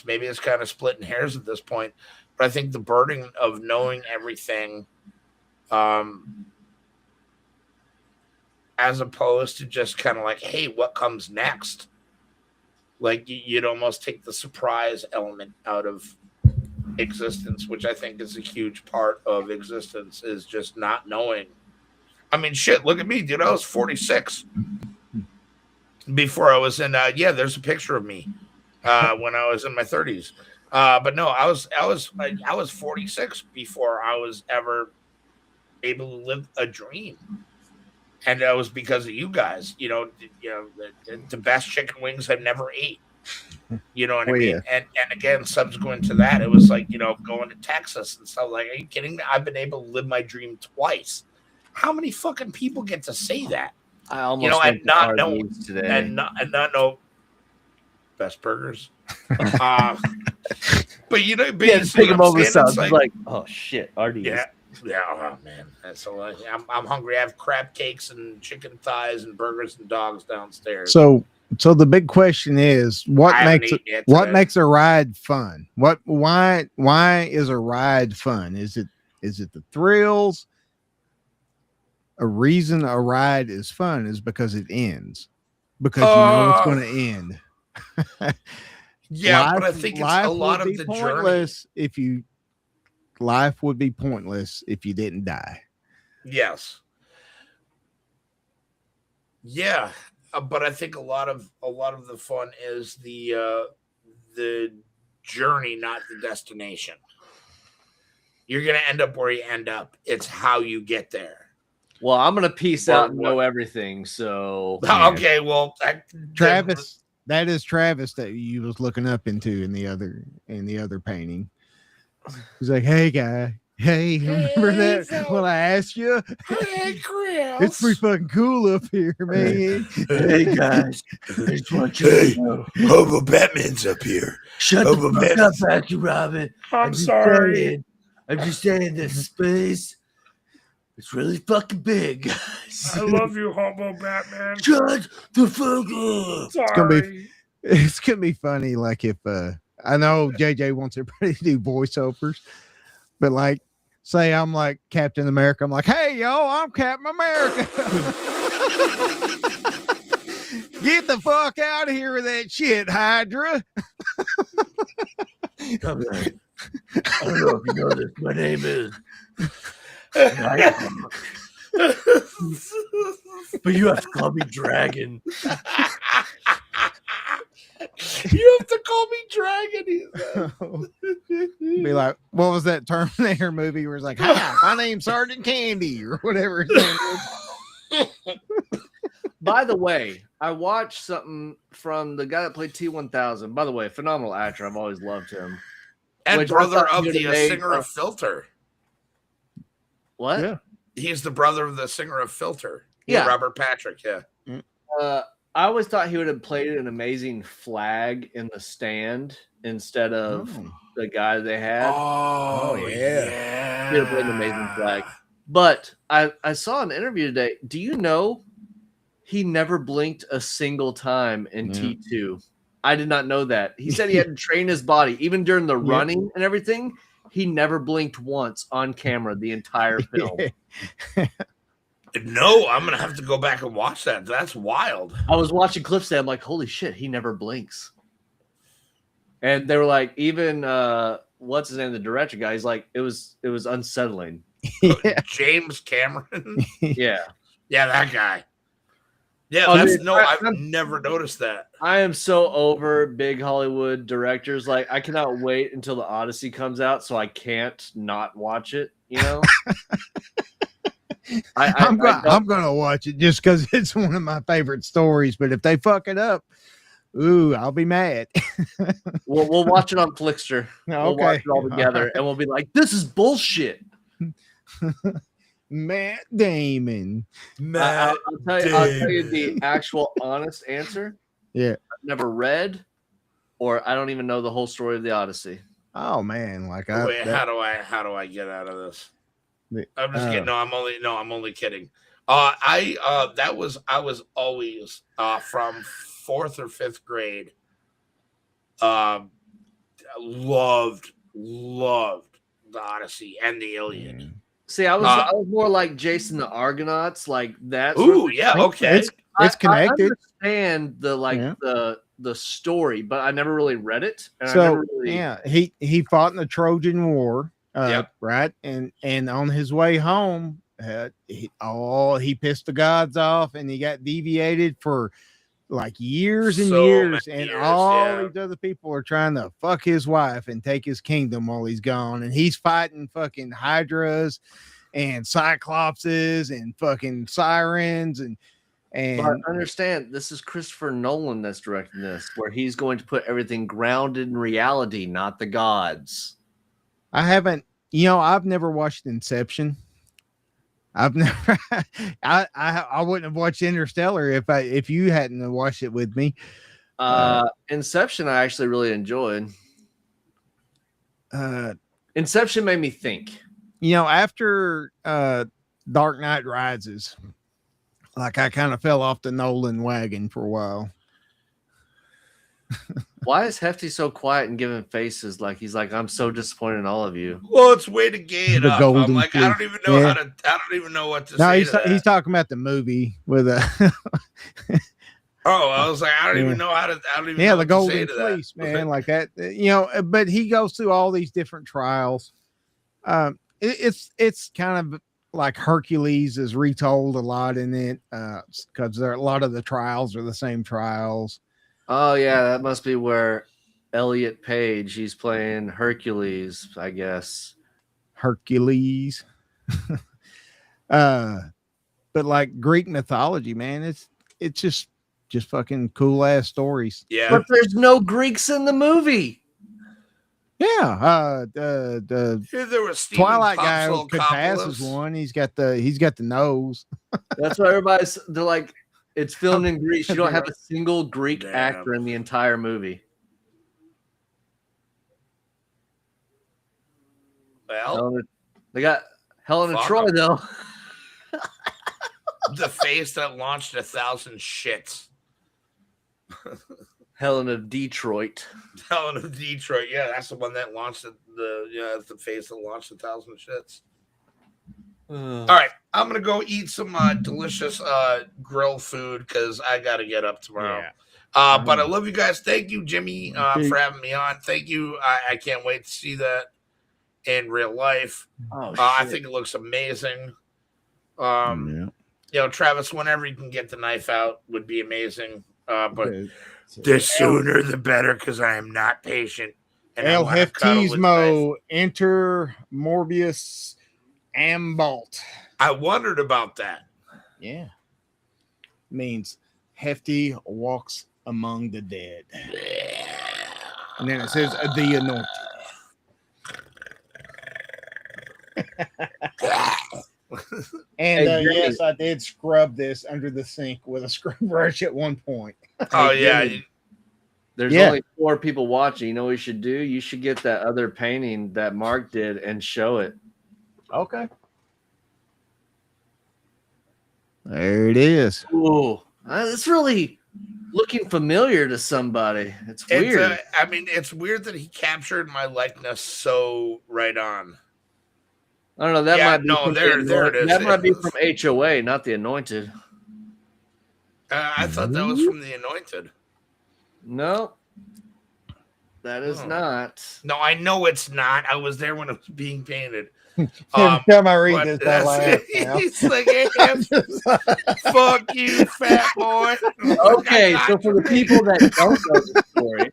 maybe it's kind of splitting hairs at this point, but I think the burden of knowing everything, as opposed to just kind of like, hey, what comes next? Like you'd almost take the surprise element out of existence, which I think is a huge part of existence, is just not knowing. I mean, shit, look at me, dude. I was 46 before I was in there's a picture of me when I was in my 30s. But no, I was 46 before I was ever able to live a dream. And that was because of you guys. The best chicken wings I've never ate. You know what I mean? Yeah. And again, subsequent to that, it was like, going to Texas and stuff. Like, are you kidding me? I've been able to live my dream twice. How many fucking people get to say that? I almost and not know today. and not know best burgers. But pick see them what I'm over saying? south. It's like, Like, oh shit, Artie's. yeah, oh man. So I'm hungry. I have crab cakes and chicken thighs and burgers and dogs downstairs. So the big question is, what I haven't makes eaten yet what today. makes a ride fun? Why is a ride fun? Is it the thrills? A reason a ride is fun is because it ends, because you know it's going to end. Yeah, but I think it's a lot of the journey. Life would be pointless if you didn't die. Yes. Yeah, but I think a lot of the fun is the journey, not the destination. You're gonna end up where you end up. It's how you get there. Well, I'm gonna peace out and know everything. So okay, well, Travis, that is Travis that you was looking up into in the other painting. He's like, "Hey, guy. Hey, remember that when I asked you? Hey, Chris. It's pretty fucking cool up here, man." Hey guys, I just want you to know. Hobo Batman's up here. Shut Hobo the fuck up, Matthew Robin. I'm sorry. I'm just saying this space. It's really fucking big, guys. I love you, Hobo Batman. Shut the fuck up. Sorry. It's gonna be funny, like if I know JJ wants everybody to do voiceovers, but like, say I'm like Captain America, I'm like, "Hey, yo, I'm Captain America." Get the fuck out of here with that shit, Hydra. I don't know if you know this. My name is. But you have to call me Dragon. You have to call me Dragon. He said. Be like, what was that Terminator movie where it's like, "Hi, my name's Sergeant Candy," or whatever his name is. By the way, I watched something from the guy that played T-1000. By the way, phenomenal actor. I've always loved him. And Which I brother thought of he the would've made singer of Filter. What? Yeah. He's the brother of the singer of Filter. Yeah. Robert Patrick. Yeah. I always thought he would have played an amazing Flag in The Stand instead of the guy they had. Oh yeah. He would have played an amazing Flag. But I saw an interview today. Do you know he never blinked a single time in T2? I did not know that. He said he had to train his body. Even during the running and everything, he never blinked once on camera the entire film. No, I'm going to have to go back and watch that. That's wild. I was watching clips today. I'm like, holy shit, he never blinks. And they were like, even what's his name, the director guy, he's like, it was unsettling. James Cameron. Yeah. Yeah, that guy. Yeah, Oh, that's dude, I've never noticed that. I am so over big Hollywood directors. Like, I cannot wait until the Odyssey comes out so I can't not watch it, you know? I'm gonna watch it just because it's one of my favorite stories. But if they fuck it up, ooh, I'll be mad. We'll watch it on Flickster. We'll watch it all together, and we'll be like, "This is bullshit." Matt Damon. I'll tell you the actual honest answer. Yeah, I've never read, or I don't even know the whole story of the Odyssey. Oh man, like Wait, how do I get out of this? I'm just kidding. No, I'm only kidding. I was always from 4th or 5th grade. Loved the Odyssey and the Iliad. See, I was more like Jason the Argonauts, like that. Ooh, yeah, okay. It's connected. I understand the the story, but I never really read it. And I So never really, yeah, he fought in the Trojan War, Yep. right? And on his way home, he pissed the gods off, and he got deviated for like years and So years, many and years, all yeah. these other people are trying to fuck his wife and take his kingdom while he's gone, and he's fighting fucking hydras and cyclopses and fucking sirens and but understand this is Christopher Nolan that's directing this, where he's going to put everything grounded in reality, not the gods. I haven't, I've never watched Inception. I've never, I wouldn't have watched Interstellar if you hadn't watched it with me. Inception, I actually really enjoyed. Uh, Inception made me think. After Dark Knight Rises, like I kind of fell off the Nolan wagon for a while. Why is Hefty so quiet and giving faces like he's like, I'm so disappointed in all of you? Well, it's way to gay it The up. golden I'm like, I don't fleece. even know Yeah. I don't even know what to No, say. he's talking about the movie with a I was like, I don't Yeah. even know how to. I don't even know the what to say golden to fleece, that. man, like that. But he goes through all these different trials. It's kind of like Hercules is retold a lot in it, because a lot of the trials are the same trials. Oh yeah, that must be where Elliot Page, he's playing Hercules, I guess. Hercules. But like Greek mythology, man, it's just fucking cool ass stories. Yeah, But there's no Greeks in the movie. Yeah, the there was Stephen Twilight guy Popsol could pass Coppola's. as one. He's got the nose. That's why they're like, it's filmed in Greece. You don't have a single Greek Damn. actor in the entire movie. Well, They got Helen of Fuck Troy 'em. though. the face that launched 1,000 shits. Helen of Detroit. Helen of Detroit. Yeah, that's the one that launched that's the face that launched 1,000 shits. All right, I'm gonna go eat some delicious grill food because I gotta get up tomorrow. But I love you guys. Thank you, Jimmy, for having me on. Thank you. I can't wait to see that in real life. Oh, I think it looks amazing. Travis, whenever you can get the knife out, would be amazing. But the sooner the better, because I am not patient. And I El wanna cuddle with Heftismo, enter Morbius Ambalt. I wondered about that. Yeah. Means Hefty walks among the dead. And then it says the anointed. And Hey, Jimmy. yes, I did scrub this under the sink with a scrub brush at one point. Oh, Hey, yeah. Jimmy. There's Yeah. only 4 people watching. You know what you should do? You should get that other painting that Mark did and show it. Okay. There it is. Ooh, it's really looking familiar to somebody. It's weird. It's weird that he captured my likeness so right on. I don't know. That Yeah, might be no, from there it is. That It might be was- from HOA, not the Anointed. I thought that was from the Anointed. No, that is Oh. not. No, I know it's not. I was there when it was being painted. Every time I read But this, I laugh. now. He's like, hey, fuck you, fat boy. Okay, so for the people that don't know the story,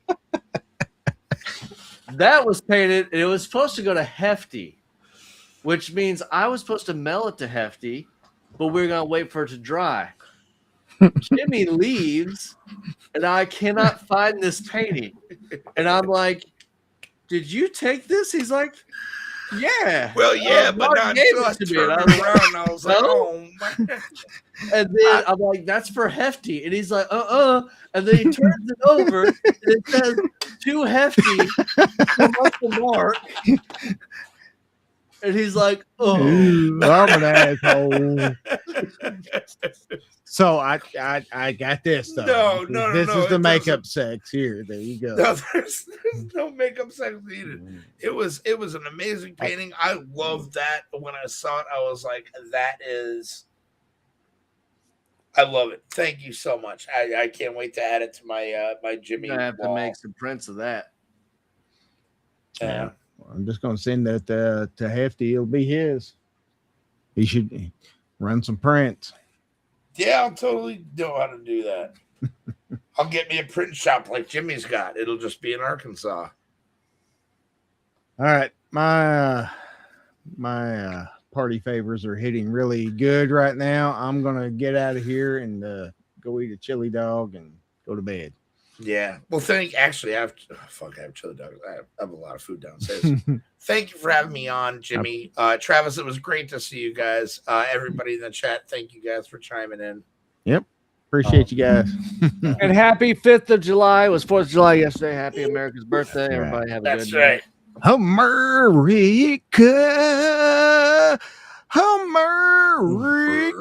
that was painted. And it was supposed to go to Hefty, which means I was supposed to mail it to Hefty, but we are gonna wait for it to dry. Jimmy leaves, and I cannot find this painting. And I'm like, "Did you take this?" He's like, "Yeah." Well, yeah, but Mark not gave until I it to me, and turned I was around. I was like, No? oh, man. And then I'm like, "That's for Hefty," and he's like, And then he turns it over, and it says "To Hefty," from Uncle Mark. And he's like, "Oh." Ooh, I'm an asshole. So I got this though. No, This no, is the it makeup sex. Here, there you go. No, there's no makeup sex needed. It was an amazing painting. I loved that. When I saw it, I was like, that is I love it. Thank you so much. I can't wait to add it to my my Jimmy I have to wall. make some prints of that. Yeah. I'm just going to send that to Hefty. It'll be his. He should run some prints. Yeah, I'll totally know how to do that. I'll get me a print shop like Jimmy's got. It'll just be in Arkansas. All right, my party favors are hitting really good right now. I'm gonna get out of here and go eat a chili dog and go to bed. Yeah. Well, actually, I have chili dogs. I have a lot of food downstairs. Thank you for having me on, Jimmy. Travis, it was great to see you guys. Everybody in the chat, thank you guys for chiming in. Yep. Appreciate you guys. And happy 5th of July. It was 4th of July yesterday. Happy America's birthday. That's right. Everybody have a That's good right. night. America.